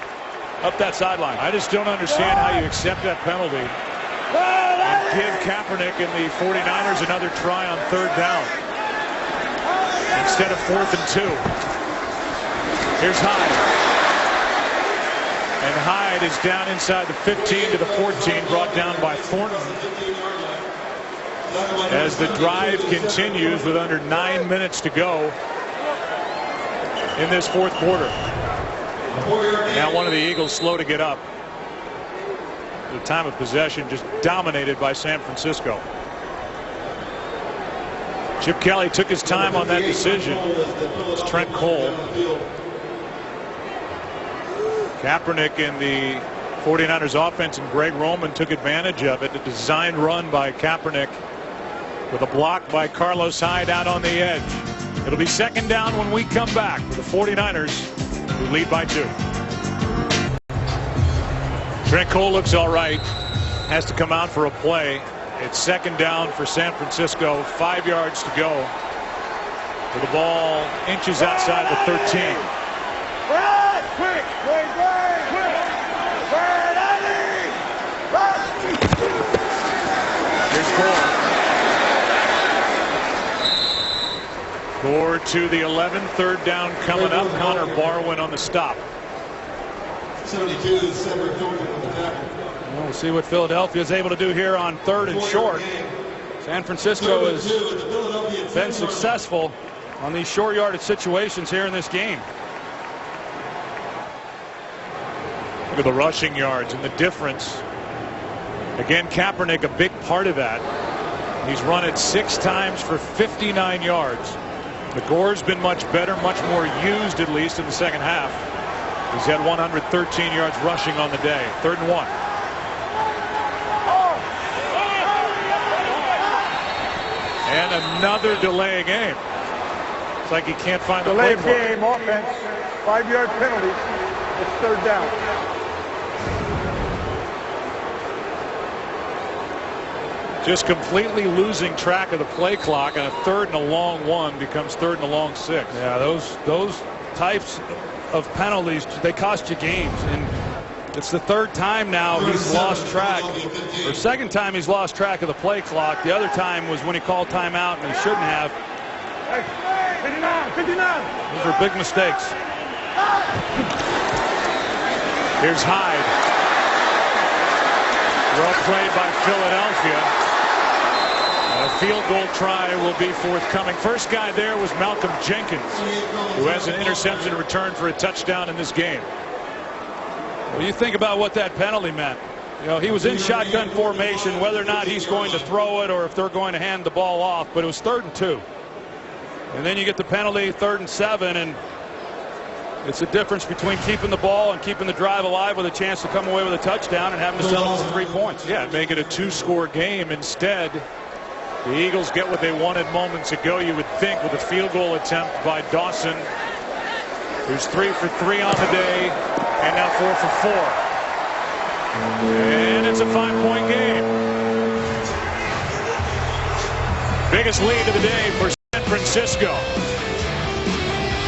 up that sideline. I just don't understand how you accept that penalty and give Kaepernick and the 49ers another try on third down instead of 4th and 2. Here's Hyde. And Hyde is down inside the 15 to the 14, brought down by Thornton. As the drive continues with under 9 minutes to go in this fourth quarter. Now one of the Eagles slow to get up. The time of possession just dominated by San Francisco. Chip Kelly took his time on that decision. It's Trent Cole. Kaepernick in the 49ers offense and Greg Roman took advantage of it. A designed run by Kaepernick with a block by Carlos Hyde out on the edge. It'll be second down when we come back with the 49ers who lead by 2. Trent Cole looks all right. Has to come out for a play. It's second down for San Francisco. 5 yards to go. With the ball inches outside the 13. Quick! Here's Gore. Gore to the 11. Third down coming up. Connor Barwin on the stop. 72, Cedric Thornton with the tackle. Well, we'll see what Philadelphia is able to do here on third and short. San Francisco has been successful on these short yardage situations here in this game. Look at the rushing yards and the difference. Again, Kaepernick a big part of that. He's run it 6 times for 59 yards. The Gore's been much better, much more used at least in the second half. He's had 113 yards rushing on the day. 3rd and 1. And another delay game. It's like he can't find the Delay play. game offense. 5-yard penalty. It's third down. Just completely losing track of the play clock, and a 3rd and a long 1 becomes 3rd and a long 6. Yeah, those types of penalties, they cost you games, and it's the 3rd time now he's lost track, or 2nd time he's lost track of the play clock. The other time was when he called timeout and he shouldn't have. 59. Those are big mistakes. Here's Hyde. Well played by Philadelphia. A field goal try will be forthcoming. First guy there was Malcolm Jenkins, who has an interception return for a touchdown in this game. Well, you think about what that penalty meant. You know, he was in shotgun formation, whether or not he's going to throw it or if they're going to hand the ball off, but it was 3rd and 2. And then you get the penalty, 3rd and 7, and it's a difference between keeping the ball and keeping the drive alive with a chance to come away with a touchdown and having to settle for 3 points. Yeah, make it a 2-score game. Instead, the Eagles get what they wanted moments ago, you would think, with a field goal attempt by Dawson, who's 3 for 3 on the day, and now 4 for 4. And it's a 5-point game. Biggest lead of the day for San Francisco.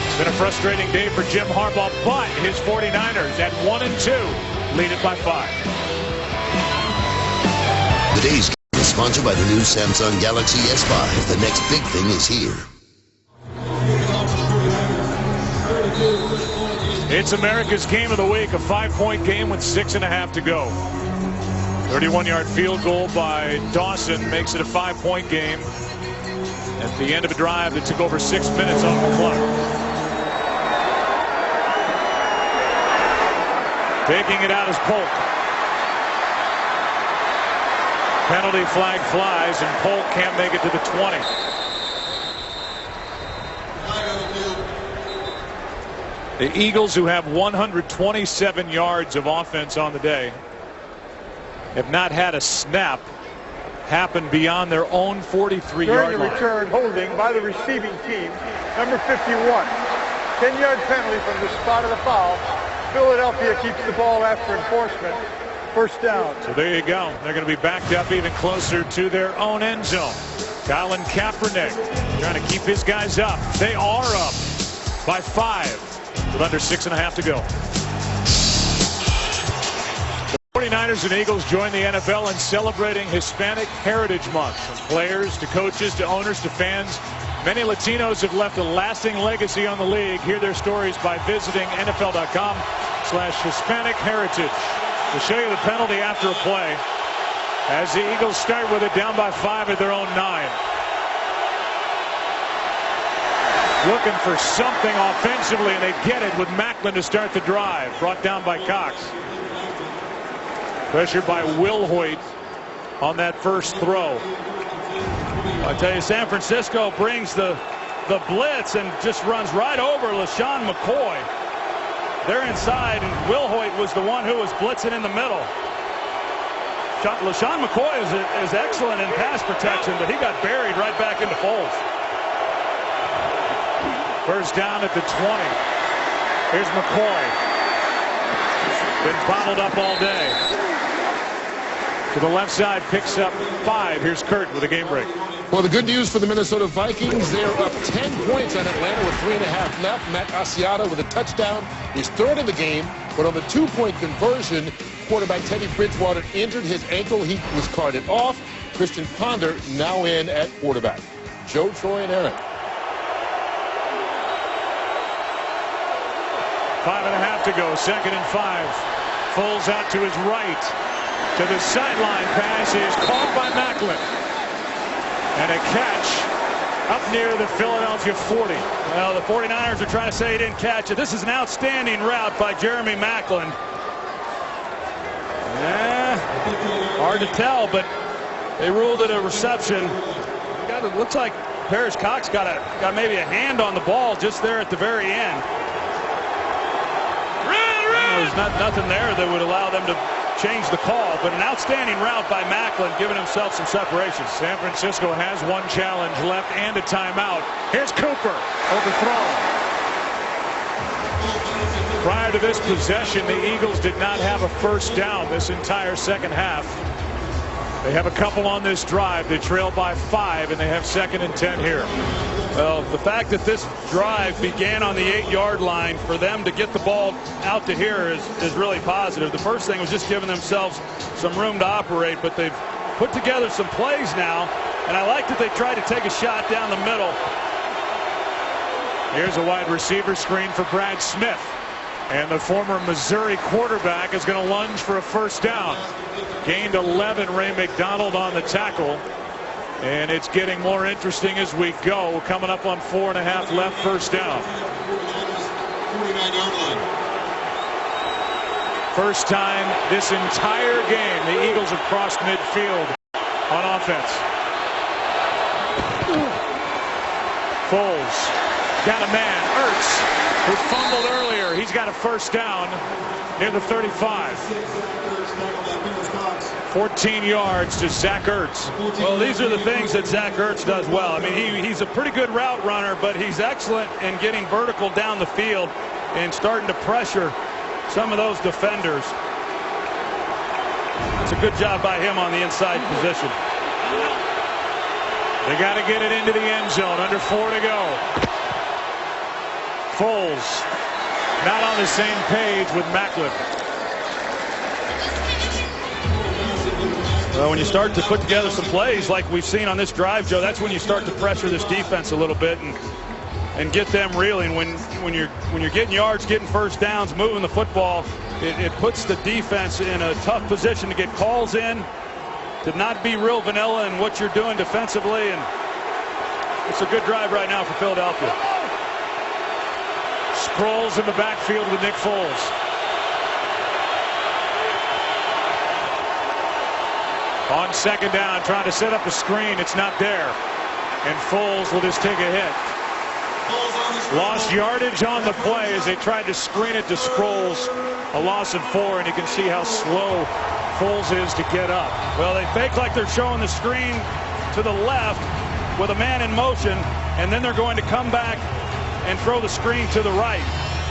It's been a frustrating day for Jim Harbaugh, but his 49ers at 1-2 lead it by 5. The day's game is sponsored by the new Samsung Galaxy S5. The next big thing is here. It's America's game of the week, a 5-point game with 6.5 to go. 31-yard field goal by Dawson makes it a 5-point game at the end of a drive that took over 6 minutes off the clock. Taking it out is Polk. Penalty flag flies, and Polk can't make it to the 20. The Eagles, who have 127 yards of offense on the day, have not had a snap happen beyond their own 43-yard During the line. return, holding by the receiving team, number 51. 10-yard penalty from the spot of the foul. Philadelphia keeps the ball after enforcement. First down. So there you go. They're going to be backed up even closer to their own end zone. Colin Kaepernick trying to keep his guys up. They are up by 5 with under 6.5 to go. The 49ers and Eagles join the NFL in celebrating Hispanic Heritage Month. From players to coaches to owners to fans, many Latinos have left a lasting legacy on the league. Hear their stories by visiting NFL.com/Hispanic Heritage. We'll show you the penalty after a play as the Eagles start with it down by 5 at their own 9. Looking for something offensively, and they get it with Maclin to start the drive. Brought down by Cox. Pressured by Wilhoit on that first throw. I tell you, San Francisco brings the blitz and just runs right over LaShawn McCoy. They're inside, and Wilhoit was the one who was blitzing in the middle. LaShawn McCoy is excellent in pass protection, but he got buried right back into Foles. First down at the 20. Here's McCoy. Been bottled up all day. To the left side, picks up 5. Here's Kurt with a game break. Well, the good news for the Minnesota Vikings, they're up 10 points on Atlanta with 3.5 left. Matt Asiata with a touchdown, his third of the game, but on the 2-point conversion, quarterback Teddy Bridgewater injured his ankle. He was carted off. Christian Ponder now in at quarterback. Joe, Troy, and Aaron. 5.5 to go. 2nd and 5. Foles out to his right. To the sideline pass is caught by Maclin. And a catch up near the Philadelphia 40. Well, the 49ers are trying to say he didn't catch it. This is an outstanding route by Jeremy Maclin. Hard to tell, but they ruled it a reception. It looks like Parrish Cox got maybe a hand on the ball just there at the very end. There's nothing there that would allow them to change the call, but an outstanding route by Maclin, giving himself some separation. San Francisco has one challenge left and a timeout. Here's Cooper, overthrown. Prior to this possession, the Eagles did not have a first down this entire second half. They have a couple on this drive. They trail by 5, and they have 2nd and 10 here. Well, the fact that this drive began on the 8-yard line, for them to get the ball out to here is really positive. The first thing was just giving themselves some room to operate, but they've put together some plays now, and I like that they tried to take a shot down the middle. Here's a wide receiver screen for Brad Smith. And the former Missouri quarterback is going to lunge for a first down. Gained 11, Ray McDonald on the tackle. And it's getting more interesting as we go. Coming up on 4.5 left, first down. First time this entire game the Eagles have crossed midfield on offense. Foles got a man, Ertz, who fumbled earlier. He's got a first down near the 35. 14 yards to Zach Ertz. Well, these are the things that Zach Ertz does well. I mean, he's a pretty good route runner, but he's excellent in getting vertical down the field and starting to pressure some of those defenders. It's a good job by him on the inside position. They got to get it into the end zone. Under 4 to go. Foles not on the same page with Maclin. Well, when you start to put together some plays like we've seen on this drive, Joe, that's when you start to pressure this defense a little bit and get them reeling. When you're getting yards, getting first downs, moving the football, it puts the defense in a tough position to get calls in, to not be real vanilla in what you're doing defensively, and it's a good drive right now for Philadelphia. Sproles in the backfield with Nick Foles. On second down, trying to set up a screen. It's not there. And Foles will just take a hit. Lost yardage on the play as they tried to screen it to Sproles. A loss of 4, and you can see how slow Foles is to get up. Well, they fake like they're showing the screen to the left with a man in motion, and then they're going to come back and throw the screen to the right.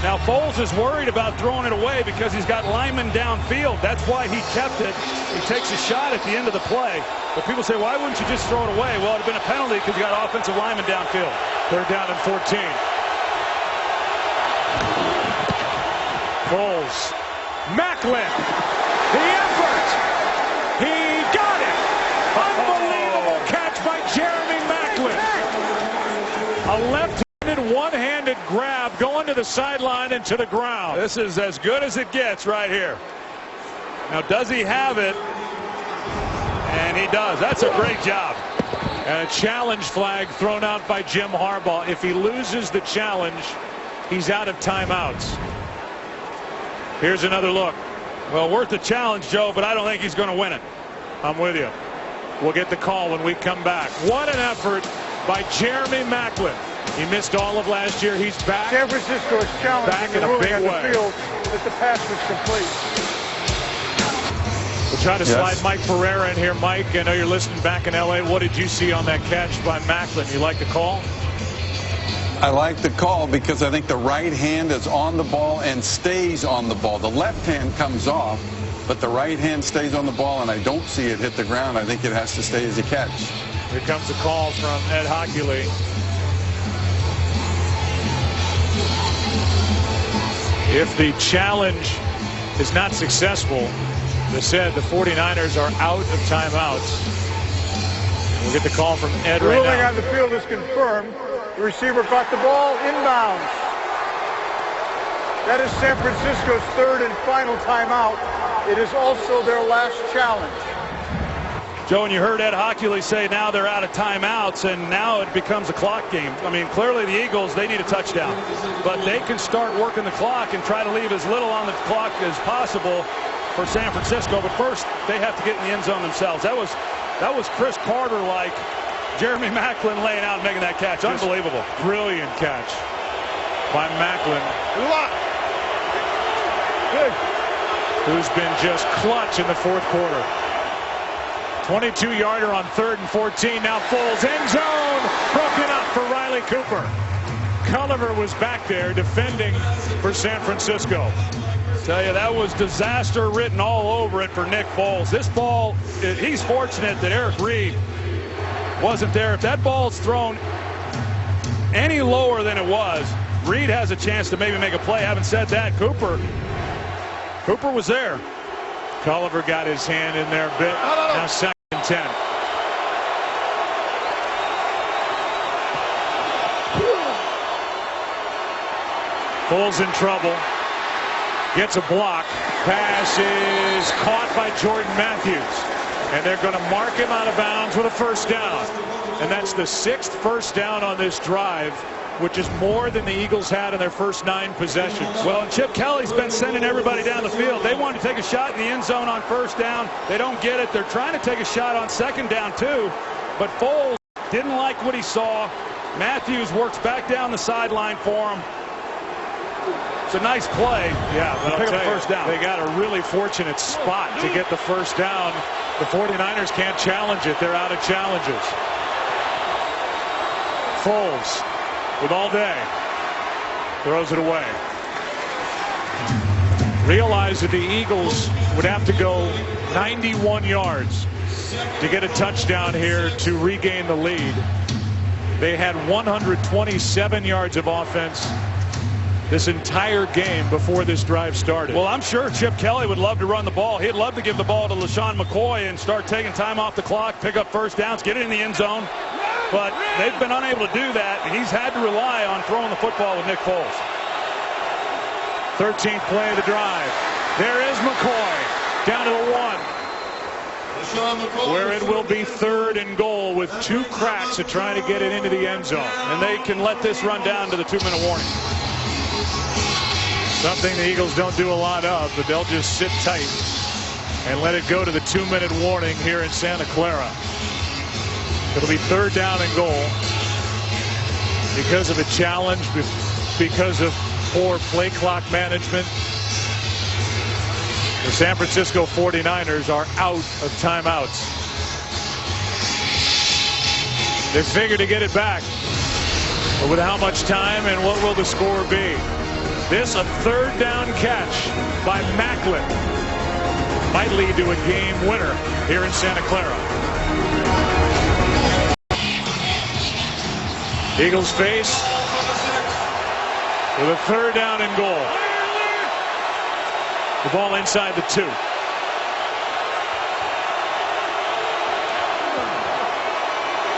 Now Foles is worried about throwing it away because he's got linemen downfield. That's why he kept it. He takes a shot at the end of the play. But people say, why wouldn't you just throw it away? Well, it'd have been a penalty because you got offensive linemen downfield. 3rd down and 14. Foles. Maclin. The effort. He got it. Unbelievable catch by Jeremy Maclin. A left-handed, one-handed grab going to the sideline and to the ground. This is as good as it gets right here. Now, does he have it? And he does. That's a great job. And a challenge flag thrown out by Jim Harbaugh. If he loses the challenge, he's out of timeouts. Here's another look. Well, worth the challenge, Joe, but I don't think he's going to win it. I'm with you. We'll get the call when we come back. What an effort by Jeremy Maclin. He missed all of last year. He's back. San Francisco is challenging back in the a ruling big on the way. field that the pass was complete. We'll try to slide Mike Ferreira in here. Mike, I know you're listening back in L.A. What did you see on that catch by Maclin? You like the call? I like the call because I think the right hand is on the ball and stays on the ball. The left hand comes off, but the right hand stays on the ball, and I don't see it hit the ground. I think it has to stay as a catch. Here comes a call from Ed Hockley. If the challenge is not successful, they said the 49ers are out of timeouts. We'll get the call from Ed right now. The ruling on the field is confirmed. The receiver caught the ball inbounds. That is San Francisco's 3rd and final timeout. It is also their last challenge. Joe, and you heard Ed Hockley say now they're out of timeouts, and now it becomes a clock game. I mean, clearly the Eagles, they need a touchdown. But they can start working the clock and try to leave as little on the clock as possible for San Francisco. But first, they have to get in the end zone themselves. That was Chris Carter-like. Jeremy Maclin laying out and making that catch. Just unbelievable. Brilliant catch by Maclin. Good. Who's been just clutch in the 4th quarter. 22-yarder on 3rd and 14. Now Foles, end zone, broken up for Riley Cooper. Culliver was back there defending for San Francisco. Tell you, that was disaster written all over it for Nick Foles. This ball, he's fortunate that Eric Reed wasn't there. If that ball's thrown any lower than it was, Reed has a chance to maybe make a play. Having said that, Cooper was there. Culliver got his hand in there a bit. Now 2nd and 10. Foles in trouble. Gets a block. Pass is caught by Jordan Matthews. And they're going to mark him out of bounds with a 1st down. And that's the 6th first down on this drive, which is more than the Eagles had in their first 9 possessions. Well, and Chip Kelly's been sending everybody down the field. They want to take a shot in the end zone on 1st down. They don't get it. They're trying to take a shot on 2nd down, too. But Foles didn't like what he saw. Matthews works back down the sideline for him. It's a nice play. Yeah, but pick I'll up tell you, first down. They got a really fortunate spot to get the 1st down. The 49ers can't challenge it. They're out of challenges. Foles with all day. Throws it away. Realized that the Eagles would have to go 91 yards to get a touchdown here to regain the lead. They had 127 yards of offense this entire game before this drive started. Well, I'm sure Chip Kelly would love to run the ball. He'd love to give the ball to LaShawn McCoy and start taking time off the clock, pick up 1st downs, get it in the end zone. But they've been unable to do that, and he's had to rely on throwing the football with Nick Foles. 13th play of the drive. There is McCoy down to the 1. Where it will be 3rd and goal with 2 cracks at trying to get it into the end zone. And they can let this run down to the 2-minute warning. Something the Eagles don't do a lot of, but they'll just sit tight and let it go to the 2-minute warning here in Santa Clara. It'll be 3rd down and goal because of a challenge, because of poor play clock management. The San Francisco 49ers are out of timeouts. They figure to get it back. But with how much time and what will the score be? This a third down catch by Macklin might lead to a game winner here in Santa Clara. Eagles face with a third down and goal. The ball inside the 2.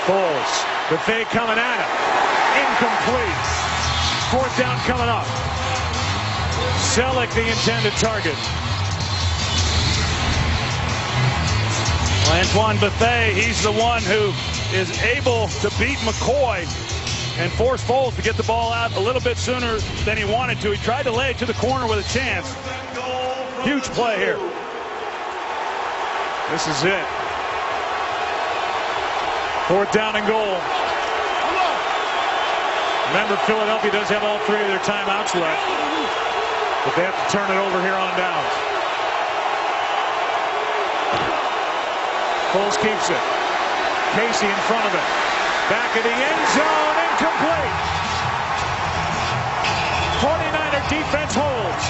Foles, the fake coming at him. Incomplete. Fourth down coming up. Selleck the intended target. Antoine Bethea, he's the one who is able to beat McCoy and force Foles to get the ball out a little bit sooner than he wanted to. He tried to lay it to the corner with a chance. Huge play here. This is it. Fourth down and goal. Remember, Philadelphia does have all 3 of their timeouts left, but they have to turn it over here on downs. Foles keeps it. Casey in front of it. Back of the end zone, incomplete. 49er defense holds.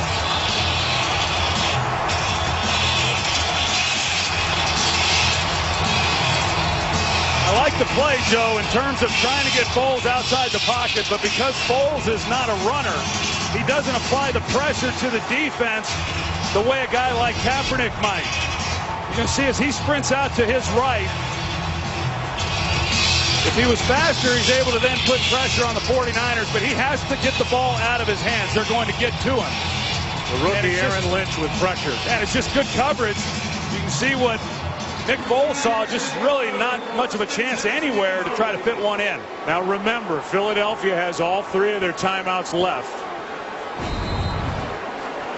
I like the play, Joe, in terms of trying to get Foles outside the pocket, but because Foles is not a runner, he doesn't apply the pressure to the defense the way a guy like Kaepernick might. You can see as he sprints out to his right, if he was faster, he's able to then put pressure on the 49ers, but he has to get the ball out of his hands. They're going to get to him. The rookie Aaron Lynch with pressure. And it's just good coverage. You can see what Nick Foles saw, just really not much of a chance anywhere to try to fit one in. Now remember, Philadelphia has all 3 of their timeouts left.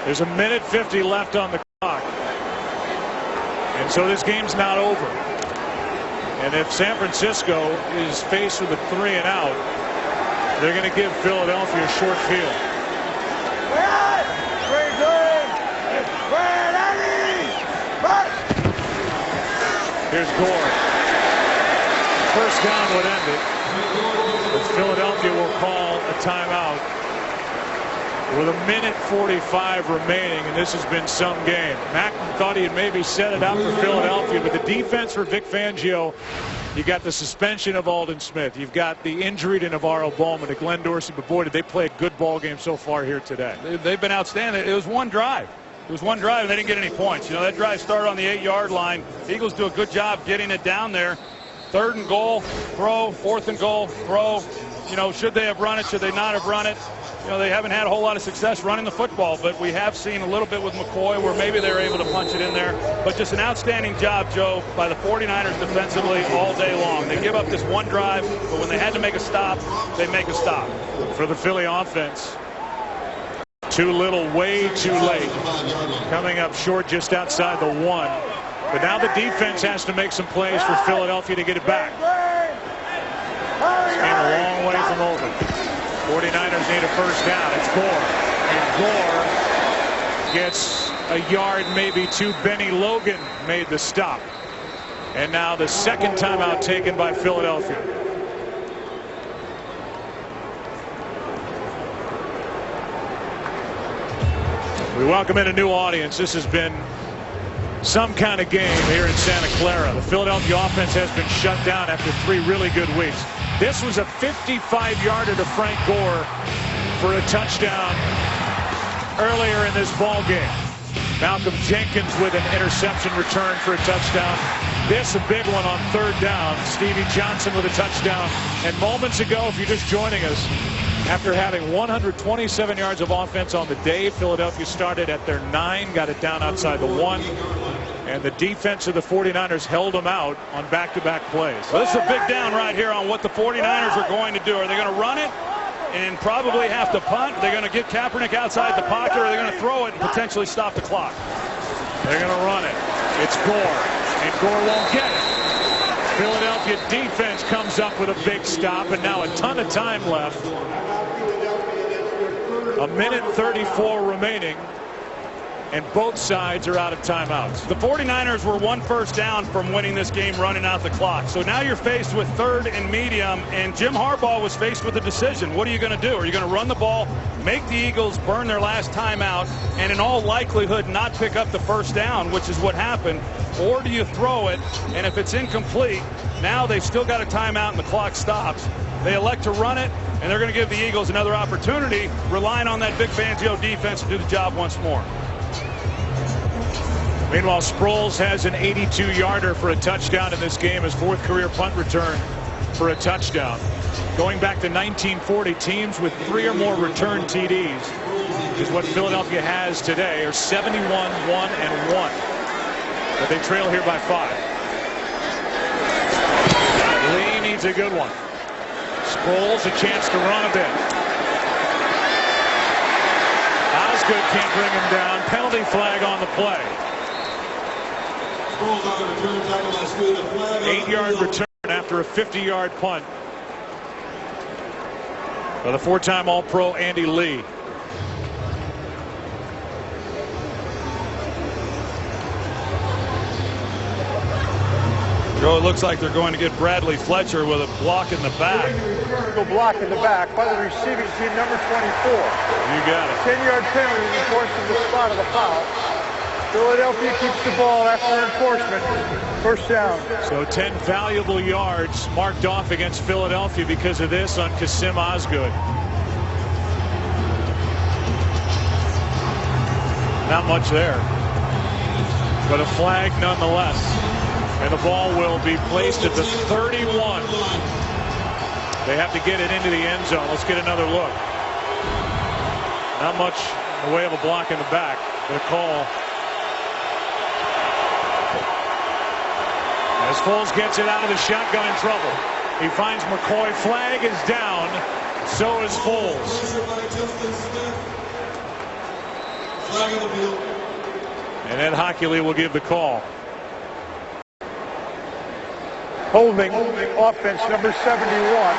There's 1:50 left on the clock. And so this game's not over. And if San Francisco is faced with a 3 and out, they're going to give Philadelphia a short field. Here's Gore. First down would end it. As Philadelphia will call a timeout with 1:45 remaining, and this has been some game. Macklin thought he had maybe set it up for Philadelphia, but the defense for Vic Fangio, you got the suspension of Aldon Smith. You've got the injury to Navarro Bowman, to Glenn Dorsey, but boy, did they play a good ball game so far here today. They've been outstanding. It was one drive. It was one drive, and they didn't get any points. You know, that drive started on the 8-yard line. The Eagles do a good job getting it down there. 3rd and goal, throw. 4th and goal, throw. You know, should they have run it? Should they not have run it? You know, they haven't had a whole lot of success running the football, but we have seen a little bit with McCoy where maybe they were able to punch it in there. But just an outstanding job, Joe, by the 49ers defensively all day long. They give up this one drive, but when they had to make a stop, they make a stop. For the Philly offense, too little, way too late. Coming up short just outside the 1. But now the defense has to make some plays for Philadelphia to get it back. It's been a long way from over. 49ers need a first down. It's Gore. And Gore gets a yard, maybe 2. Benny Logan made the stop. And now the second timeout taken by Philadelphia. We welcome in a new audience. This has been some kind of game here in Santa Clara. The Philadelphia offense has been shut down after 3 really good weeks. This was a 55-yarder to Frank Gore for a touchdown earlier in this ball game. Malcolm Jenkins with an interception return for a touchdown. This a big one on 3rd down. Stevie Johnson with a touchdown. And moments ago, if you're just joining us, after having 127 yards of offense on the day, Philadelphia started at their 9, got it down outside the 1. And the defense of the 49ers held them out on back-to-back plays. Well, this is a big down right here on what the 49ers are going to do. Are they going to run it and probably have to punt? They're going to get Kaepernick outside the pocket, or are they going to throw it and potentially stop the clock? They're going to run it. It's Gore, and Gore won't get it. Philadelphia defense comes up with a big stop, and now a ton of time left. 1:34 remaining. and both sides are out of timeouts. The 49ers were 1 first down from winning this game running out the clock. So now you're faced with 3rd and medium, and Jim Harbaugh was faced with a decision. What are you going to do? Are you going to run the ball, make the Eagles burn their last timeout, and in all likelihood not pick up the first down, which is what happened, or do you throw it, and if it's incomplete, now they've still got a timeout and the clock stops. They elect to run it, and they're going to give the Eagles another opportunity, relying on that Vic Fangio defense to do the job once more. Meanwhile, Sproles has an 82-yarder for a touchdown in this game, his 4th career punt return for a touchdown. Going back to 1940, teams with 3 or more return TDs is what Philadelphia has today, are 71, 1, and 1. But they trail here by 5. Lee needs a good one. Sproles a chance to run a bit. Osgood can't bring him down. Penalty flag on the play. 8-yard return after a 50-yard punt by the 4-time All-Pro Andy Lee. Joe, it looks like they're going to get Bradley Fletcher with a block in the back. Go block in the back by the receiving team, number 24. You got it. 10-yard penalty enforced in the spot of the foul. Philadelphia keeps the ball after enforcement. First down. So 10 valuable yards marked off against Philadelphia because of this on Kasim Osgood. Not much there, but a flag nonetheless. And the ball will be placed at the 31. They have to get it into the end zone. Let's get another look. Not much in the way of a block in the back, but a call. As Foles gets it out of the shotgun in trouble. He finds McCoy. Flag is down. So is Foles. And Ed Hockley will give the call. Holding offense number 71.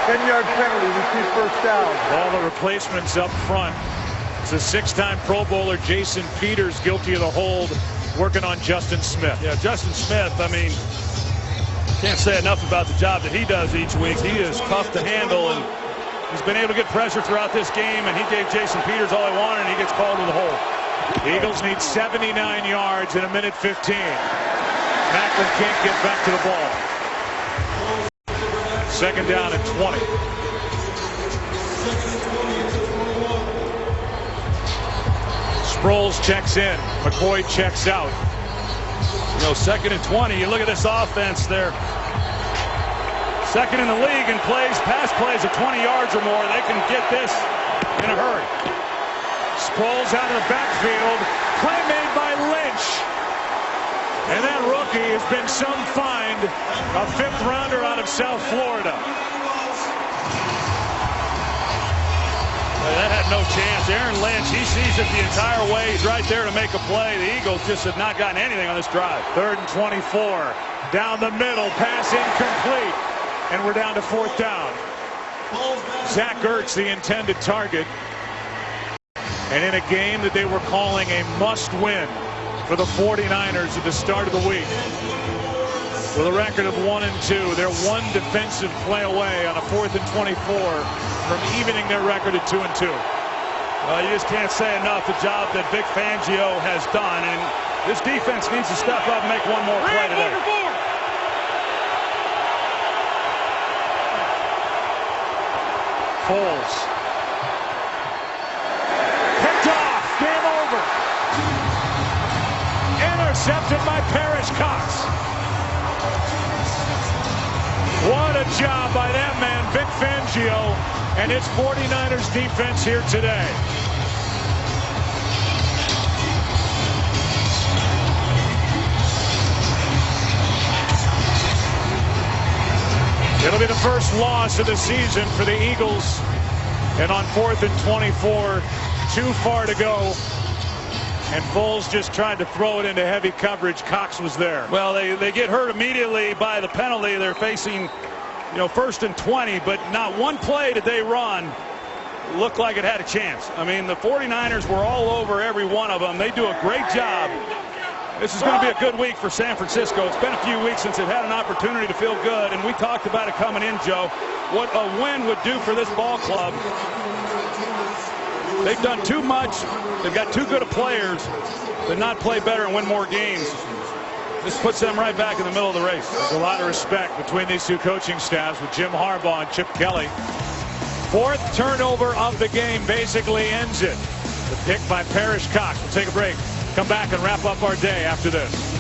10-yard penalty, repeat first down. All the replacements up front. It's a 6-time Pro Bowler, Jason Peters, guilty of the hold, working on Justin Smith. Yeah, Justin Smith, I mean, can't say enough about the job that he does each week. He is tough to handle, and he's been able to get pressure throughout this game, and he gave Jason Peters all he wanted, and he gets called to the hole. The Eagles need 79 yards in a minute 15. Macklin can't get back to the ball. 2nd down at 20. Sproles checks in. McCoy checks out. You know, 2nd and 20. You look at this offense there. 2nd in the league in plays, pass plays of 20 yards or more. They can get this in a hurry. Sproles out of the backfield. Play made by Lynch. And that rookie has been some find. A 5th rounder out of South Florida. That had no chance. Aaron Lynch, he sees it the entire way. He's right there to make a play. The Eagles just have not gotten anything on this drive. 3rd and 24. Down the middle. Pass incomplete. And we're down to 4th down. Zach Ertz, the intended target. And in a game that they were calling a must-win for the 49ers at the start of the week. With a record of 1-2, they're one defensive play away on a 4th and 24 from evening their record at 2-2. You just can't say enough the job that Vic Fangio has done, and this defense needs to step up and make one more play today. Foles. Picked off. Game over. Intercepted by Parrish Cox. What a job by that man, Vic Fangio, and his 49ers defense here today. It'll be the first loss of the season for the Eagles. And on 4th and 24, too far to go. And Foles just tried to throw it into heavy coverage. Cox was there. Well, they get hurt immediately by the penalty. They're facing, 1st and 20, but not one play did they run looked like it had a chance. I mean, the 49ers were all over every one of them. They do a great job. This is going to be a good week for San Francisco. It's been a few weeks since they've had an opportunity to feel good, and we talked about it coming in, Joe, what a win would do for this ball club. They've done too much. They've got too good of players to not play better and win more games. This puts them right back in the middle of the race. There's a lot of respect between these two coaching staffs with Jim Harbaugh and Chip Kelly. Fourth turnover of the game basically ends it. The pick by Parrish Cox. We'll take a break. Come back and wrap up our day after this.